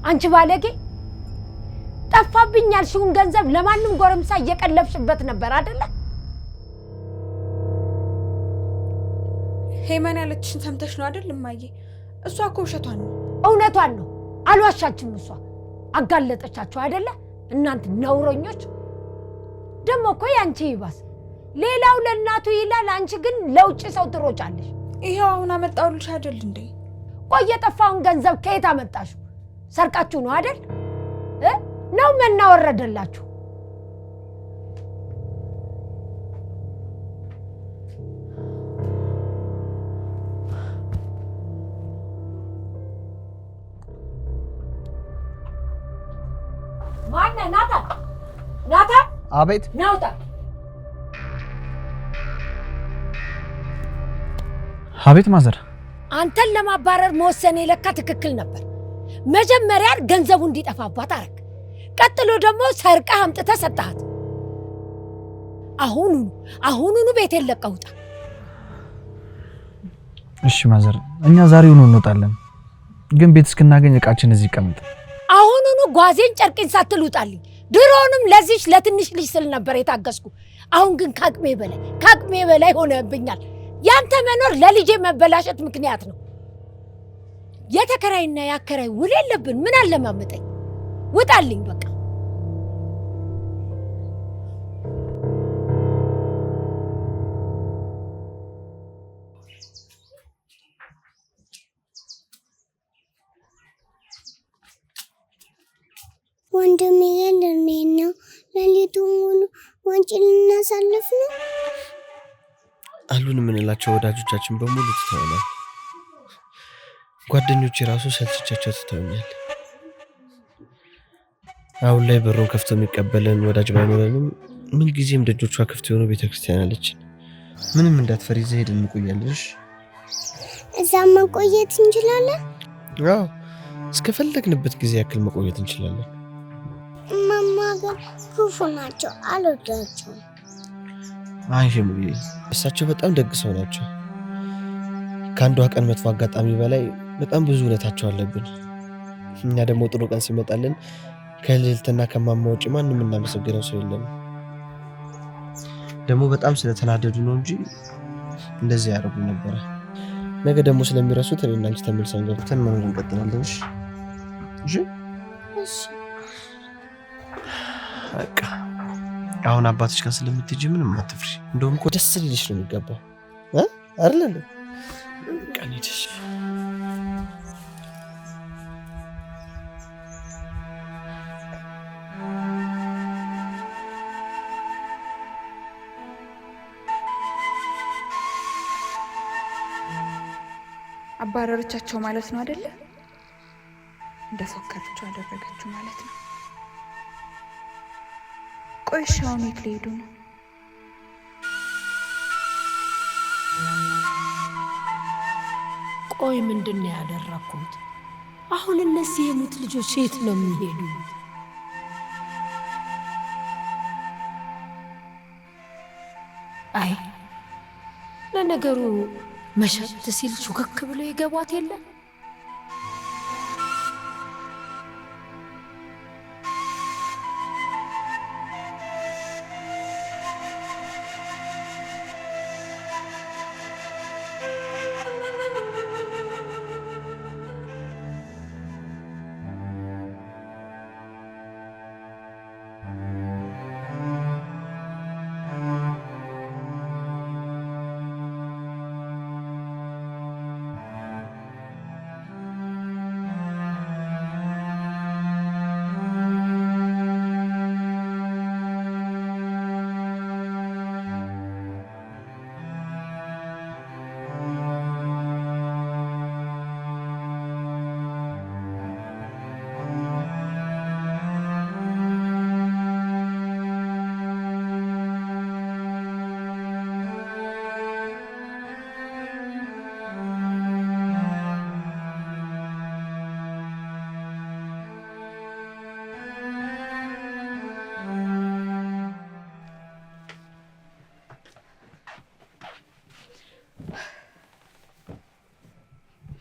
[SPEAKER 4] አንቺ ባለጌ፣ ጠፋብኝ ያልሽውን ገንዘብ ለማንም ጎረምሳ እየቀለብሽበት ነበር አይደለ?
[SPEAKER 5] ሄመን ያለችሽን ሰምተሽ ነው አይደል እማዬ? እሷ እኮ ውሸቷን ነው።
[SPEAKER 4] እውነቷን ነው። አልዋሻችም። እሷ አጋለጠቻችሁ አይደለ? እናንተ ነውረኞች። ደግሞ እኮ ያንቺ ይባስ። ሌላው ለእናቱ ይላል፣ አንቺ ግን ለውጭ ሰው ትሮጫለሽ።
[SPEAKER 5] ይሄው አሁን አመጣሁልሽ አይደል እንዴ?
[SPEAKER 4] ቆይ የጠፋውን ገንዘብ ከየት አመጣሽው? ሰርቃችሁ ነው አይደል? ነው መና ወረደላችሁ? ማነ? ናታ
[SPEAKER 7] አቤት።
[SPEAKER 4] ናውጣ።
[SPEAKER 7] አቤት ማዘር።
[SPEAKER 4] አንተን ለማባረር መወሰኔ ለካ ትክክል ነበር። መጀመሪያ ገንዘቡ እንዲጠፋባት አረክ። ቀጥሎ ደግሞ ሰርቃ አምጥተህ ሰጣት። አሁኑኑ ቤቴን ለቀህ ውጣ።
[SPEAKER 7] እሺ ማዘር፣ እኛ ዛሬውኑ እንወጣለን፣ ግን ቤት እስክናገኝ እቃችን እዚህ ይቀመጥ።
[SPEAKER 4] አሁኑኑ ጓዜን ጨርቄን ሳትል ውጣልኝ። ድሮውንም ለዚች ለትንሽ ልጅ ስል ነበር የታገስኩ። አሁን ግን ከአቅሜ በላይ ሆነብኛል። ያንተ መኖር ለልጄ መበላሸት ምክንያት ነው። የተከራይና ያከራይ ውል የለብን። ምን አለማመጠኝ? ውጣልኝ በቃ።
[SPEAKER 1] ወንድሜ ያለኔ ነው። ሌሊቱን ሙሉ ወንጭ ልናሳልፍ ነው።
[SPEAKER 8] አሉን የምንላቸው ወዳጆቻችን በሙሉ ትተውናል። ጓደኞቼ ራሱ ሰልችቻቸው ትተውኛል። አሁን ላይ በሩን ከፍቶ የሚቀበለን ወዳጅ ባይኖረንም ምንጊዜም ደጆቿ ክፍት የሆኑ ቤተክርስቲያን አለችን። ምንም እንዳትፈሪ እዛ ሄደን እንቆያለን።
[SPEAKER 1] እዛ መቆየት እንችላለን?
[SPEAKER 8] አዎ፣ እስከፈለግንበት ጊዜ ያክል መቆየት እንችላለን።
[SPEAKER 1] እማማ ግን ክፉ ናቸው፣ አልወዳቸውም።
[SPEAKER 8] አይሽሙዬ፣ እሳቸው በጣም ደግ ሰው ናቸው። ከአንዷ ቀን መጥፎ አጋጣሚ በላይ በጣም ብዙ ውለታቸው አለብን። እኛ ደግሞ ጥሩ ቀን ሲመጣልን ከልዕልትና ከማማ ውጭ ማንም እናመሰግነው ሰው የለም። ደግሞ በጣም ስለተናደዱ ነው እንጂ እንደዚህ ያደርጉ ነበረ። ነገ ደግሞ ስለሚረሱት እኔና አንቺ ተመልሰን ገብተን መኖር እንቀጥላለን። እሺ? በቃ አሁን አባትሽ ጋር ስለምትሄጂ ምንም አትፍሪ። እንደውም እኮ ደስ ሊልሽ ነው የሚገባው አይደል? በቃ እንሂድሽ።
[SPEAKER 5] አባረረቻቸው ማለት ነው አይደለ? እንደፎከረችው አደረገችው ማለት ነው። ቆይ ሻውን የት ሊሄዱ ነው?
[SPEAKER 4] ቆይ ምንድን ነው ያደረኩት? አሁን እነዚህ የሙት ልጆች የት ነው የሚሄዱት? አይ ለነገሩ መሸት ሲል ሹክክ ብሎ የገቧት የለም።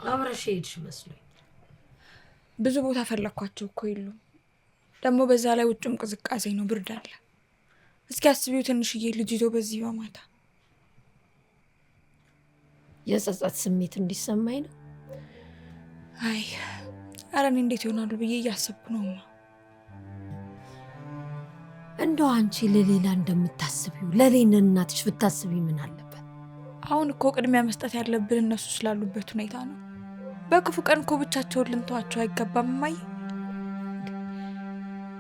[SPEAKER 4] አብረሽ ሄድሽ መስሎኝ።
[SPEAKER 5] ብዙ ቦታ ፈለኳቸው እኮ የሉም። ደግሞ በዛ ላይ ውጭም ቅዝቃዜ ነው፣ ብርድ አለ። እስኪ አስቢው ትንሽዬ ልጅ ይዞ በዚህ በማታ።
[SPEAKER 4] የጸጸት ስሜት እንዲሰማኝ ነው።
[SPEAKER 5] አይ ኧረ እኔ እንዴት ይሆናሉ ብዬ እያሰብኩ ነው።
[SPEAKER 4] እንደው አንቺ ለሌላ እንደምታስቢው ለሌላ እናትሽ ብታስቢ ምን አለበት?
[SPEAKER 5] አሁን እኮ ቅድሚያ መስጠት ያለብን እነሱ ስላሉበት ሁኔታ ነው። በክፉ ቀን እኮ ብቻቸውን ልንተዋቸው አይገባም እማዬ።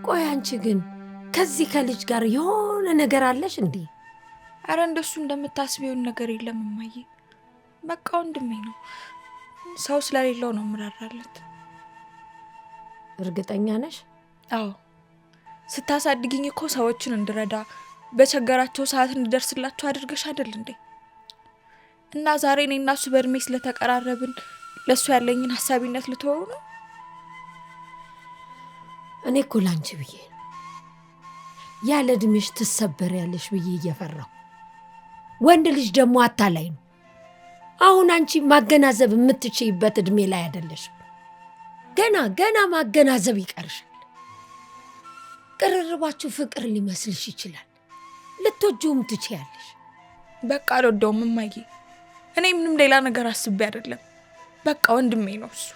[SPEAKER 4] ቆይ አንቺ ግን ከዚህ ከልጅ ጋር የሆነ ነገር አለሽ እንዴ?
[SPEAKER 5] አረ እንደሱ እንደምታስቢውን ነገር የለም እማዬ። በቃ ወንድሜ ነው፣ ሰው ስለሌለው ነው ምራራለት።
[SPEAKER 4] እርግጠኛ ነሽ?
[SPEAKER 5] አዎ፣ ስታሳድግኝ እኮ ሰዎችን እንድረዳ በቸገራቸው ሰዓት እንድደርስላቸው አድርገሽ አይደል እንዴ? እና ዛሬ እኔ እና እሱ በእድሜ ስለተቀራረብን ለእሱ ያለኝን ሀሳቢነት ልትወሩ ነው?
[SPEAKER 4] እኔ እኮ ላንቺ ብዬ ነው ያለ እድሜሽ ትሰበሪያለሽ ብዬ እየፈራሁ። ወንድ ልጅ ደግሞ አታላይ ነው። አሁን አንቺ ማገናዘብ የምትችይበት እድሜ ላይ አይደለሽም። ገና ማገናዘብ ይቀርሻል። ቅርርባችሁ ፍቅር ሊመስልሽ ይችላል፣ ልትወጂውም ትችያለሽ።
[SPEAKER 5] በቃ አልወደውም እማዬ። እኔ ምንም ሌላ ነገር አስቤ አይደለም። በቃ ወንድሜ ነው እሱ።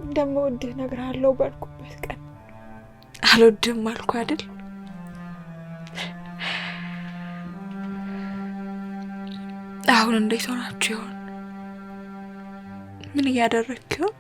[SPEAKER 5] እንደምወድህ እነግርሃለሁ ባልኩበት ቀን አልወድህም አልኩ አይደል? አሁን እንዴት ሆናችሁ ይሆን? ምን እያደረግክ ነው?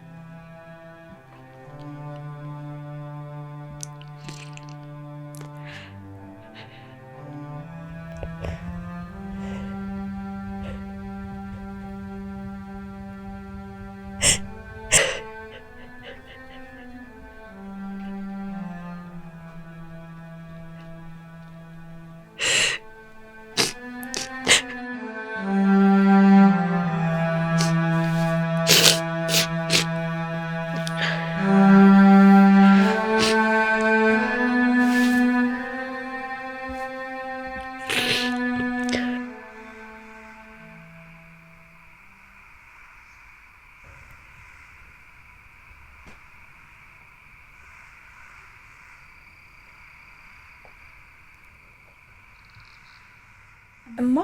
[SPEAKER 5] እማ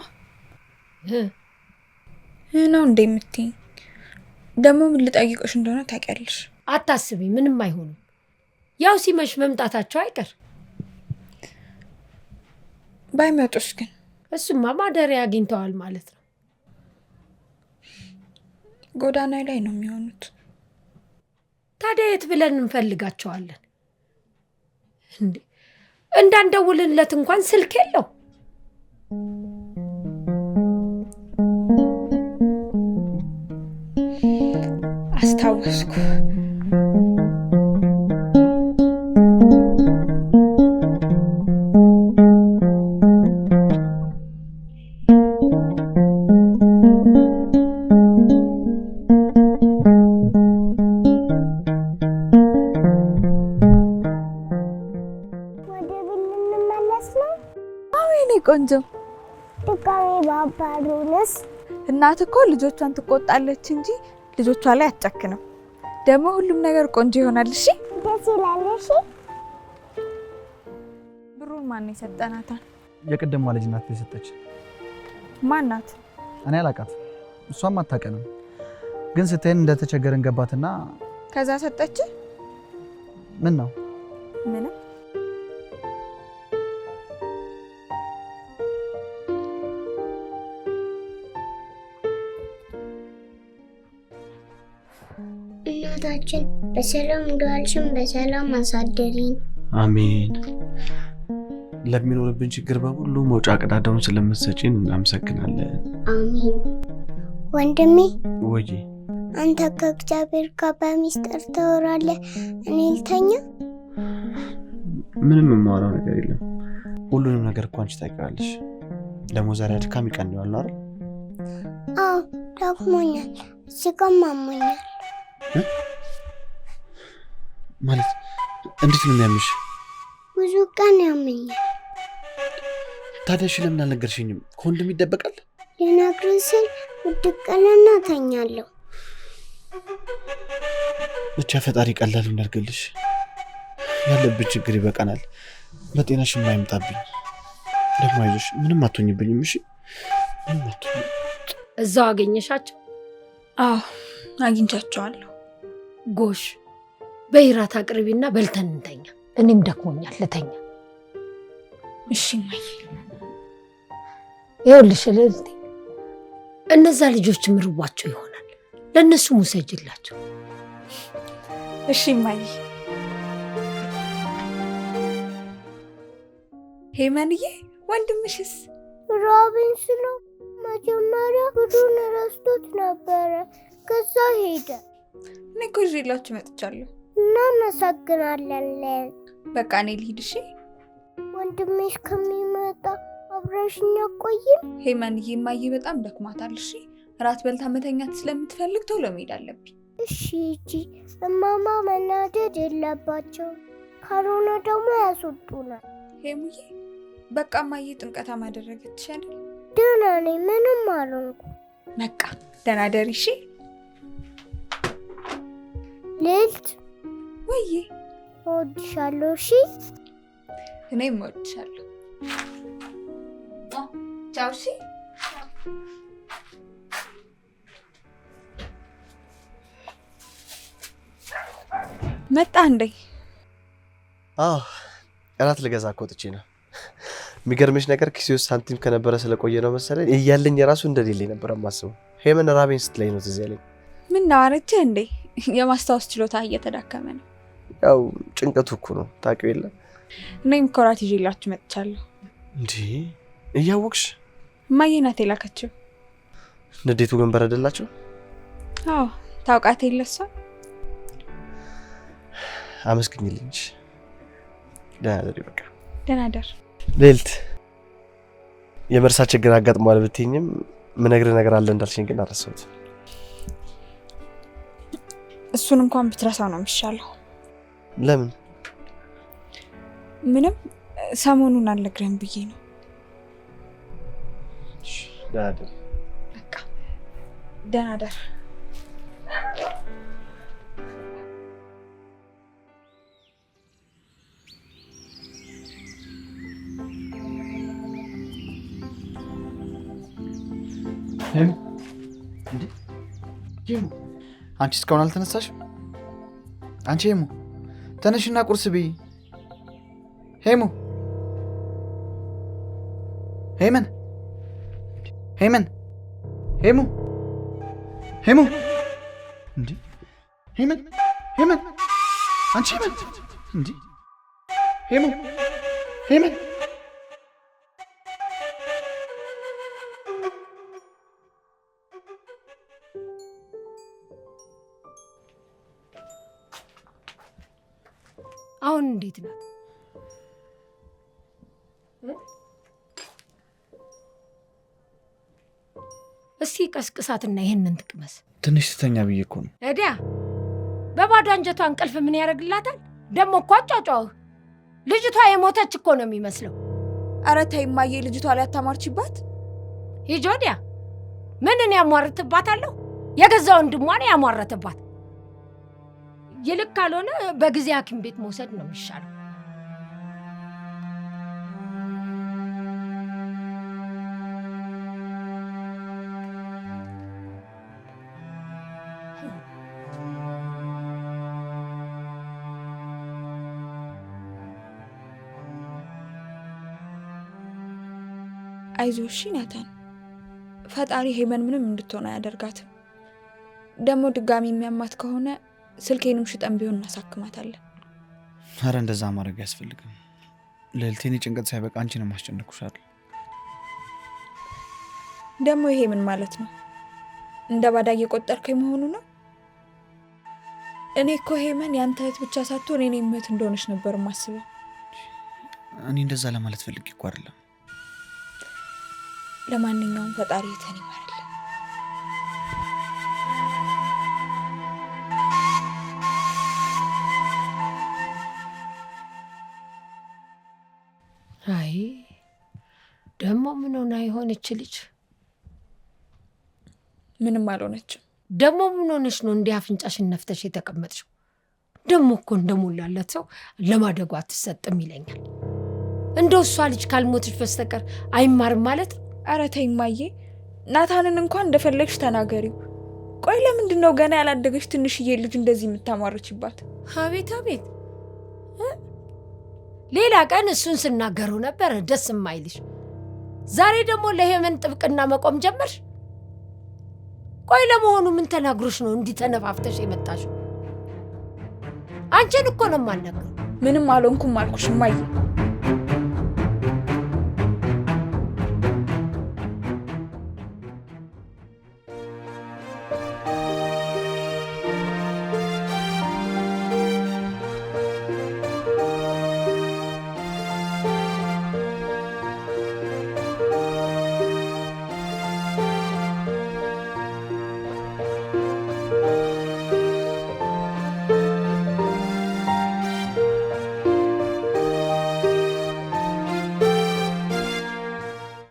[SPEAKER 5] ነው እንዴ የምትይኝ? ደግሞ ምን ልጠይቅሽ እንደሆነ ታውቂያለሽ።
[SPEAKER 4] አታስቢ፣ ምንም አይሆንም። ያው ሲመሽ መምጣታቸው አይቀር።
[SPEAKER 5] ባይመጡስ ግን?
[SPEAKER 4] እሱማ ማደሪያ አግኝተዋል ማለት ነው።
[SPEAKER 5] ጎዳና ላይ ነው የሚሆኑት።
[SPEAKER 4] ታዲያ የት ብለን እንፈልጋቸዋለን? እንዴ እንዳንደውልለት እንኳን ስልክ የለው።
[SPEAKER 5] አስታወስኩ። ቆንጆ
[SPEAKER 1] ድጋሜ ባባሩንስ?
[SPEAKER 5] እናት እኮ ልጆቿን ትቆጣለች እንጂ ልጆቿ ላይ አትጨክንም። ደግሞ ሁሉም ነገር ቆንጆ ይሆናል። እሺ
[SPEAKER 1] ደስ ይላል። እሺ
[SPEAKER 5] ብሩን ማን የሰጠናት?
[SPEAKER 7] የቀደሟ ልጅ ናት የሰጠች።
[SPEAKER 5] ማን ናት?
[SPEAKER 7] እኔ አላውቃት፣ እሷም አታውቀንም። ግን ስትሄን እንደተቸገረን ገባትና
[SPEAKER 5] ከዛ ሰጠች።
[SPEAKER 7] ምን ነው?
[SPEAKER 5] ምንም።
[SPEAKER 1] እናታችን በሰላም እንደዋልሽን በሰላም አሳደሪን።
[SPEAKER 2] አሜን። ለሚኖርብን ችግር በሙሉ መውጫ ቀዳዳውን ስለምትሰጪን እናመሰግናለን።
[SPEAKER 1] አሜን። ወንድሜ
[SPEAKER 2] ወጂ፣
[SPEAKER 1] አንተ ከእግዚአብሔር ጋር በሚስጥር ታወራለህ፣ እኔ ልተኛ?
[SPEAKER 2] ምንም የማወራው ነገር የለም። ሁሉንም ነገር እኮ አንቺ ታውቂዋለሽ። ደግሞ ዛሬ አድካሚ ቀን ነው አይደል?
[SPEAKER 1] አዎ ደክሞኛል፣ እዚህ ጋር አሞኛል።
[SPEAKER 2] ማለት እንዴት ነው የሚያምሽ?
[SPEAKER 1] ብዙ ቀን ያመኛል።
[SPEAKER 2] ታዲያ እሺ ለምን አልነገርሽኝም? ከወንድም ይደበቃል?
[SPEAKER 1] ልነግርህ ስል ውድቅልና ተኛለሁ።
[SPEAKER 2] ብቻ ፈጣሪ ቀላል እንዳርገልሽ። ያለብን ችግር ይበቃናል። በጤናሽ የማይምጣብኝ። ደግሞ አይዞሽ፣ ምንም አትሆኝብኝም። እሺ ምንም አትሆኝ።
[SPEAKER 4] እዛው አገኘሻቸው?
[SPEAKER 5] አዎ አግኝቻቸዋለሁ።
[SPEAKER 4] ጎሽ፣ በይራት አቅርቢና በልተን እንተኛ። እኔም ደክሞኛል፣ ልተኛ።
[SPEAKER 5] እሺ ማይ።
[SPEAKER 4] ይኸውልሽ ልልቴ፣ እነዛ ልጆች ምርቧቸው ይሆናል። ለእነሱ ሙሰጅላቸው።
[SPEAKER 5] እሺ ማይ። ሄመንዬ፣ ወንድምሽስ?
[SPEAKER 1] ራብን ስለው መጀመሪያ ብሩን ረስቶት ነበረ፣ ከዛ ሄደ።
[SPEAKER 5] እኔ እኮ ይዤላችሁ መጥቻለሁ።
[SPEAKER 1] እናመሰግናለን።
[SPEAKER 5] በቃ እኔ ልሂድ። እሺ
[SPEAKER 1] ወንድምሽ ከሚመጣ አብረሽኛ ቆይም።
[SPEAKER 5] ሄመንዬ፣ እማዬ በጣም ደክማታል። እሺ እራት በልታ መተኛት ስለምትፈልግ ቶሎ መሄድ አለብኝ።
[SPEAKER 1] እሺ እጂ፣ እማማ መናደድ የለባቸው፣ ካልሆነ ደግሞ ያስወጡናል።
[SPEAKER 5] ሄሙዬ፣ በቃ እማዬ ጥንቀታ ማደረገች አይደል?
[SPEAKER 1] ደህና ነኝ፣ ምንም አልሆንኩም።
[SPEAKER 5] በቃ ደህና ደሪ። እሺ
[SPEAKER 1] ልዕልት
[SPEAKER 5] ወይዬ
[SPEAKER 1] እወድሻለሁ። እሺ
[SPEAKER 5] እኔም እወድሻለሁ። ቻው። እሺ መጣ እንዴ?
[SPEAKER 2] አዎ እራት ልገዛ እኮ ወጥቼ ነው። የሚገርምሽ ነገር ኪሴ ውስጥ ሳንቲም ከነበረ ስለቆየ ነው መሰለኝ እያለኝ የራሱ እንደሌለኝ ነበር የማስበው። ሄመን ራቤን ስትለኝ ነው ትዝ ያለኝ።
[SPEAKER 5] ምን ነው አረጀህ እንዴ? የማስታወስ ችሎታ እየተዳከመ ነው።
[SPEAKER 2] ያው ጭንቀቱ እኮ ነው ታውቂው የለ።
[SPEAKER 5] እኔም እኮ እራት ይዤላችሁ መጥቻለሁ።
[SPEAKER 2] እንዴ እያወቅሽ?
[SPEAKER 5] እማዬ ናት የላከችው።
[SPEAKER 2] ንዴቱ ግን በረደላቸው?
[SPEAKER 5] አዎ ታውቃት የለ እሷ።
[SPEAKER 2] አመስግኝልኝ። ደህና ደሪ። በቃ
[SPEAKER 5] ደህና ደር።
[SPEAKER 2] ልዕልት የመርሳት ችግር አጋጥሟል ብትይኝም ምነግርህ ነገር አለ እንዳልሽኝ ግን አረሳሁት።
[SPEAKER 5] እሱን እንኳን ብትረሳው ነው የሚሻለው።
[SPEAKER 2] ለምን?
[SPEAKER 5] ምንም ሰሞኑን አልነግረህም ብዬ ነው።
[SPEAKER 2] ደህና ደሪ።
[SPEAKER 5] በቃ ደህና ደር።
[SPEAKER 3] አንቺ እስካሁን አልተነሳሽም? አንቺ ሄሙ ተነሽና ቁርስ ብይ። ሄሙ ሄመን ሄመን ሄሙ ሄሙ እንዴ ሄመን ሄመን አንቺ ሄመን እንዴ ሄሙ ሄመን
[SPEAKER 4] አሁን እንዴት ናት? እስኪ ቀስቅሳትና ይሄንን ትቅመስ።
[SPEAKER 8] ትንሽ ስተኛ ብዬ እኮ ነው።
[SPEAKER 4] እዲያ በባዶ አንጀቷ እንቅልፍ ምን ያደርግላታል? ደግሞ እኮ አጫጫውህ ልጅቷ የሞተች እኮ ነው የሚመስለው።
[SPEAKER 5] ኧረ ተይ እማዬ፣ ልጅቷ ላይ አታሟርችባት።
[SPEAKER 4] ሂጂ ወዲያ። ምንን ያሟርትባታለሁ? የገዛ ወንድሟን ያሟረትባት። ይልክ ካልሆነ በጊዜ ሐኪም ቤት መውሰድ ነው የሚሻለው።
[SPEAKER 5] አይዞሽ ናታን፣ ፈጣሪ ሄመን ምንም እንድትሆን አያደርጋትም። ደግሞ ድጋሚ የሚያማት ከሆነ ስልኬንም ሽጠን ቢሆን እናሳክማታለን።
[SPEAKER 8] አረ እንደዛ ማድረግ አያስፈልግም። ልዕልቴ፣ ጭንቀት ሳይበቃ አንቺንም አስጨንቁሻለሁ።
[SPEAKER 5] ደግሞ ይሄ ምን ማለት ነው? እንደ ባዳ እየቆጠርከኝ መሆኑ ነው? እኔ እኮ ሄመን ያንተ እህት ብቻ ሳትሆን እኔ እህት እንደሆነች ነበር የማስበው።
[SPEAKER 8] እኔ እንደዛ ለማለት ፈልጌ እኮ አይደለም።
[SPEAKER 5] ለማንኛውም ፈጣሪ እህትን ይማርልን።
[SPEAKER 4] አይ ደግሞ ምን ሆና የሆነች ልጅ?
[SPEAKER 5] ምንም አልሆነችም።
[SPEAKER 4] ደግሞ ምን ሆነች ነው እንዲህ አፍንጫሽን ነፍተሽ የተቀመጥሽው? ደግሞ እኮ እንደሞላለት ሰው ለማደጓ አትሰጥም ይለኛል። እንደው እሷ ልጅ ካልሞትሽ በስተቀር አይማርም ማለት?
[SPEAKER 5] ኧረ ተይ እማዬ፣ ናታንን እንኳን እንደፈለግሽ ተናገሪው። ቆይ ለምንድን ነው ገና ያላደገች ትንሽዬ ልጅ እንደዚህ የምታማርችባት?
[SPEAKER 4] አቤት አቤት! ሌላ ቀን እሱን ስናገረው ነበር ደስ የማይልሽ፣ ዛሬ ደግሞ ለሄመን ጥብቅና መቆም ጀመርሽ። ቆይ ለመሆኑ ምን ተናግሮሽ ነው እንዲህ ተነፋፍተሽ የመጣሽው? አንቺን እኮ ነው የማልነግረው።
[SPEAKER 5] ምንም አልሆንኩም አልኩሽ እማዬ።